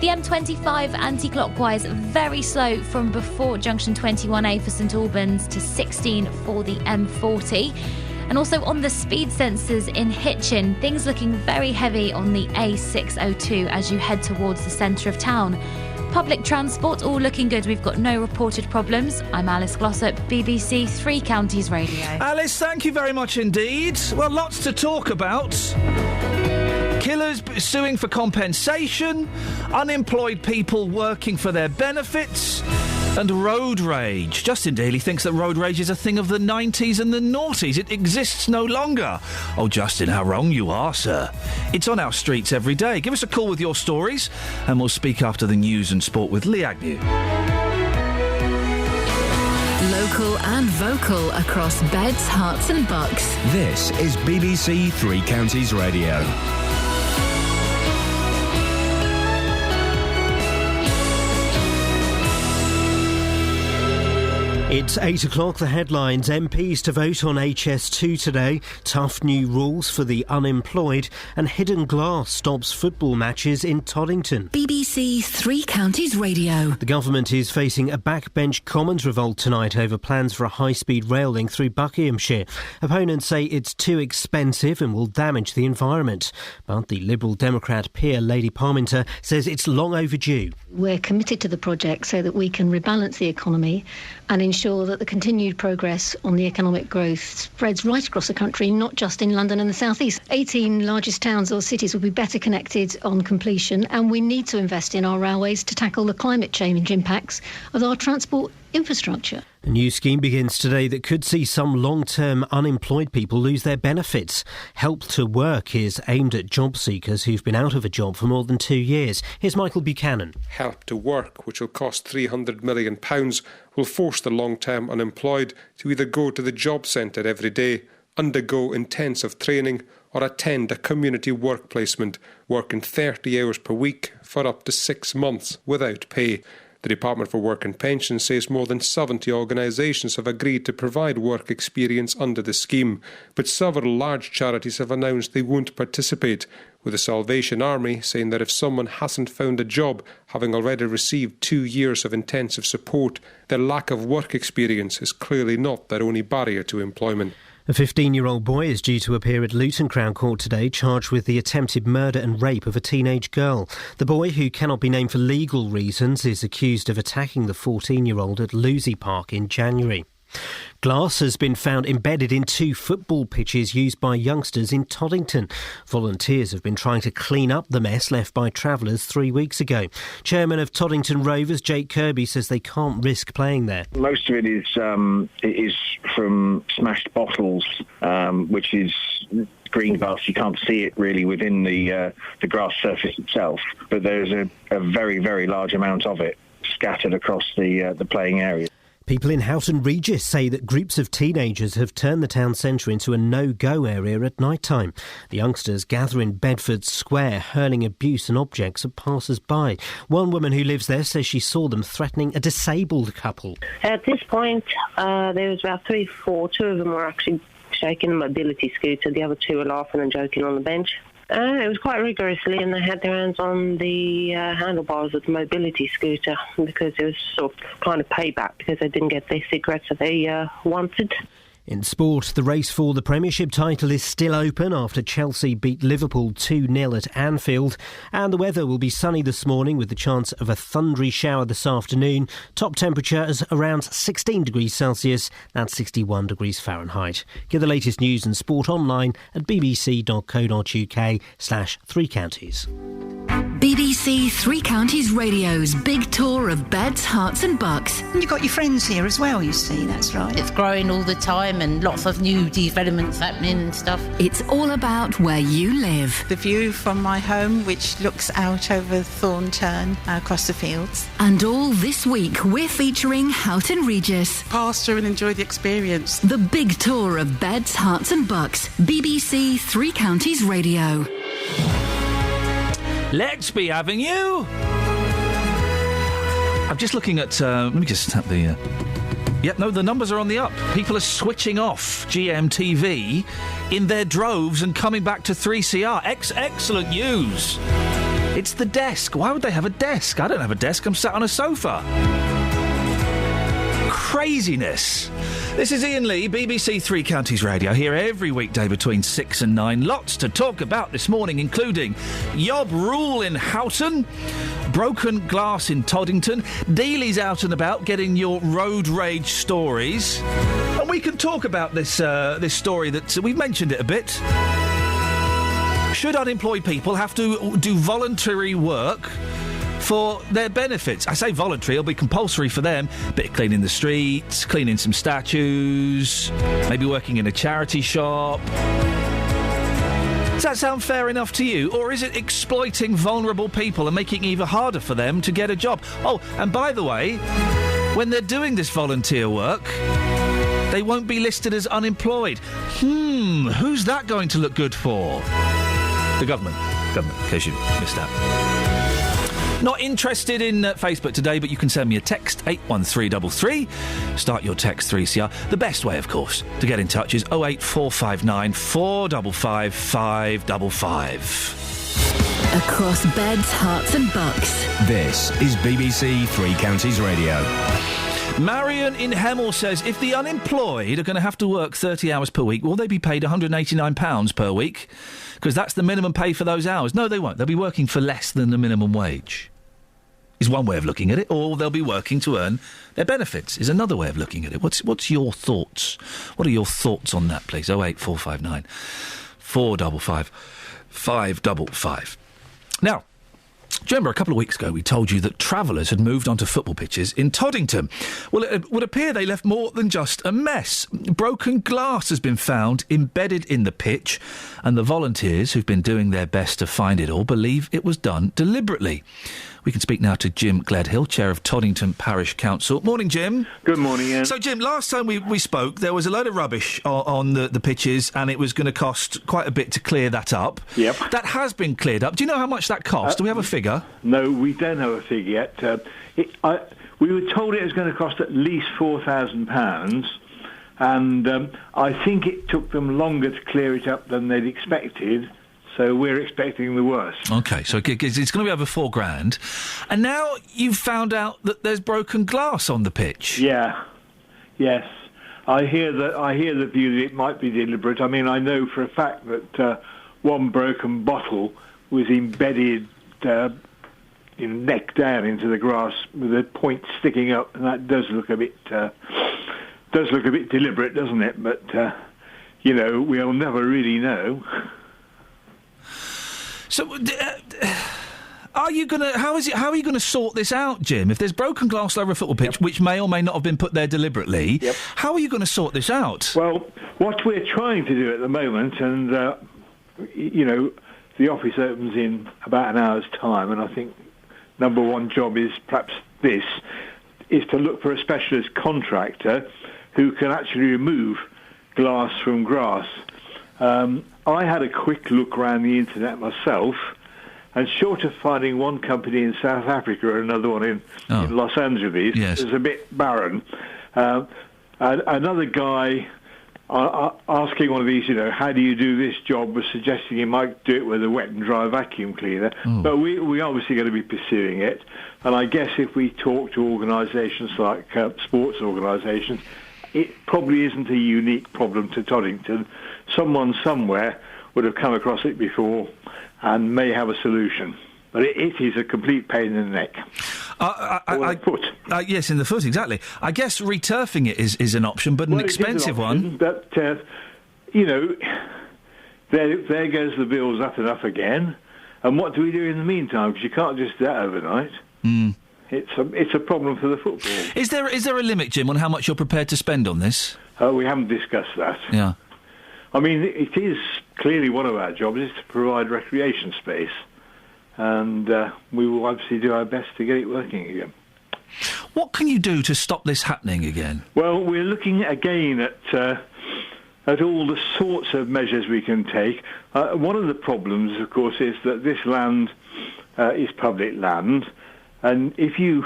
The M25 anti-clockwise very slow from before junction 21A for St Albans to 16 for the M40. And also on the speed sensors in Hitchin, things looking very heavy on the A602 as you head towards the centre of town. Public transport all looking good. We've got no reported problems. I'm Alice Glossop, BBC Three Counties Radio. Alice, thank you very much indeed. Well, lots to talk about. Killers suing for compensation, unemployed people working for their benefits, and road rage. Justin Daly thinks that road rage is a thing of the 90s and the noughties. It exists no longer. Oh, Justin, how wrong you are, sir. It's on our streets every day. Give us a call with your stories, and we'll speak after the news and sport with Lee Agnew. Local and vocal across beds, hearts and bucks. This is BBC Three Counties Radio. It's 8 o'clock, the headlines. MPs to vote on HS2 today. Tough new rules for the unemployed. And hidden glass stops football matches in Toddington. BBC Three Counties Radio. The government is facing a backbench Commons revolt tonight over plans for a high-speed rail link through Buckinghamshire. Opponents say it's too expensive and will damage the environment. But the Liberal Democrat peer, Lady Parminter, says it's long overdue. We're committed to the project so that we can rebalance the economy and ensure that the continued progress on the economic growth spreads right across the country, not just in London and the South East. 18 largest towns or cities will be better connected on completion, and we need to invest in our railways to tackle the climate change impacts of our transport infrastructure. A new scheme begins today that could see some long-term unemployed people lose their benefits. Help to Work is aimed at job seekers who've been out of a job for more than 2 years. Here's Michael Buchanan. Help to Work, which will cost £300 million, will force the long-term unemployed to either go to the job centre every day, undergo intensive training or attend a community work placement, working 30 hours per week for up to 6 months without pay. The Department for Work and Pensions says more than 70 organisations have agreed to provide work experience under the scheme, but several large charities have announced they won't participate, with the Salvation Army saying that if someone hasn't found a job, having already received 2 years of intensive support, their lack of work experience is clearly not their only barrier to employment. A 15-year-old boy is due to appear at Luton Crown Court today, charged with the attempted murder and rape of a teenage girl. The boy, who cannot be named for legal reasons, is accused of attacking the 14-year-old at Lucy Park in January. Glass has been found embedded in 2 football pitches used by youngsters in Toddington. Volunteers have been trying to clean up the mess left by travellers 3 weeks ago. Chairman of Toddington Rovers, Jake Kirby, says they can't risk playing there. Most of it is from smashed bottles, which is green glass. You can't see it really within the grass surface itself, but there's a very, very large amount of it scattered across the playing area. People in Houghton Regis say that groups of teenagers have turned the town centre into a no-go area at night time. The youngsters gather in Bedford Square, hurling abuse and objects at passers-by. One woman who lives there says she saw them threatening a disabled couple. At this point, there was about 3 or 4. 2 of them were actually shaking a mobility scooter. The other 2 were laughing and joking on the bench. It was quite rigorously, and they had their hands on the handlebars of the mobility scooter because it was sort of kind of payback because they didn't get their cigarettes that they wanted. In sport, the race for the Premiership title is still open after Chelsea beat Liverpool 2-0 at Anfield. And the weather will be sunny this morning with the chance of a thundery shower this afternoon. Top temperature is around 16 degrees Celsius, that's 61 degrees Fahrenheit. Get the latest news and sport online at bbc.co.uk/Three Counties. BBC Three Counties Radio's big tour of beds, hearts and bucks. And you've got your friends here as well, you see, that's right. It's growing all the time and lots of new developments happening and stuff. It's all about where you live. The view from my home, which looks out over Thornton across the fields. And all this week, we're featuring Houghton Regis. Pass through and enjoy the experience. The big tour of beds, hearts and bucks. BBC Three Counties Radio. Let's be having you. I'm just looking at... let me just tap the... Yep, no, the numbers are on the up. People are switching off GMTV in their droves and coming back to 3CR. Excellent news. It's the desk. Why would they have a desk? I don't have a desk. I'm sat on a sofa. Craziness. This is Iain Lee, BBC Three Counties Radio, here every weekday between 6 and 9. Lots to talk about this morning, including Yob Rule in Houghton, broken glass in Toddington, Dealey's out and about getting your road rage stories. And we can talk about this story that we've mentioned it a bit. Should unemployed people have to do voluntary work for their benefits? I say voluntary, it'll be compulsory for them. Bit of cleaning the streets, cleaning some statues, maybe working in a charity shop. Does that sound fair enough to you? Or is it exploiting vulnerable people and making it even harder for them to get a job? Oh, and by the way, when they're doing this volunteer work, they won't be listed as unemployed. Who's that going to look good for? The government, in case you missed that. Not interested in Facebook today, but you can send me a text, 81333. Start your text 3CR. The best way, of course, to get in touch is 08459 455 555. Across beds, hearts and bucks. This is BBC Three Counties Radio. Marion in Hemel says, if the unemployed are going to have to work 30 hours per week, will they be paid £189 per week? Because that's the minimum pay for those hours. No, they won't. They'll be working for less than the minimum wage. Is one way of looking at it, or they'll be working to earn their benefits is another way of looking at it. What's your thoughts? What are your thoughts on that, please? 08459 455 555. Now, do you remember a couple of weeks ago we told you that travellers had moved onto football pitches in Toddington? Well, it would appear they left more than just a mess. Broken glass has been found embedded in the pitch, and the volunteers who've been doing their best to find it all believe it was done deliberately. We can speak now to Jim Gledhill, Chair of Toddington Parish Council. Morning, Jim. Good morning, Ian. So, Jim, last time we spoke, there was a load of rubbish on the pitches, and it was going to cost quite a bit to clear that up. Yep. That has been cleared up. Do you know how much that cost? Do we have a figure? No, we don't have a figure yet. We were told it was going to cost at least £4,000, and I think it took them longer to clear it up than they'd expected. So we're expecting the worst. OK, so it's going to be over £4,000. And now you've found out that there's broken glass on the pitch. Yeah. Yes. I hear the view that it might be deliberate. I mean, I know for a fact that one broken bottle was embedded neck down into the grass with a point sticking up, and that does look a bit deliberate, doesn't it? But we'll never really know. So, how are you going to sort this out, Jim? If there's broken glass over a football pitch, which may or may not have been put there deliberately, how are you going to sort this out? Well, what we're trying to do at the moment, and the office opens in about an hour's time, and I think number one job is perhaps this, is to look for a specialist contractor who can actually remove glass from grass. I had a quick look around the internet myself, and short of finding one company in South Africa and another one in Los Angeles, it's a bit barren. Another guy asking one of these, how do you do this job, was suggesting he might do it with a wet and dry vacuum cleaner. But we obviously going to be pursuing it. And I guess if we talk to organisations like sports organisations, it probably isn't a unique problem to Toddington. Someone somewhere would have come across it before and may have a solution. But it is a complete pain in the neck. Foot. Yes, in the foot, exactly. I guess returfing it is an option, but an expensive one. But, there goes the bills up and up again. And what do we do in the meantime? Because you can't just do that overnight. Mm. It's a problem for the football. Is there a limit, Jim, on how much you're prepared to spend on this? We haven't discussed that. Yeah. I mean, it is clearly one of our jobs is to provide recreation space. And we will obviously do our best to get it working again. What can you do to stop this happening again? Well, we're looking again at all the sorts of measures we can take. One of the problems, of course, is that this land is public land, and if you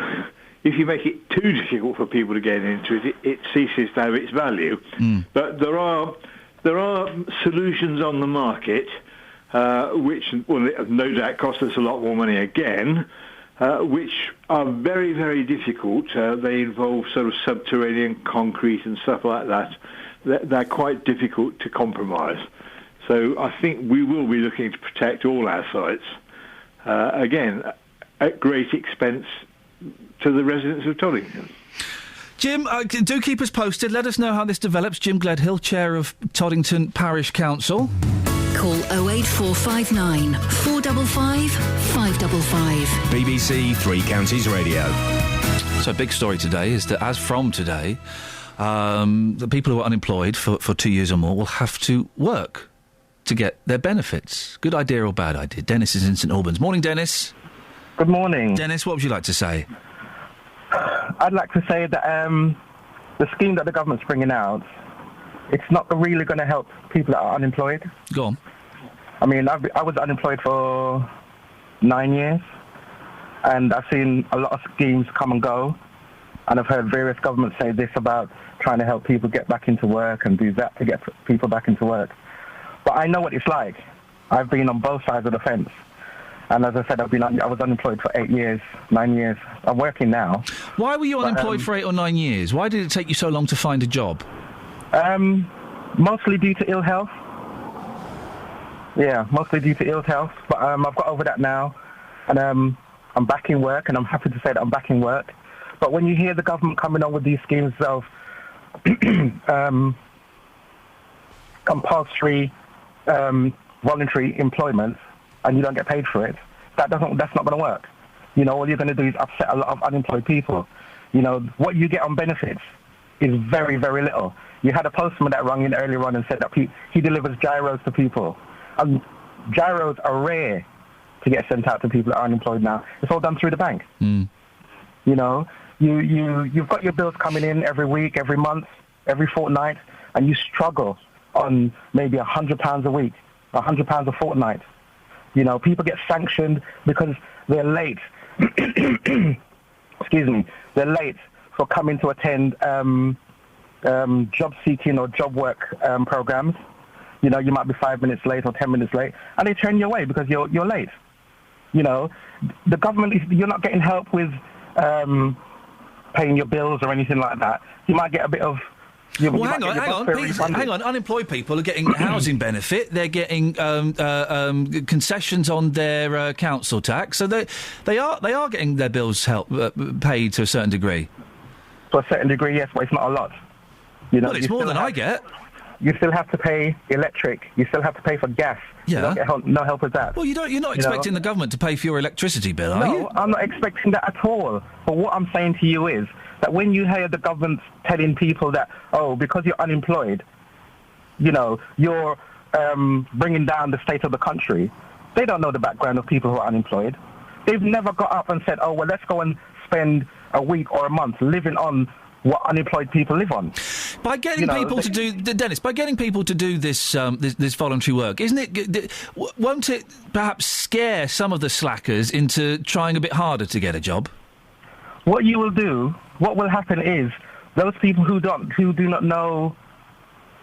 make it too difficult for people to get into it, it ceases to have its value. Mm. But there are solutions on the market which will no doubt cost us a lot more money again, which are very, very difficult. They involve sort of subterranean concrete and stuff like that. They're quite difficult to compromise. So I think we will be looking to protect all our sites, again, at great expense to the residents of Toddington. Jim, do keep us posted. Let us know how this develops. Jim Gledhill, Chair of Toddington Parish Council. Call 08459 455 555. BBC Three Counties Radio. So a big story today is that as from today, the people who are unemployed for 2 years or more will have to work to get their benefits. Good idea or bad idea? Dennis is in St Albans. Morning, Dennis. Good morning. Dennis, what would you like to say? I'd like to say that the scheme that the government's bringing out, it's not really going to help people that are unemployed. Go on. I mean, I was unemployed for 9 years, and I've seen a lot of schemes come and go, and I've heard various governments say this about trying to help people get back into work and do that to get people back into work. But I know what it's like. I've been on both sides of the fence. And as I said, I was unemployed for 8 years, 9 years. I'm working now. Why were you unemployed for 8 or 9 years? Why did it take you so long to find a job? Mostly due to ill health. Yeah, mostly due to ill health. But I've got over that now. And I'm back in work, and I'm happy to say that I'm back in work. But when you hear the government coming on with these schemes of compulsory voluntary employment, and you don't get paid for it, that's not going to work. You know, all you're going to do is upset a lot of unemployed people. You know, what you get on benefits is very, very little. You had a postman that rang in earlier on and said that he delivers gyros to people. And gyros are rare to get sent out to people that are unemployed now. It's all done through the bank. Mm. You know, you've got your bills coming in every week, every month, every fortnight, and you struggle on maybe £100 a week, £100 a fortnight. You know, people get sanctioned because they're late. Excuse me. They're late for coming to attend job-seeking or job work programs. You know, you might be 5 minutes late or 10 minutes late, and they turn you away because you're late. You know, the government, you're not getting help with paying your bills or anything like that. You might get a bit of... hang on. Unemployed people are getting housing benefit. They're getting concessions on their council tax. So they are getting their bills paid to a certain degree. To a certain degree, yes, but it's not a lot. You know, well, it's more than I get. You still have to pay electric. You still have to pay for gas. Yeah. You don't get no help with that. Well, you're not expecting the government to pay for your electricity bill, are you? No, I'm not expecting that at all. But what I'm saying to you is that when you hear the government telling people that, because you're unemployed, you know, you're bringing down the state of the country, they don't know the background of people who are unemployed. They've never got up and said, let's go and spend a week or a month living on what unemployed people live on. By getting people to do, Dennis, by getting people to do this this voluntary work, isn't it? Won't it perhaps scare some of the slackers into trying a bit harder to get a job? What will happen is those people who do not know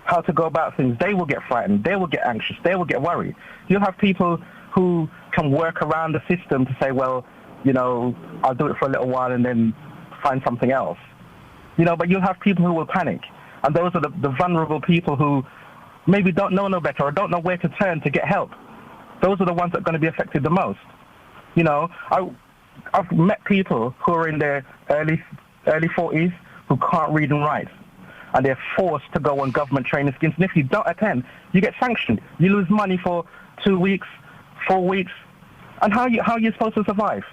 how to go about things, they will get frightened, they will get anxious, they will get worried. You'll have people who can work around the system to say, well, you know, I'll do it for a little while and then find something else. You know, but you'll have people who will panic. And those are the vulnerable people who maybe don't know no better or don't know where to turn to get help. Those are the ones that are going to be affected the most. You know, I've met people who are in their early 40s who can't read and write, and they're forced to go on government training schemes. And if you don't attend, you get sanctioned. You lose money for 2 weeks, 4 weeks. And how are you supposed to survive?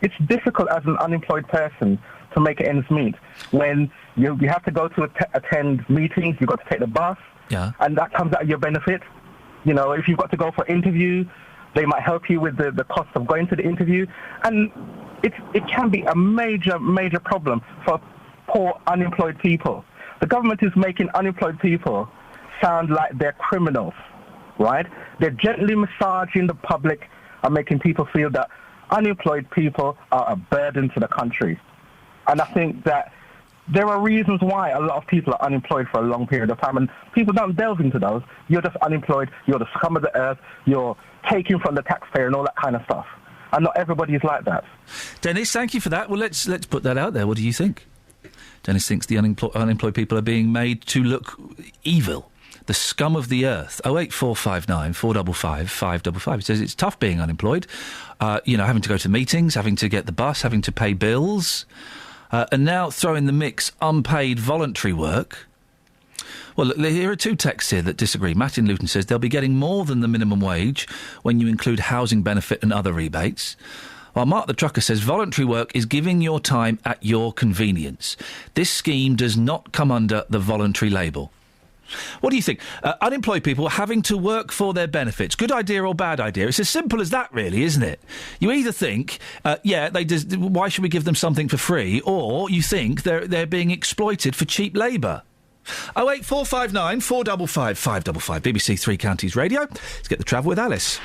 It's difficult as an unemployed person to make ends meet when you have to go to attend meetings, you've got to take the bus, and that comes out of your benefit. You know, if you've got to go for an interview, they might help you with the cost of going to the interview. And it can be a major, major problem for poor unemployed people. The government is making unemployed people sound like they're criminals, right? They're gently massaging the public and making people feel that unemployed people are a burden to the country. And I think that there are reasons why a lot of people are unemployed for a long period of time, and people don't delve into those. You're just unemployed, you're the scum of the earth, you're taking from the taxpayer and all that kind of stuff. And not everybody is like that. Dennis, thank you for that. Well, let's put that out there. What do you think? Dennis thinks the unemployed people are being made to look evil. The scum of the earth. 08459 455 555. He says it's tough being unemployed. Having to go to meetings, having to get the bus, having to pay bills. And now throw in the mix unpaid voluntary work. Well, look, here are two texts here that disagree. Matt in Luton says they'll be getting more than the minimum wage when you include housing benefit and other rebates. While Mark the Trucker says voluntary work is giving your time at your convenience. This scheme does not come under the voluntary label. What do you think? Unemployed people having to work for their benefits. Good idea or bad idea? It's as simple as that, really, isn't it? You either think, why should we give them something for free? Or you think they're being exploited for cheap labour. 08459 455 555. BBC Three Counties Radio. Let's get the travel with Alice.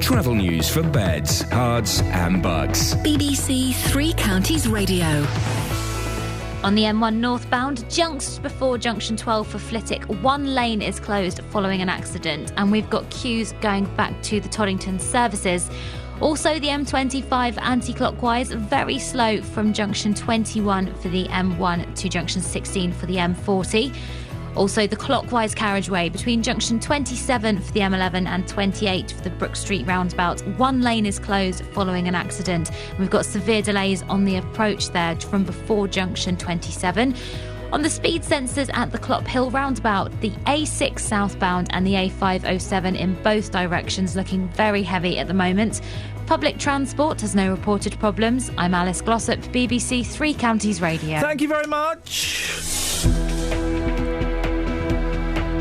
Travel news for beds, cards and bugs. BBC Three Counties Radio. On the M1 northbound, just before junction 12 for Flitwick, one lane is closed following an accident, and we've got queues going back to the Toddington services. Also, the M25 anti-clockwise, very slow from junction 21 for the M1 to junction 16 for the M40. Also, the clockwise carriageway between junction 27 for the M11 and 28 for the Brook Street roundabout. One lane is closed following an accident. We've got severe delays on the approach there from before junction 27. On the speed sensors at the Clop Hill roundabout, the A6 southbound and the A507 in both directions looking very heavy at the moment. Public transport has no reported problems. I'm Alice Glossop, BBC Three Counties Radio. Thank you very much.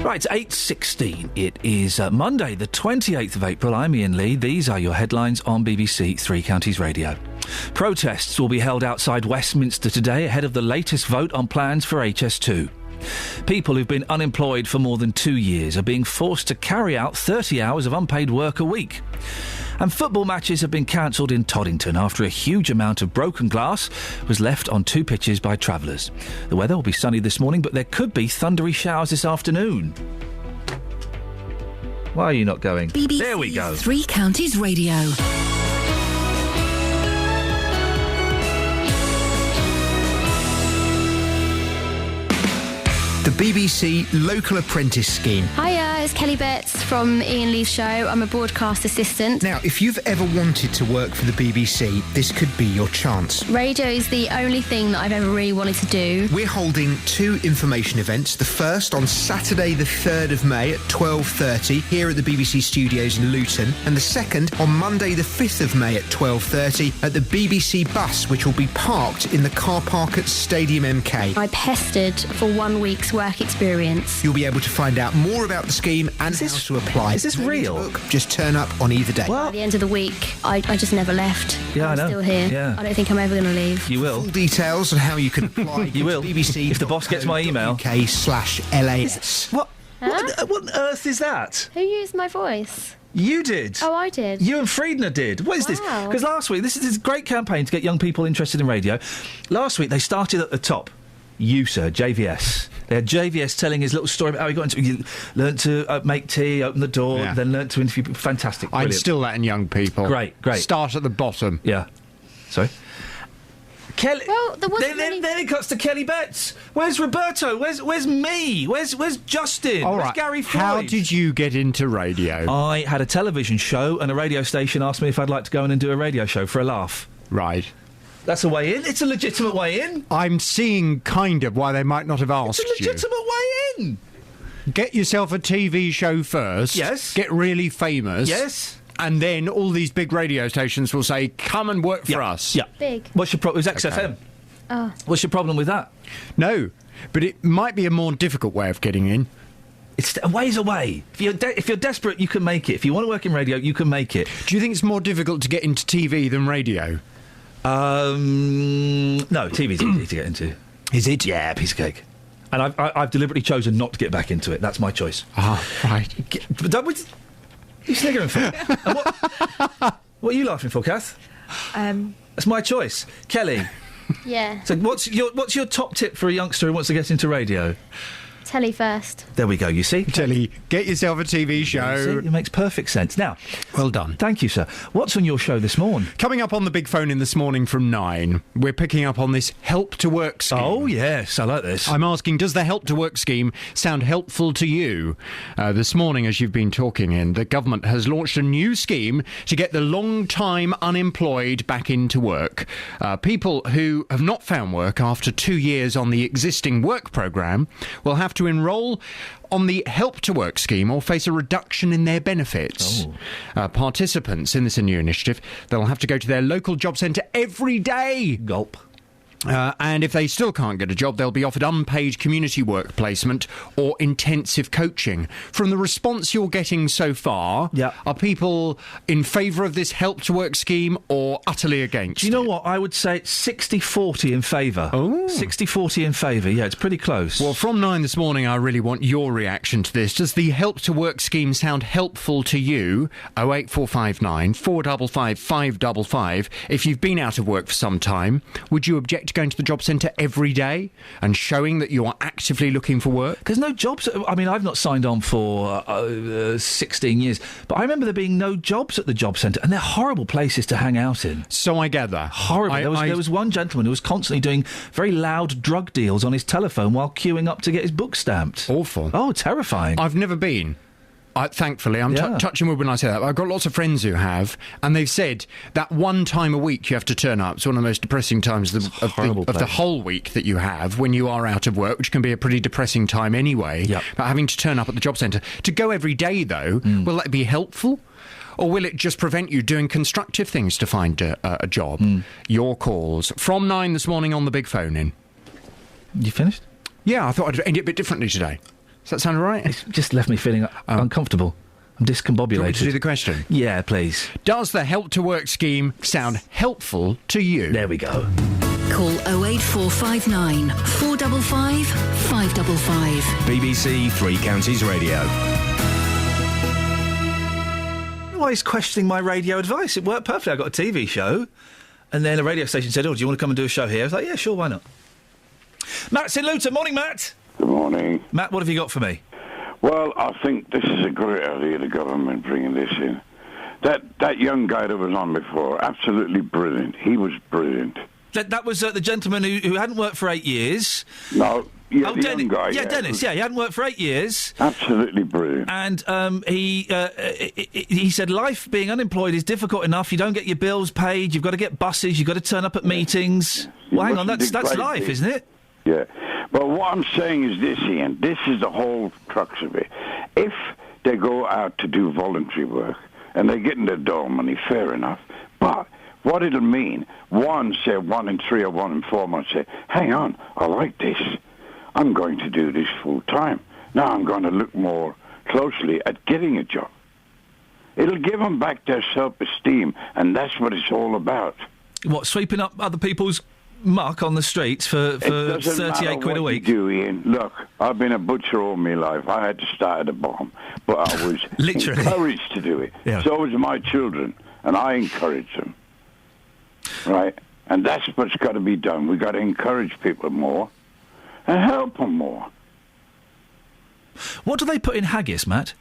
Right, 8:16. It is Monday, the 28th of April. I'm Iain Lee. These are your headlines on BBC Three Counties Radio. Protests will be held outside Westminster today ahead of the latest vote on plans for HS2. People who've been unemployed for more than 2 years are being forced to carry out 30 hours of unpaid work a week. And football matches have been cancelled in Toddington after a huge amount of broken glass was left on two pitches by travellers. The weather will be sunny this morning, but there could be thundery showers this afternoon. Why are you not going? BBC there we go. Three Counties Radio. The BBC Local Apprentice Scheme. Hiya, it's Kelly Betts from Iain Lee's show. I'm a broadcast assistant. Now, if you've ever wanted to work for the BBC, this could be your chance. Radio is the only thing that I've ever really wanted to do. We're holding two information events. The first on Saturday the 3rd of May at 12:30 here at the BBC studios in Luton, and the second on Monday the 5th of May at 12:30 at the BBC bus, which will be parked in the car park at Stadium MK. I pestered for 1 week's work experience. You'll be able to find out more about the scheme and how to apply. Is this real? Just turn up on either day. At the end of the week, I just never left. Yeah, I know. I'm still here. Yeah. I don't think I'm ever going to leave. You will. Full details on how you can apply. You will. BBC. If the boss gets my email. UK/LAS. What? Huh? What on earth is that? Who used my voice? You did. Oh, I did. You and Friedner did. What is this? Because last week, this is this great campaign to get young people interested in radio. Last week, they started at the top. You, sir, JVS. They had JVS telling his little story about how he got into... You learnt to make tea, open the door, then learnt to interview people. Fantastic. Brilliant. I'm still letting young people. Great. Start at the bottom. Yeah. Sorry? Kelly. Well, there wasn't Then it cuts to Kelly Betts. Where's Roberto? Where's me? Where's Justin? All Where's right. Gary Floyd? How did you get into radio? I had a television show, and a radio station asked me if I'd like to go in and do a radio show for a laugh. Right. That's a way in. It's a legitimate way in. I'm seeing kind of why they might not have asked you. It's a legitimate way in. Get yourself a TV show first. Yes. Get really famous. Yes. And then all these big radio stations will say, come and work for us. Yeah. Big. What's your problem? It was XFM. Okay. Oh. What's your problem with that? No, but it might be a more difficult way of getting in. It's a ways away. If you're desperate, you can make it. If you want to work in radio, you can make it. Do you think it's more difficult to get into TV than radio? No, TV's easy to get into. Is it? Yeah, piece of cake. And I've deliberately chosen not to get back into it. That's my choice. Ah, right. But what are you sniggering for? And what are you laughing for, Kath? That's my choice. Kelly. Yeah. So what's your top tip for a youngster who wants to get into radio? Telly first. There we go, you see? Telly, get yourself a TV show. See? It makes perfect sense. Now, well done. Thank you, sir. What's on your show this morning? Coming up on the big phone in this morning from 9, we're picking up on this Help to Work scheme. Oh, yes, I like this. I'm asking, does the Help to Work scheme sound helpful to you? This morning, as you've been talking in, the government has launched a new scheme to get the long-time unemployed back into work. People who have not found work after 2 years on the existing work programme will have to enrol on the Help to Work scheme or face a reduction in their benefits. Participants in this new initiative, they'll have to go to their local job centre every day. Gulp. And if they still can't get a job, they'll be offered unpaid community work placement or intensive coaching. From the response you're getting so far, are people in favour of this Help to Work scheme or utterly against? Do you know what? I would say it's 60-40 in favour. Oh. 60-40 in favour, yeah, it's pretty close. Well, from 9 this morning, I really want your reaction to this. Does the Help to Work scheme sound helpful to you? 08459 455 555. If you've been out of work for some time, would you object to going to the job centre every day and showing that you are actively looking for work? There's no jobs. I mean, I've not signed on for 16 years, but I remember there being no jobs at the job centre, and they're horrible places to hang out in. So I gather. Horrible. There was one gentleman who was constantly doing very loud drug deals on his telephone while queuing up to get his book stamped. Awful. Oh, terrifying. I've never been. Thankfully, I'm touching wood when I say that. I've got lots of friends who have, and they've said that one time a week you have to turn up. It's one of the most depressing times of the whole week that you have when you are out of work, which can be a pretty depressing time anyway. Yep. But having to turn up at the job centre. To go every day, though, will that be helpful? Or will it just prevent you doing constructive things to find a job? Your calls. From 9 this morning on the big phone in. You finished? Yeah, I thought I'd end it a bit differently today. Does that sound all right? It's just left me feeling uncomfortable. I'm discombobulated. Do you want me to do the question? Yeah, please. Does the Help to Work scheme sound helpful to you? There we go. Call 08459 455 555. BBC Three Counties Radio. Why he's questioning my radio advice? It worked perfectly. I got a TV show, and then a radio station said, "Oh, do you want to come and do a show here?" I was like, "Yeah, sure, why not?" Matt's in Luton. Morning, Matt. Good morning. Matt, what have you got for me? Well, I think this is a great idea, the government bringing this in. That young guy that was on before, absolutely brilliant. He was brilliant. That was the gentleman who hadn't worked for 8 years. No, yeah, the young guy. Yeah, Dennis, he hadn't worked for 8 years. Absolutely brilliant. And he said life being unemployed is difficult enough. You don't get your bills paid. You've got to get buses. You've got to turn up at meetings. Well, hang on, that's life, isn't it? Yeah. But what I'm saying is this, Ian. This is the whole crux of it. If they go out to do voluntary work and they're getting their dole money, fair enough. But what it'll mean, 1 in 3 or 1 in 4 months say, hang on, I like this. I'm going to do this full time. Now I'm going to look more closely at getting a job. It'll give them back their self-esteem, and that's what it's all about. What, sweeping up other people's muck on the streets for 38 quid a week? You do, Ian. Look, I've been a butcher all my life. I had to start at the bottom, but I was encouraged to do it. Yeah. So was my children, and I encouraged them. Right? And that's what's got to be done. We've got to encourage people more and help them more. What do they put in haggis, Matt?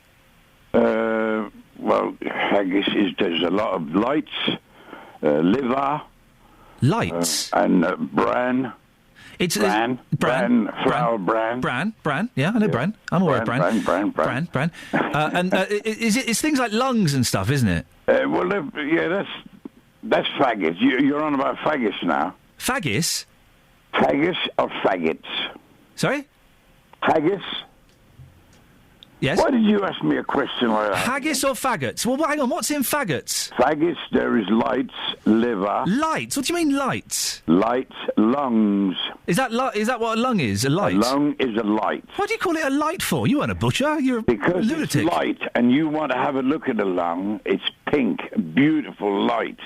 Well, haggis there's a lot of lights, liver, Lights. And Bran. It's Bran. Flower Bran. Bran. Yeah, I know Bran. I'm aware of Bran. Bran. And it's things like lungs and stuff, isn't it? Well, that's faggots. You're on about faggots now. Faggis? Faggis or faggots? Sorry? Haggis? Yes? Why did you ask me a question like that? Haggis or faggots? Well, hang on, what's in faggots? Faggots, there is lights, liver. Lights? What do you mean lights? Lights, lungs. Is that what a lung is? A light? A lung is a light. What do you call it a light for? You aren't a butcher. You're a because lunatic. It's light, and you want to have a look at the lung. It's pink, beautiful light.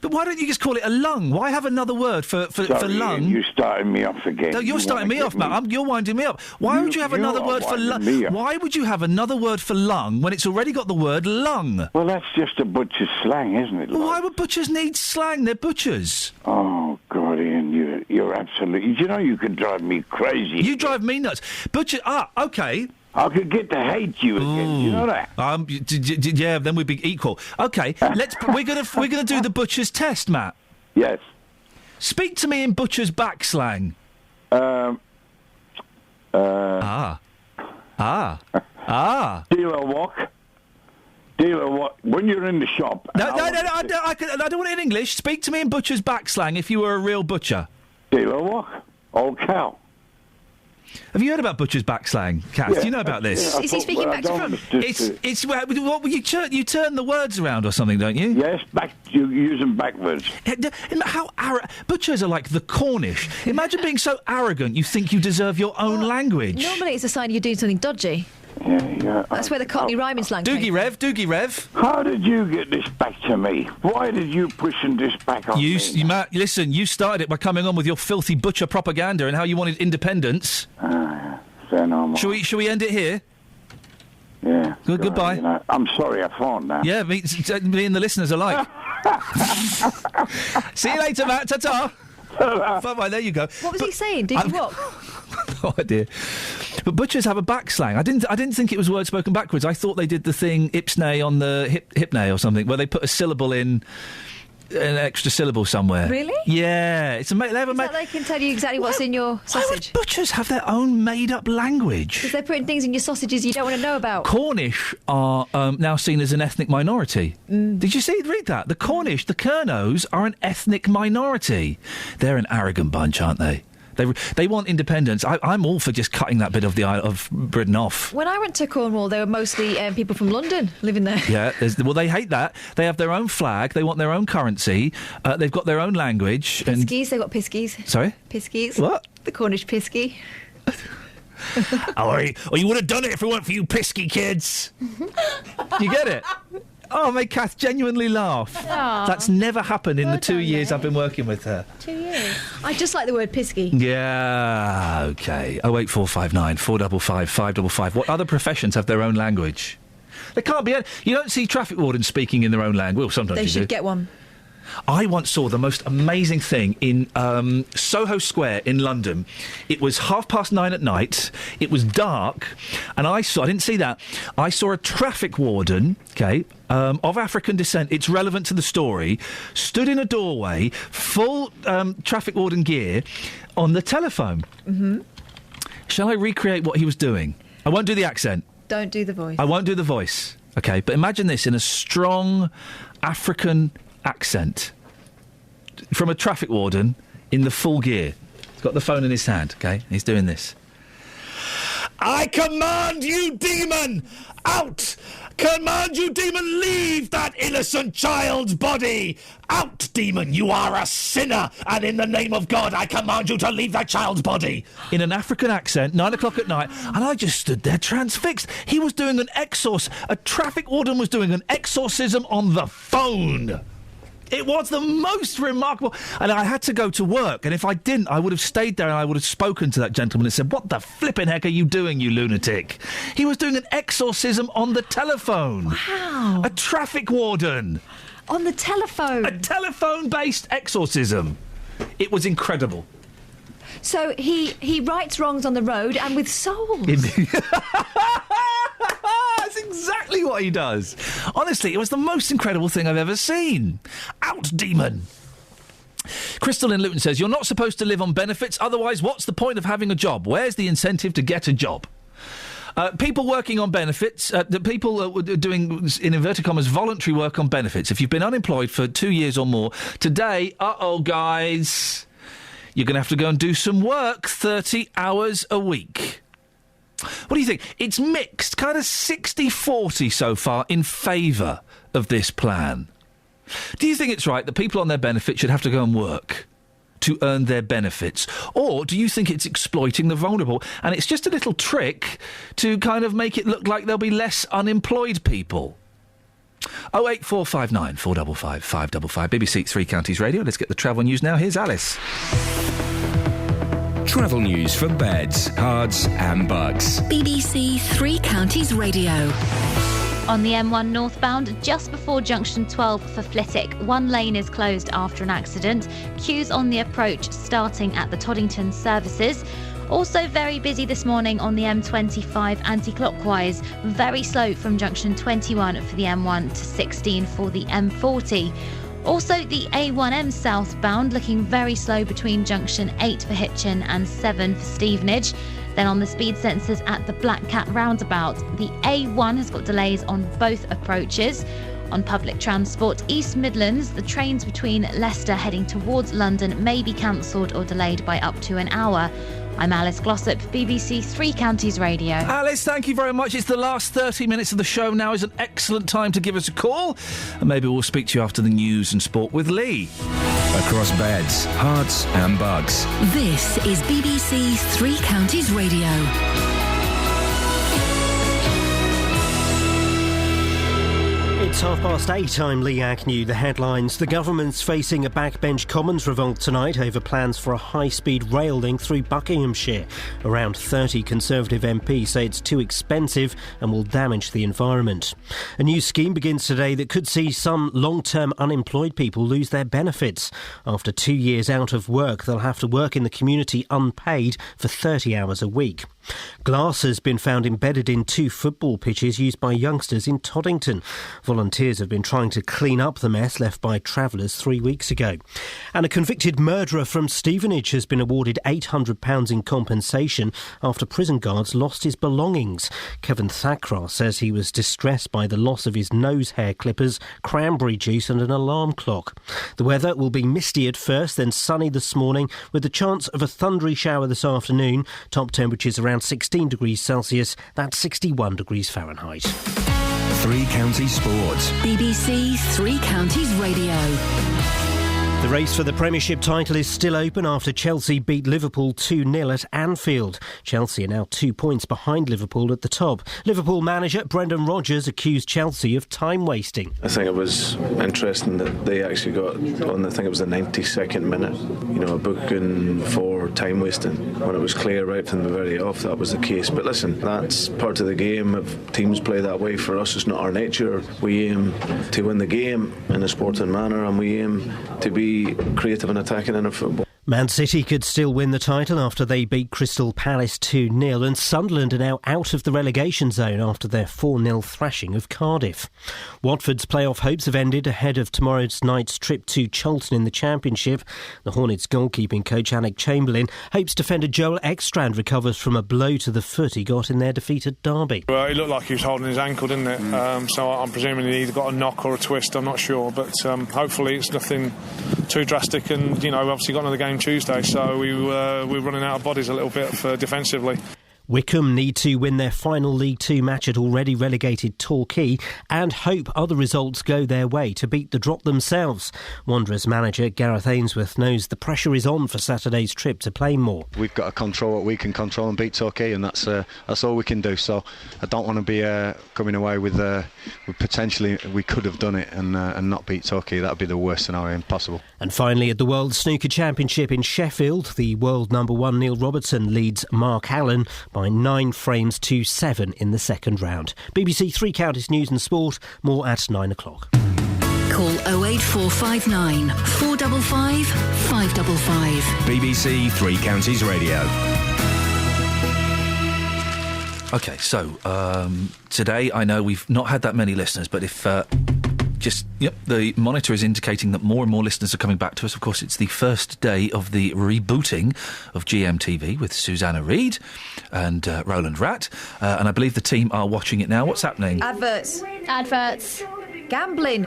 But why don't you just call it a lung? Why have another word for lung? You're starting me off again. No, you're starting me off, Matt. You're winding me up. Why would you have another word for lung? Why would you have another word for lung when it's already got the word lung? Well, that's just a butcher's slang, isn't it? Well, why would butchers need slang? They're butchers. Oh, God, Ian, you're absolutely... You know you could drive me crazy. You drive me nuts. Butcher... okay... I could get to hate you again. You know that? Yeah, then we'd be equal. Okay, we're gonna do the butcher's test, Matt. Yes. Speak to me in butcher's back slang. Dealer walk. When you're in the shop. No, I don't want it in English. Speak to me in butcher's back slang if you were a real butcher. Dealer walk. Old cow. Have you heard about butcher's back slang, Kath? Yeah, do you know about this? Is he speaking back to front? It's what you turn the words around or something, don't you? Yes, you use them backwards. How butchers are like the Cornish. Imagine being so arrogant you think you deserve your own language. Normally it's a sign you're doing something dodgy. Yeah. That's where the Cockney rhyming slang came from. Doogie Rev. How did you get this back to me? Why did you pushing this back on me? Matt, listen, you started it by coming on with your filthy butcher propaganda and how you wanted independence. Say no more. Shall we end it here? Yeah. Goodbye. You know, I'm sorry I phoned now. Yeah, me and the listeners alike. See you later, Matt. Ta-ta. Bye-bye, there you go. What was he saying? Did you walk? No idea. But butchers have a back slang. I didn't think it was word spoken backwards. I thought they did the thing ipsnay on the hypnay or something, where they put a syllable in, an extra syllable somewhere. Really? Yeah. It's they can tell you exactly what's in your sausage. Why would butchers have their own made-up language? Because they're putting things in your sausages you don't want to know about. Cornish are now seen as an ethnic minority. Did you read that? The Cornish, the Kernos, are an ethnic minority. They're an arrogant bunch, aren't they? They want independence. I'm all for just cutting that bit of the Isle of Britain off. When I went to Cornwall, they were mostly people from London living there. Yeah, they hate that. They have their own flag. They want their own currency. They've got their own language. Piskies, they've got piskies. Sorry? Piskies. What? The Cornish pisky. You would have done it if it weren't for you pisky kids. You get it? Oh, made Kath genuinely laugh. Aww. That's never happened in the 2 years I've been working with her. 2 years. I just like the word pisky. Yeah, OK. 08459 455 555. What other professions have their own language? There can't be... You don't see traffic wardens speaking in their own language. Well, sometimes they you should do. get one. I once saw the most amazing thing in Soho Square in London. It was 9:30 at night. It was dark, and I didn't see that. I saw a traffic warden, of African descent. It's relevant to the story. Stood in a doorway, full traffic warden gear, on the telephone. Mm-hmm. Shall I recreate what he was doing? I won't do the accent. Don't do the voice. I won't do the voice. Okay, but imagine this in a strong African accent from a traffic warden in the full gear. He's got the phone in his hand, okay? He's doing this. I command you, demon, out! Command you, demon, leave that innocent child's body! Out, demon, you are a sinner, and in the name of God, I command you to leave that child's body! In an African accent, 9 o'clock at night, and I just stood there transfixed. He was doing a traffic warden was doing an exorcism on the phone. It was the most remarkable... And I had to go to work, and if I didn't, I would have stayed there and I would have spoken to that gentleman and said, what the flipping heck are you doing, you lunatic? He was doing an exorcism on the telephone. Wow. A traffic warden. On the telephone. A telephone-based exorcism. It was incredible. So he rights wrongs on the road and with soul. That's exactly what he does. Honestly, it was the most incredible thing I've ever seen. Out, demon. Crystal in Luton says, you're not supposed to live on benefits, otherwise what's the point of having a job? Where's the incentive to get a job? People working on benefits, the people doing, in inverted commas, voluntary work on benefits. If you've been unemployed for 2 years or more, today, guys, you're going to have to go and do some work, 30 hours a week. What do you think? It's mixed, kind of 60-40 so far in favour of this plan. Do you think it's right that people on their benefits should have to go and work to earn their benefits? Or do you think it's exploiting the vulnerable and it's just a little trick to kind of make it look like there'll be less unemployed people? 08459 455 555 BBC Three Counties Radio. Let's get the travel news now. Here's Alice. Travel news for beds, cards and bugs. BBC Three Counties Radio. On the M1 northbound, just before junction 12 for Flitwick, one lane is closed after an accident. Queues on the approach starting at the Toddington services. Also very busy this morning on the M25 anti-clockwise. Very slow from junction 21 for the M1 to 16 for the M40. Also, the A1M southbound looking very slow between junction 8 for Hitchin and 7 for Stevenage. Then on the speed sensors at the Black Cat roundabout, the A1 has got delays on both approaches. On public transport, East Midlands, the trains between Leicester heading towards London may be cancelled or delayed by up to an hour. I'm Alice Glossop, BBC Three Counties Radio. Alice, thank you very much. It's the last 30 minutes of the show now. Is an excellent time to give us a call. And maybe we'll speak to you after the news and sport with Lee. Across beds, hearts and bugs. This is BBC Three Counties Radio. It's 8:30. I'm Lee Agnew. The headlines. The government's facing a backbench Commons revolt tonight over plans for a high-speed rail link through Buckinghamshire. Around 30 Conservative MPs say it's too expensive and will damage the environment. A new scheme begins today that could see some long-term unemployed people lose their benefits. After 2 years out of work, they'll have to work in the community unpaid for 30 hours a week. Glass has been found embedded in 2 football pitches used by youngsters in Toddington. Volunteers have been trying to clean up the mess left by travellers 3 weeks ago. And a convicted murderer from Stevenage has been awarded £800 in compensation after prison guards lost his belongings. Kevin Thakrar says he was distressed by the loss of his nose hair clippers, cranberry juice and an alarm clock. The weather will be misty at first, then sunny this morning with the chance of a thundery shower this afternoon. Top temperatures around 16 degrees Celsius, that's 61 degrees Fahrenheit. Three Counties Sports. BBC Three Counties Radio. The race for the Premiership title is still open after Chelsea beat Liverpool 2-0 at Anfield. Chelsea are now 2 points behind Liverpool at the top. Liverpool manager Brendan Rodgers accused Chelsea of time wasting. I think it was interesting that they actually got on, I think it was the 92nd minute, a booking for time wasting, when it was clear right from the very off that was the case. But listen, that's part of the game. If teams play that way, for us it's not our nature. We aim to win the game in a sporting manner, and we aim to be creative and attacking in our football. Man City could still win the title after they beat Crystal Palace 2-0, and Sunderland are now out of the relegation zone after their 4-0 thrashing of Cardiff. Watford's playoff hopes have ended ahead of tomorrow's night's trip to Charlton in the Championship. The Hornets goalkeeping coach Alec Chamberlain hopes defender Joel Ekstrand recovers from a blow to the foot he got in their defeat at Derby. Well, it looked like he was holding his ankle, didn't it? So I'm presuming he either got a knock or a twist, I'm not sure, but hopefully it's nothing too drastic, and we've obviously got another game Tuesday, so we're running out of bodies a little bit defensively. Wycombe need to win their final League Two match at already relegated Torquay and hope other results go their way to beat the drop themselves. Wanderers manager Gareth Ainsworth knows the pressure is on for Saturday's trip to Plainmoor. We've got to control what we can control and beat Torquay, and that's all we can do. So I don't want to be coming away with potentially we could have done it and not beat Torquay. That would be the worst scenario possible. And finally, at the World Snooker Championship in Sheffield, the world number 1 Neil Robertson leads Mark Allen by 9 frames to 7 in the second round. BBC Three Counties News and Sport, more at 9 o'clock. Call 08459 455 555. BBC Three Counties Radio. OK, so today I know we've not had that many listeners, but if the monitor is indicating that more and more listeners are coming back to us. Of course, it's the first day of the rebooting of GMTV with Susanna Reid and Roland Ratt. And I believe the team are watching it now. What's happening? Adverts. Gambling.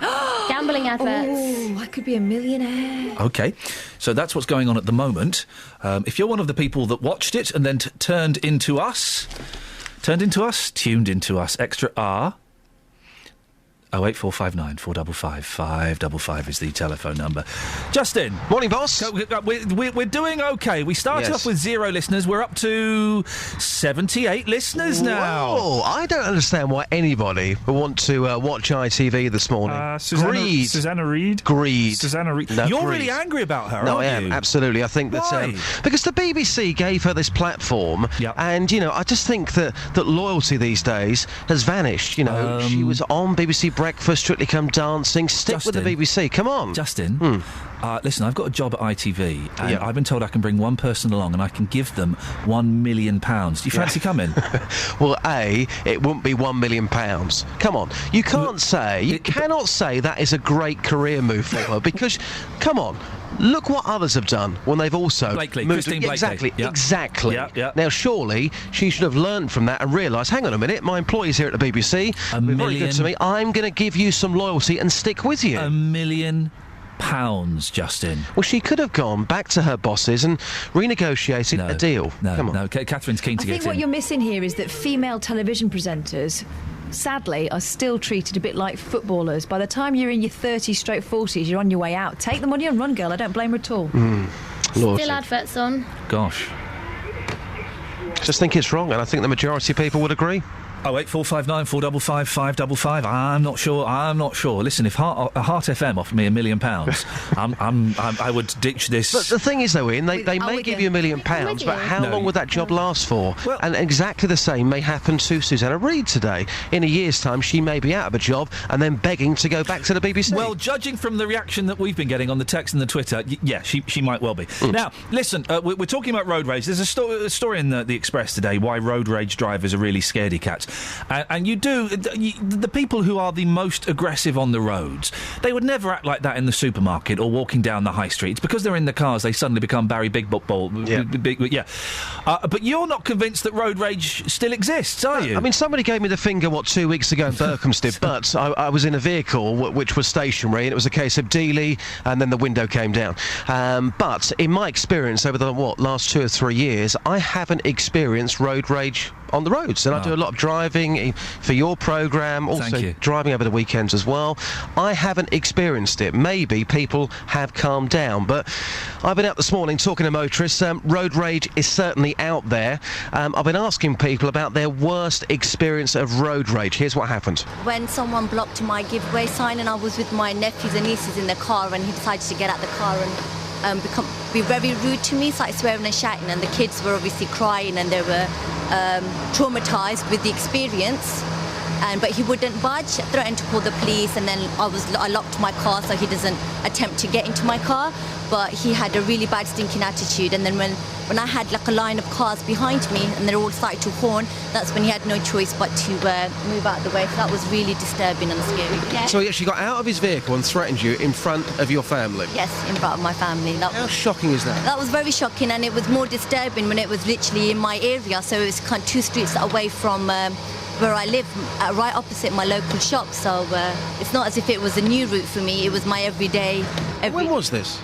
Gambling adverts. Oh, I could be a millionaire. OK, so that's what's going on at the moment. If you're one of the people that watched it and then tuned into us, extra R. 08459 455 555 is the telephone number. Justin. Morning, boss. We're doing OK. We started off with 0 listeners. We're up to 78 listeners now. Whoa, I don't understand why anybody would want to watch ITV this morning. Susanna Reid? Greed. Susanna Reid. No, You're greed. really angry about her, No, aren't I am, you? absolutely. I think that... because the BBC gave her this platform, and, I just think that loyalty these days has vanished. She was on BBC Breakfast, Strictly Come Dancing. Stick with the BBC. Come on. Justin, listen, I've got a job at ITV, and I've been told I can bring one person along and I can give them £1 million. Do you fancy coming? Well, it wouldn't be £1 million. Come on. You cannot say that is a great career move for her, because, come on, look what others have done when they've also moved. Christine Blakely. Exactly. Yeah. Now, surely she should have learned from that and realised, hang on a minute, my employees here at the BBC are very good to me. I'm going to give you some loyalty and stick with you. £1 million, Justin. Well, she could have gone back to her bosses and renegotiated a deal. Come on. No, Catherine's keen to get in. I think what you're missing here is that female television presenters, sadly, are still treated a bit like footballers. By the time you're in your 30s straight 40s, you're on your way out. Take the money and run, girl. I don't blame her at all. Still adverts on. Gosh. Just think it's wrong, and I think the majority of people would agree. 08459 455 555. I'm not sure. Listen, if Heart FM offered me £1 million, I would ditch this. But the thing is, though, Ian, they may give you £1 million, but how long would that job last for? Well, and exactly the same may happen to Susanna Reid today. In a year's time, she may be out of a job and then begging to go back to the BBC. Well, judging from the reaction that we've been getting on the text and the Twitter, she might well be. Now, listen, we're talking about road rage. There's a story in the Express today why road rage drivers are really scaredy cats. And the people who are the most aggressive on the roads, they would never act like that in the supermarket or walking down the high street. It's because they're in the cars they suddenly become Barry Big Ball. But you're not convinced that road rage still exists, are you? I mean, somebody gave me the finger, 2 weeks ago in Berkhamsted, but I was in a vehicle which was stationary, and it was a case of dealy, and then the window came down. But in my experience over the last 2 or 3 years, I haven't experienced road rage on the roads, and I do a lot of driving for your programme, also driving over the weekends as well. I haven't experienced it. Maybe people have calmed down, but I've been out this morning talking to motorists. Road rage is certainly out there. I've been asking people about their worst experience of road rage. Here's what happened. When someone blocked my giveaway sign and I was with my nephews and nieces in the car, and he decided to get out the car and be very rude to me, started swearing and shouting, and the kids were obviously crying and they were traumatised with the experience. But he wouldn't budge, threatened to call the police, and then I locked my car so he doesn't attempt to get into my car. But he had a really bad stinking attitude, and then when I had a line of cars behind me and they all started to horn, that's when he had no choice but to move out of the way. So that was really disturbing and scary. Yeah. So he actually got out of his vehicle and threatened you in front of your family? Yes, in front of my family. How shocking is that? That was very shocking, and it was more disturbing when it was literally in my area, so it was kind of 2 streets away from where I live, right opposite my local shop. So it's not as if it was a new route for me. It was my everyday. When was this?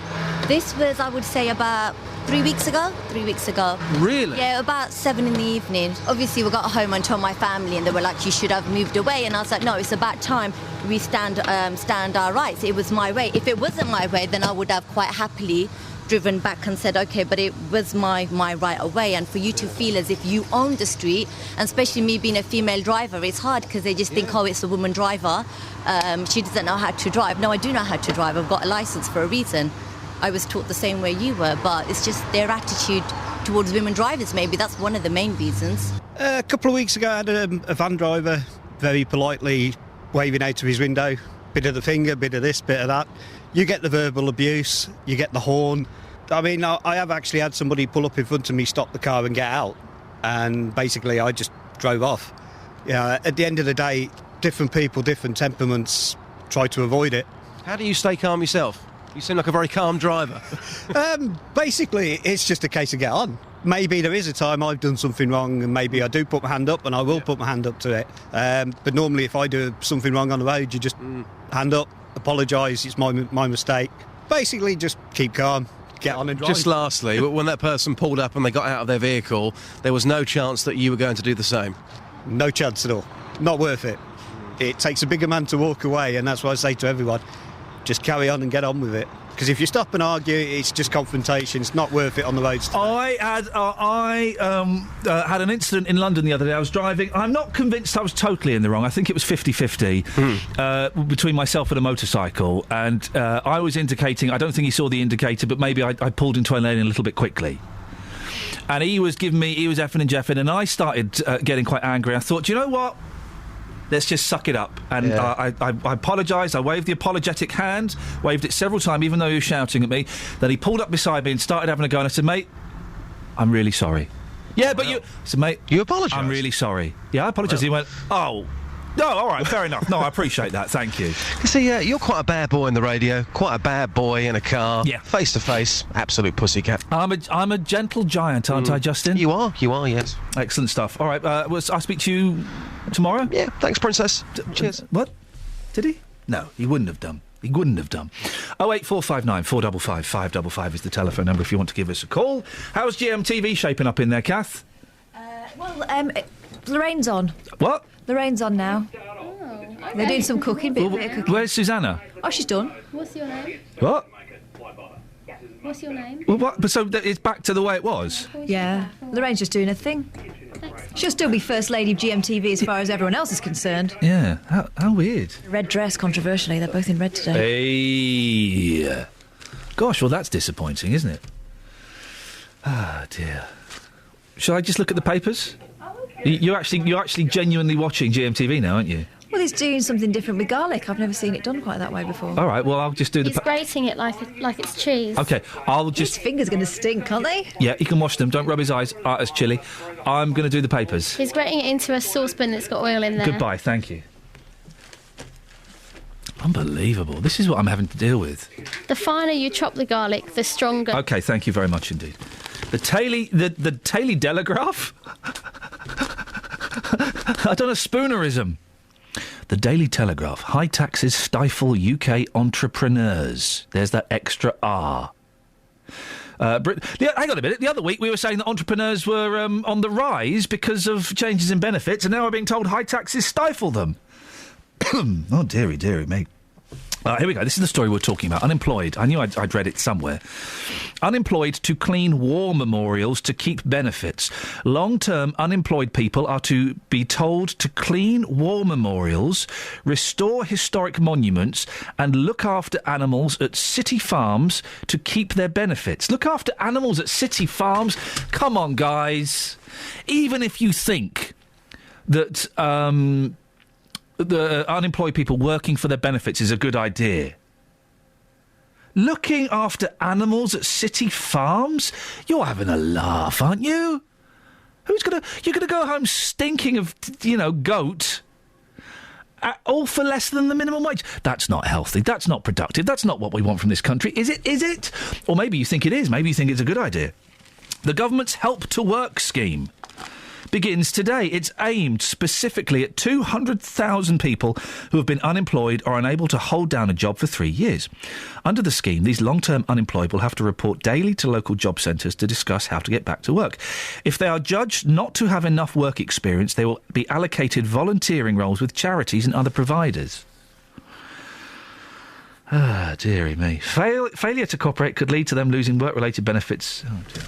This was, I would say, about 3 weeks ago. 3 weeks ago. Really? Yeah, about 7 in the evening. Obviously, we got home and told my family, and they were like, "You should have moved away." And I was like, "No, it's about time we stand our rights. It was my way. If it wasn't my way, then I would have quite happily driven back and said, okay, but it was my right of way." And for you to feel as if you own the street, and especially me being a female driver, it's hard because they just think, oh, it's a woman driver. She doesn't know how to drive. No, I do know how to drive. I've got a licence for a reason. I was taught the same way you were, but it's just their attitude towards women drivers. Maybe that's one of the main reasons. A couple of weeks ago, I had a van driver very politely waving out of his window. Bit of the finger, bit of this, bit of that. You get the verbal abuse, you get the horn. I mean, I have actually had somebody pull up in front of me, stop the car and get out. And basically, I just drove off. At the end of the day, different people, different temperaments. try to avoid it. How do you stay calm yourself? You seem like a very calm driver. Basically, it's just a case of get on. Maybe there is a time I've done something wrong and maybe I do put my hand up, and I will put my hand up to it. But normally if I do something wrong on the road, you just hand up, apologise, it's my mistake. Basically, just keep calm, get on and drive. Just lastly, when that person pulled up and they got out of their vehicle, there was no chance that you were going to do the same? No chance at all. Not worth it. It takes a bigger man to walk away, and that's what I say to everyone. Just carry on and get on with it. Because if you stop and argue, it's just confrontation. It's not worth it on the roads. I had an incident in London the other day. I was driving. I'm not convinced I was totally in the wrong. I think it was 50-50 between myself and a motorcycle. And I was indicating, I don't think he saw the indicator, but maybe I pulled into a lane a little bit quickly. And he was effing and jeffing, and I started getting quite angry. I thought, do you know what? Let's just suck it up. And I apologised. I waved the apologetic hand, waved it several times, even though he was shouting at me. Then he pulled up beside me and started having a go. And I said, mate, I'm really sorry. Yeah, but you... I said, mate... You apologised? I'm really sorry. Yeah, I apologised. He went, oh... No, all right, fair enough. No, I appreciate that. Thank you. You see, you're quite a bad boy in the radio, quite a bad boy in a car. Yeah. Face to face, absolute pussycat. I'm a gentle giant, aren't I, Justin? You are, yes. Excellent stuff. All right, I'll speak to you tomorrow? Yeah, thanks, Princess. Cheers. What? Did he? No, he wouldn't have done. 08459 455 555 is the telephone number if you want to give us a call. How's GMTV shaping up in there, Kath? Lorraine's on. What? Lorraine's on now. They're doing some cooking, bit of cooking. Where's Susanna? Oh, she's done. What's your name? What? What's your name? Well, what? So it's back to the way it was? Yeah. Lorraine's just doing her thing. She'll still be First Lady of GMTV as far as everyone else is concerned. Yeah. How weird. Red dress, controversially. They're both in red today. Hey. Gosh, well, that's disappointing, isn't it? Ah, dear. Shall I just look at the papers? You're actually genuinely watching GMTV now, aren't you? Well, he's doing something different with garlic. I've never seen it done quite that way before. All right, well, I'll just do He's grating it like it's cheese. OK, I'll just... His fingers going to stink, aren't they? Yeah, he can wash them. Don't rub his eyes. It's chilly. I'm going to do the papers. He's grating it into a saucepan that's got oil in there. Goodbye, thank you. Unbelievable. This is what I'm having to deal with. The finer you chop the garlic, the stronger... OK, thank you very much indeed. The Daily Telegraph? I done a spoonerism. The Daily Telegraph. High taxes stifle UK entrepreneurs. There's that extra R. Hang on a minute. The other week we were saying that entrepreneurs were on the rise because of changes in benefits, and now we're being told high taxes stifle them. Oh, dearie me. Here we go. This is the story we're talking about. Unemployed. I knew I'd read it somewhere. Unemployed to clean war memorials to keep benefits. Long-term unemployed people are to be told to clean war memorials, restore historic monuments, and look after animals at city farms to keep their benefits. Look after animals at city farms? Come on, guys. Even if you think that... the unemployed people working for their benefits is a good idea. Looking after animals at city farms? You're having a laugh, aren't you? You're gonna go home stinking of, goat, all for less than the minimum wage? That's not healthy. That's not productive. That's not what we want from this country. Is it? Or maybe you think it is. Maybe you think it's a good idea. The government's Help to Work scheme begins today. It's aimed specifically at 200,000 people who have been unemployed or unable to hold down a job for 3 years. Under the scheme, these long-term unemployed will have to report daily to local job centres to discuss how to get back to work. If they are judged not to have enough work experience, they will be allocated volunteering roles with charities and other providers. Ah, dearie me. Failure to cooperate could lead to them losing work-related benefits. Oh, dear.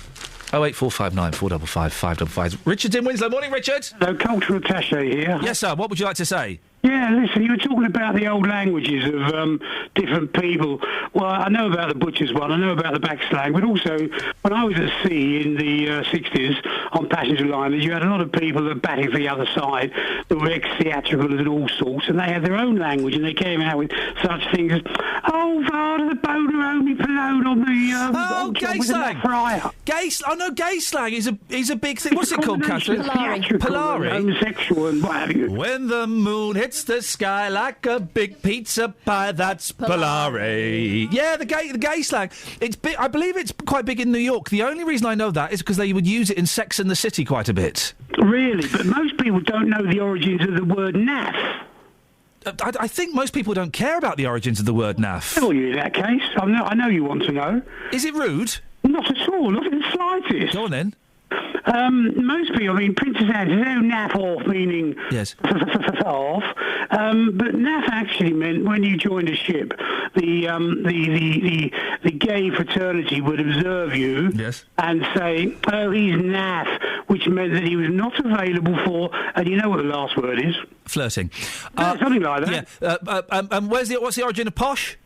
08459 455 555. Richard's in Winslow. Morning, Richard. Hello, cultural attaché here. Yes, sir. What would you like to say? Yeah, listen, you were talking about the old languages of different people. Well, I know about the butcher's one, I know about the back slang, but also when I was at sea in the 60s on passenger liners, you had a lot of people that batting for the other side that were ex-theatrical and all sorts, and they had their own language, and they came out with such things as, oh, Father, the boner only cologne on the gay slang. Fryer. Gay slang is a big thing. What's it called, Catherine? Polari. Homosexual and what have you. When the moon hits the sky like a big pizza pie, that's Polari. Yeah, the gay slang. I believe it's quite big in New York. The only reason I know that is because they would use it in Sex and the City quite a bit. Really? But most people don't know the origins of the word naff. I think most people don't care about the origins of the word naff. Tell you in that case. I know you want to know. Is it rude? Not at all. Not in the slightest. Go on then. Most people, Princess Anne says, naff off, meaning yes. off. But naff actually meant when you joined a ship, the gay fraternity would observe you and say, oh, he's naff, which meant that he was not available for, and you know what the last word is? Flirting. Something like that. Yeah. What's the origin of posh?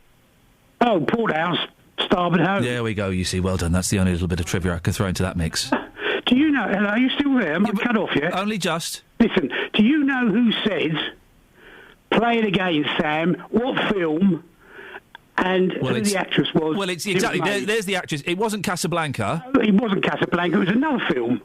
Oh, port house, starboard house. There we go, you see, well done. That's the only little bit of trivia I can throw into that mix. Do you know, hello, are you still there? Am I cut off yet? Only just. Listen, do you know who said, play it again, Sam, what film, and who the actress was? Well, it's exactly, there's the actress. It wasn't Casablanca. No, it wasn't Casablanca, it was another film.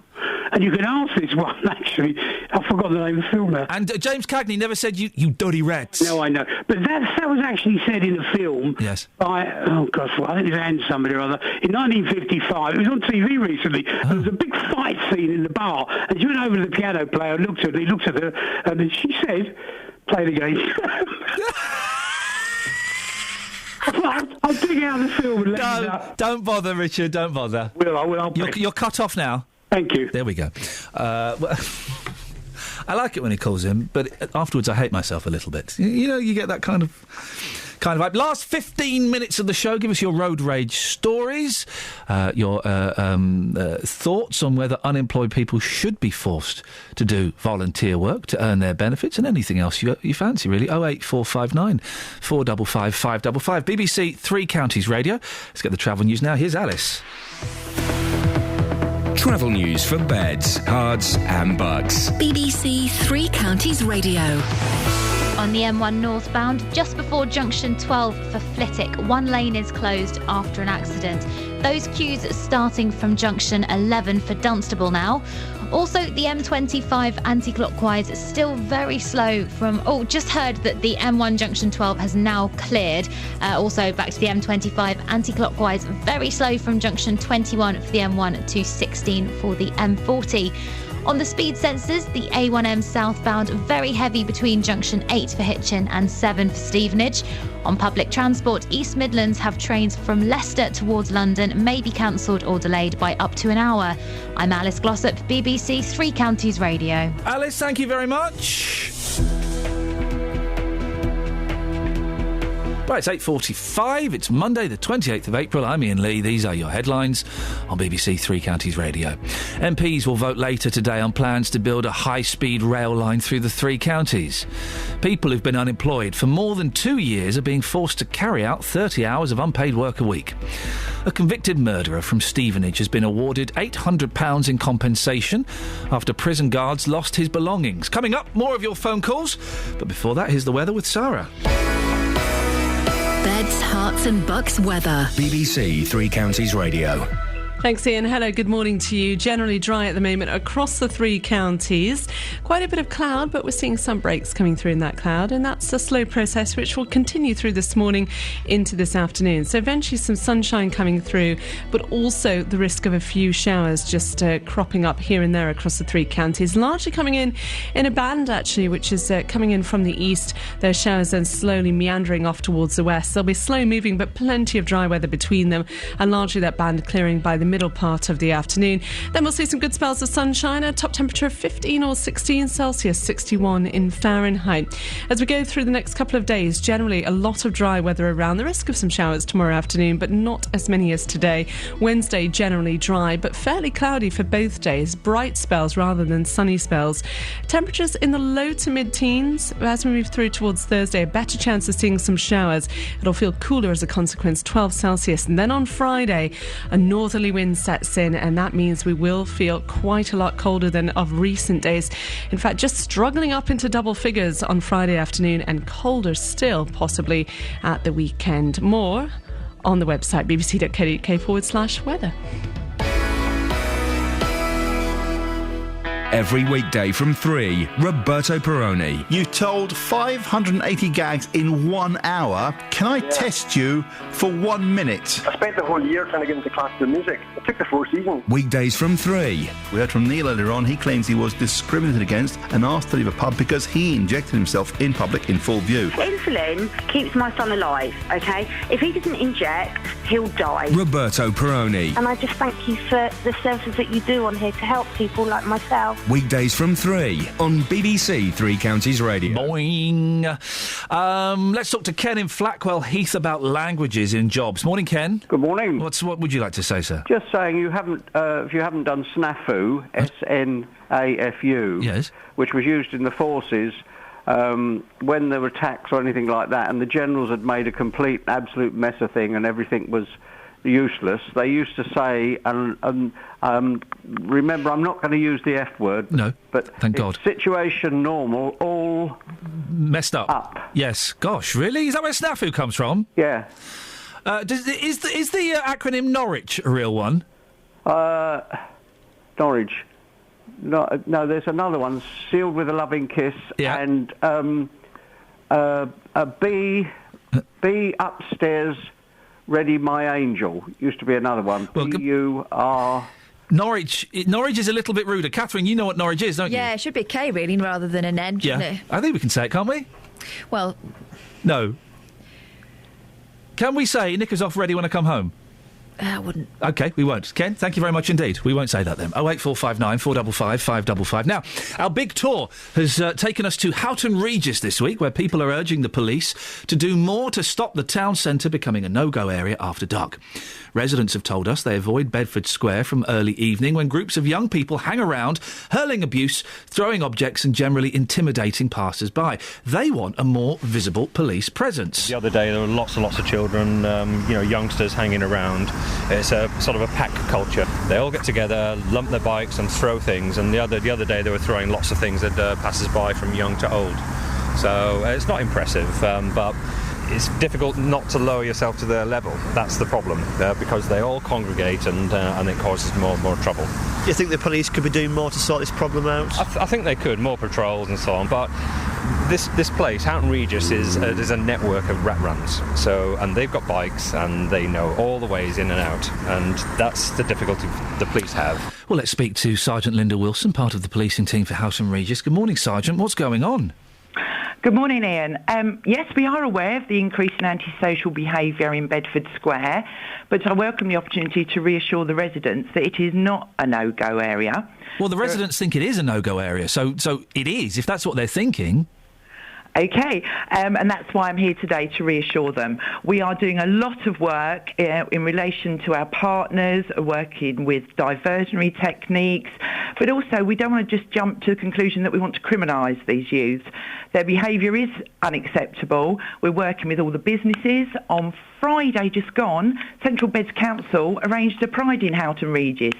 And you can ask this one, actually. I forgot the name of the film now. And James Cagney never said, you dirty rats. No, I know. But that was actually said in a film. Yes. By, oh, gosh, I think it was Anne somebody or other. In 1955, it was on TV recently. There was a big fight scene in the bar. And she went over to the piano player and looked at her. He looked at her, and then she said, play the game. I'll dig out the film and let you know. Don't bother, Richard, don't bother. I will. You're cut off now. Thank you. There we go. Well, I like it when he calls him, but afterwards I hate myself a little bit. You know, you get that kind of vibe. Last 15 minutes of the show, give us your road rage stories, your thoughts on whether unemployed people should be forced to do volunteer work to earn their benefits, and anything else you fancy, really. 08459 455 555. BBC Three Counties Radio. Let's get the travel news now. Here's Alice. Travel news for beds, cards and bugs. BBC Three Counties Radio. On the M1 northbound, just before junction 12 for Flitwick, one lane is closed after an accident. Those queues starting from junction 11 for Dunstable now. Also, the M25 anti-clockwise still very slow from... Oh, just heard that the M1 junction 12 has now cleared. Also, back to the M25 anti-clockwise, very slow from junction 21 for the M1 to 16 for the M40. On the speed sensors, the A1M southbound very heavy between junction 8 for Hitchin and 7 for Stevenage. On public transport, East Midlands have trains from Leicester towards London may be cancelled or delayed by up to an hour. I'm Alice Glossop, BBC Three Counties Radio. Alice, thank you very much. Right, it's 8:45. It's Monday, the 28th of April. I'm Iain Lee. These are your headlines on BBC Three Counties Radio. MPs will vote later today on plans to build a high-speed rail line through the three counties. People who've been unemployed for more than 2 years are being forced to carry out 30 hours of unpaid work a week. A convicted murderer from Stevenage has been awarded £800 in compensation after prison guards lost his belongings. Coming up, more of your phone calls. But before that, here's the weather with Sarah. Beds, Herts and Bucks weather. BBC Three Counties Radio. Thanks, Ian. Hello, good morning to you. Generally dry at the moment across the three counties. Quite a bit of cloud, but we're seeing some breaks coming through in that cloud, and that's a slow process which will continue through this morning into this afternoon. So eventually some sunshine coming through, but also the risk of a few showers just cropping up here and there across the three counties. Largely coming in a band, actually, which is coming in from the east. Those showers then slowly meandering off towards the west. They'll be slow moving, but plenty of dry weather between them, and largely that band clearing by the middle part of the afternoon. Then we'll see some good spells of sunshine, a top temperature of 15 or 16 Celsius, 61 in Fahrenheit. As we go through the next couple of days, generally a lot of dry weather around. The risk of some showers tomorrow afternoon, but not as many as today. Wednesday generally dry, but fairly cloudy for both days. Bright spells rather than sunny spells. Temperatures in the low to mid-teens. As we move through towards Thursday, a better chance of seeing some showers. It'll feel cooler as a consequence, 12 Celsius. And then on Friday, a northerly wind sets in, and that means we will feel quite a lot colder than of recent days. In fact, just struggling up into double figures on Friday afternoon, and colder still possibly at the weekend. More on the website bbc.co.uk/weather. Every weekday from 3, Roberto Perrone. You told 580 gags in 1 hour. Can I test you for 1 minute? I spent the whole year trying to get into classical music. It took the 4 seasons. Weekdays from 3. We heard from Neil earlier on. He claims he was discriminated against and asked to leave a pub because he injected himself in public in full view. Insulin keeps my son alive, OK? If he doesn't inject, he'll die. Roberto Perrone. And I just thank you for the services that you do on here to help people like myself. Weekdays from 3 on BBC Three Counties Radio. Boing. Let's talk to Ken in Flackwell Heath about languages in jobs. Morning, Ken. Good morning. What would you like to say, sir? Just saying, you haven't, if you haven't done SNAFU, SNAFU, yes, which was used in the forces when there were attacks or anything like that, and the generals had made a complete, absolute mess of thing, and everything was useless. They used to say, remember, I'm not going to use the F word. No, but thank God. Situation normal, all messed up. Yes. Gosh, really? Is that where SNAFU comes from? Yeah. Is the acronym Norwich a real one? Norwich. No, there's another one, Sealed with a Loving Kiss, and be upstairs, ready my angel. Used to be another one. Well, B-U-R... Norwich is a little bit ruder. Catherine, you know what Norwich is, don't you? Yeah, it should be a K, really, rather than an N, shouldn't it? I think we can say it, can't we? Well... No. Can we say Nick is off ready when I come home? I wouldn't. OK, we won't. Ken, thank you very much indeed. We won't say that then. 08459 455 555. Now, our big tour has taken us to Houghton Regis this week, where people are urging the police to do more to stop the town centre becoming a no-go area after dark. Residents have told us they avoid Bedford Square from early evening when groups of young people hang around, hurling abuse, throwing objects and generally intimidating passers-by. They want a more visible police presence. The other day there were lots and lots of children, youngsters hanging around. It's a sort of a pack culture. They all get together, lump their bikes and throw things, and the other day they were throwing lots of things at passers-by from young to old. So it's not impressive, but it's difficult not to lower yourself to their level. That's the problem, because they all congregate and it causes more trouble. Do you think the police could be doing more to sort this problem out? I think they could, more patrols and so on, but this place, Houghton Regis, is a network of rat runs. And they've got bikes and they know all the ways in and out, and that's the difficulty the police have. Well, let's speak to Sergeant Linda Wilson, part of the policing team for Houghton Regis. Good morning, Sergeant. What's going on? Good morning, Ian. Yes, we are aware of the increase in antisocial behaviour in Bedford Square, but I welcome the opportunity to reassure the residents that it is not a no-go area. Well, the residents think it is a no-go area, so it is, if that's what they're thinking. OK, and that's why I'm here today to reassure them. We are doing a lot of work in relation to our partners, working with diversionary techniques, but also we don't want to just jump to the conclusion that we want to criminalise these youths. Their behaviour is unacceptable. We're working with all the businesses. On Friday just gone, Central Beds Council arranged a Pride in Houghton Regis,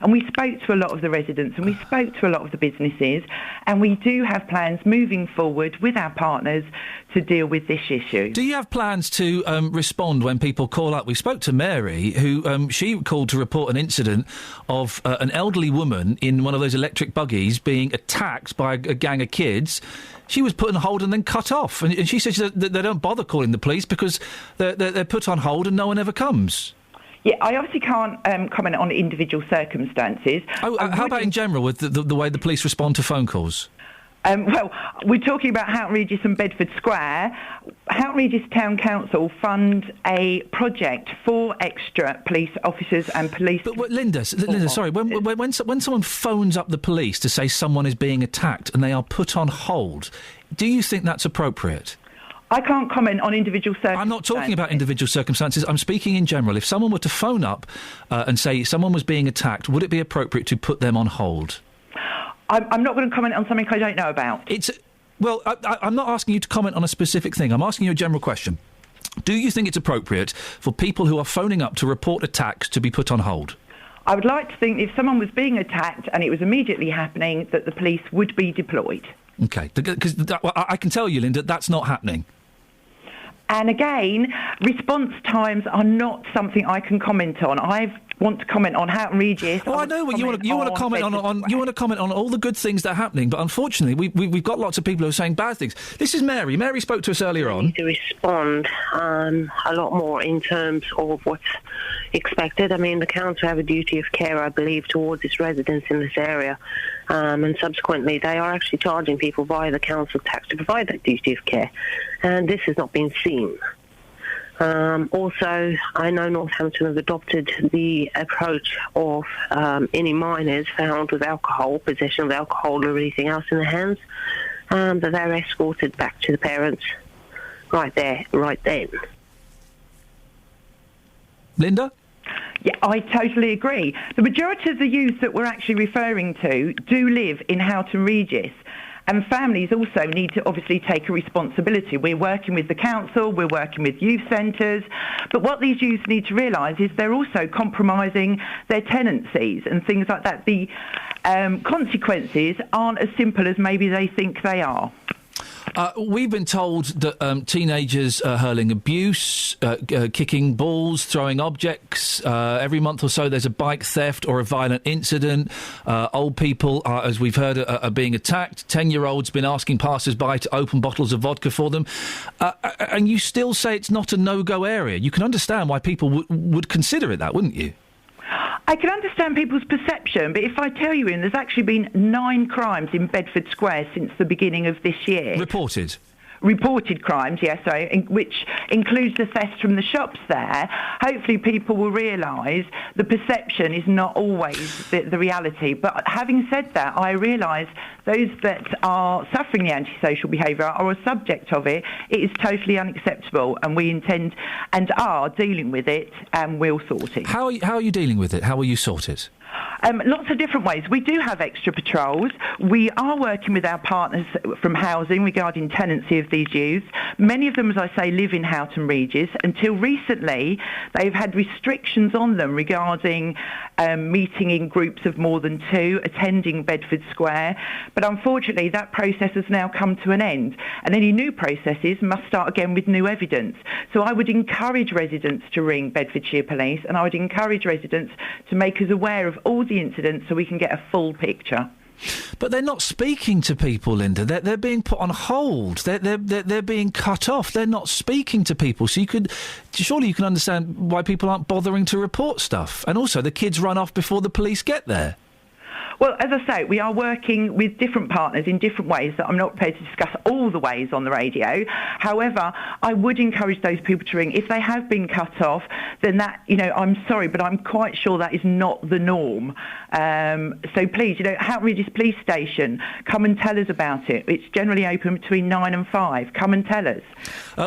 and we spoke to a lot of the residents and we spoke to a lot of the businesses, and we do have plans moving forward with our partners to deal with this issue. Do you have plans to respond when people call up? We spoke to Mary, who she called to report an incident of an elderly woman in one of those electric buggies being attacked by a gang of kids. She was put on hold and then cut off. And she says that they don't bother calling the police because they're put on hold and no one ever comes. Yeah, I obviously can't comment on individual circumstances. How about in general with the way the police respond to phone calls? Well, we're talking about Houghton Regis and Bedford Square. Houghton Regis Town Council fund a project for extra police officers and police... But Linda, sorry, when someone phones up the police to say someone is being attacked and they are put on hold, do you think that's appropriate? I can't comment on individual circumstances. I'm not talking about individual circumstances. I'm speaking in general. If someone were to phone up and say someone was being attacked, would it be appropriate to put them on hold? I'm not going to comment on something I don't know about. I'm not asking you to comment on a specific thing. I'm asking you a general question. Do you think it's appropriate for people who are phoning up to report attacks to be put on hold? I would like to think if someone was being attacked and it was immediately happening, that the police would be deployed. OK, because I can tell you, Linda, that's not happening. And again, response times are not something I can comment on. I want to comment on Houghton Regis. Oh, I know what you want to comment on. You want to comment on all the good things that are happening, but unfortunately, we've got lots of people who are saying bad things. This is Mary. Mary spoke to us earlier on. To respond a lot more in terms of what's expected. I mean, the council have a duty of care, I believe, towards its residents in this area, and subsequently, they are actually charging people via the council tax to provide that duty of care, and this has not been seen. Also, I know Northampton have adopted the approach of any minors found with alcohol, possession of alcohol or anything else in their hands, that they're escorted back to the parents right there, right then. Linda? Yeah, I totally agree. The majority of the youth that we're actually referring to do live in Houghton Regis. And families also need to obviously take a responsibility. We're working with the council, we're working with youth centres, but what these youths need to realise is they're also compromising their tenancies and things like that. The consequences aren't as simple as maybe they think they are. We've been told that teenagers are hurling abuse, kicking balls, throwing objects. Every month or so there's a bike theft or a violent incident. Old people, as we've heard, are being attacked. 10-year-olds been asking passers-by to open bottles of vodka for them. And you still say it's not a no-go area. You can understand why people would consider it that, wouldn't you? I can understand people's perception, but if I tell you, Ian, there's actually been 9 crimes in Bedford Square since the beginning of this year. Reported crimes, yes, which includes the theft from the shops there. Hopefully people will realise the perception is not always the reality. But having said that, I realise those that are suffering the antisocial behaviour or a subject of it, it is totally unacceptable, and we intend and are dealing with it, and will sort it. How are you dealing with it? How will you sort it? Lots of different ways. We do have extra patrols. We are working with our partners from housing regarding tenancy of these youths. Many of them, as I say, live in Houghton Regis. Until recently, they've had restrictions on them regarding meeting in groups of more than 2, attending Bedford Square. But unfortunately, that process has now come to an end. And any new processes must start again with new evidence. So I would encourage residents to ring Bedfordshire Police, and I would encourage residents to make us aware of all the incidents so we can get a full picture. But they're not speaking to people, Linda. They're being put on hold. They're being cut off. They're not speaking to people. So surely you can understand why people aren't bothering to report stuff. And also, the kids run off before the police get there. Well, as I say, we are working with different partners in different ways that I'm not prepared to discuss all the ways on the radio. However, I would encourage those people to ring. If they have been cut off, then that, I'm sorry, but I'm quite sure that is not the norm. So please, Houghton Regis Police Station, come and tell us about it. It's generally open between 9 and 5. Come and tell us.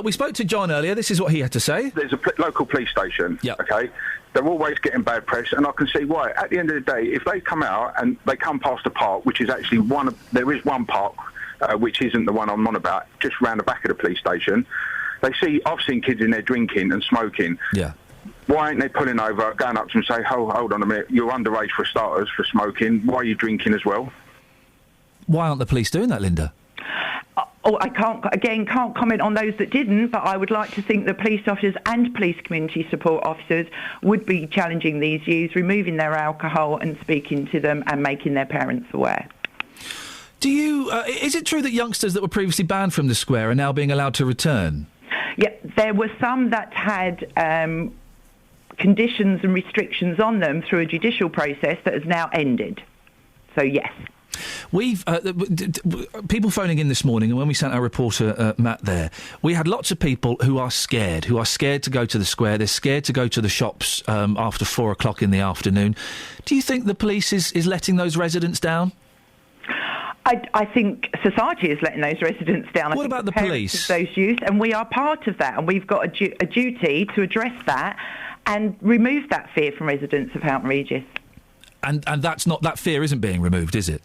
We spoke to John earlier. This is what he had to say. There's a local police station, OK? They're always getting bad press, and I can see why. At the end of the day, if they come out and they come past a park, which is actually there is one park, which isn't the one I'm on about, just round the back of the police station, I've seen kids in there drinking and smoking. Yeah. Why ain't they pulling over, going up to them and say, hold on a minute, you're underage for starters, for smoking, why are you drinking as well? Why aren't the police doing that, Linda? I can't comment on those that didn't, but I would like to think that police officers and police community support officers would be challenging these youths, removing their alcohol and speaking to them and making their parents aware. Is it true that youngsters that were previously banned from the square are now being allowed to return? Yeah, there were some that had conditions and restrictions on them through a judicial process that has now ended. So, yes. We've people phoning in this morning, and when we sent our reporter Matt there, we had lots of people who are scared to go to the square. They're scared to go to the shops after 4 o'clock in the afternoon. Do you think the police is letting those residents down? I think society is letting those residents down. What about the police? Those youth, and we are part of that, and we've got a duty to address that and remove that fear from residents of Houghton Regis. And that fear isn't being removed, is it?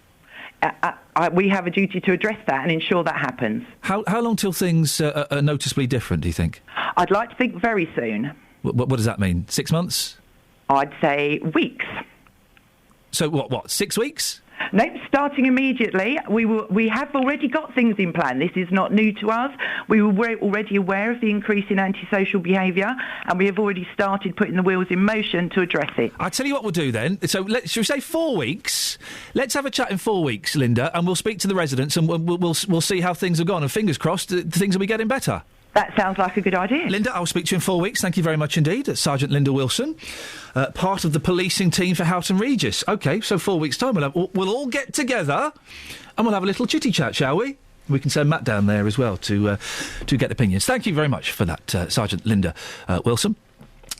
We have a duty to address that and ensure that happens. How long till things are noticeably different, do you think? I'd like to think very soon. What does that mean? 6 months? I'd say weeks. So what, 6 weeks? Nope, starting immediately. We have already got things in plan. This is not new to us. We were already aware of the increase in antisocial behaviour, and we have already started putting the wheels in motion to address it. I'll tell you what we'll do then. So shall we say 4 weeks? Let's have a chat in 4 weeks, Linda, and we'll speak to the residents and we'll see how things have gone. And fingers crossed, things will be getting better. That sounds like a good idea. Linda, I'll speak to you in 4 weeks. Thank you very much indeed. Sergeant Linda Wilson, part of the policing team for Houghton Regis. OK, so 4 weeks' time we'll all get together and we'll have a little chitty chat, shall we? We can send Matt down there as well to get opinions. Thank you very much for that, Sergeant Linda Wilson.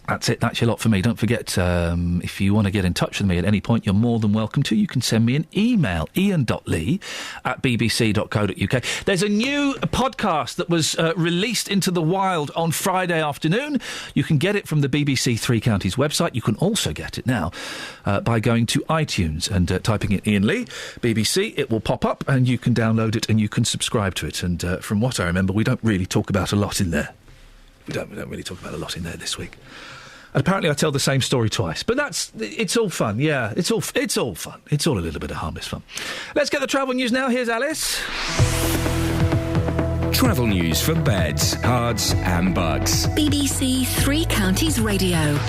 That's it. That's your lot for me. Don't forget, if you want to get in touch with me at any point, you're more than welcome to. You can send me an email, ian.lee@bbc.co.uk. There's a new podcast that was released into the wild on Friday afternoon. You can get it from the BBC Three Counties website. You can also get it now by going to iTunes and typing in Iain Lee, BBC. It will pop up and you can download it and you can subscribe to it. And from what I remember, we don't really talk about a lot in there. We don't really talk about a lot in there this week. And apparently I tell the same story twice. But it's all fun, yeah. It's all fun. It's all a little bit of harmless fun. Let's get the travel news now. Here's Alice. Travel news for beds, cards and bugs. BBC Three Counties Radio.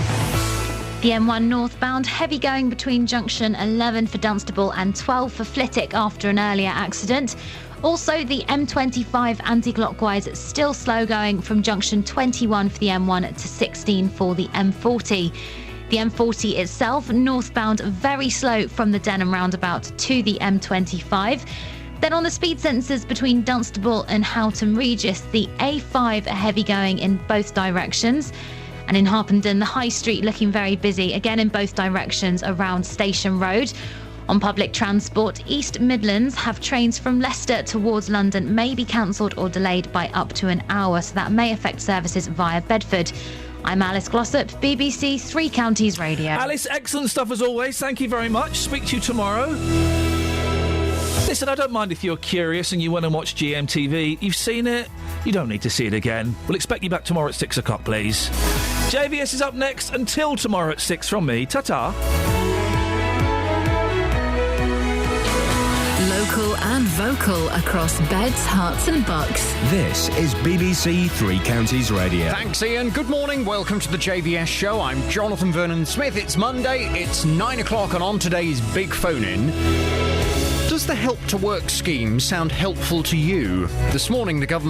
The M1 northbound, heavy going between junction 11 for Dunstable and 12 for Flitwick after an earlier accident. Also, the M25 anti-clockwise still slow going from junction 21 for the M1 to 16 for the M40. The M40 itself, northbound, very slow from the Denham roundabout to the M25. Then on the speed sensors between Dunstable and Houghton Regis, the A5 are heavy going in both directions. And in Harpenden, the High Street looking very busy, again in both directions around Station Road. On public transport, East Midlands have trains from Leicester towards London may be cancelled or delayed by up to an hour, so that may affect services via Bedford. I'm Alice Glossop, BBC Three Counties Radio. Alice, excellent stuff as always. Thank you very much. Speak to you tomorrow. Listen, I don't mind if you're curious and you want to watch GMTV. You've seen it. You don't need to see it again. We'll expect you back tomorrow at 6 o'clock, please. JVS is up next until tomorrow at 6 from me. Ta-ta. Local and vocal across beds, hearts and bucks. This is BBC Three Counties Radio. Thanks, Ian. Good morning. Welcome to the JVS show. I'm Jonathan Vernon-Smith. It's Monday. It's 9 o'clock and on today's Big Phone-In. Does the Help to Work scheme sound helpful to you? This morning, the government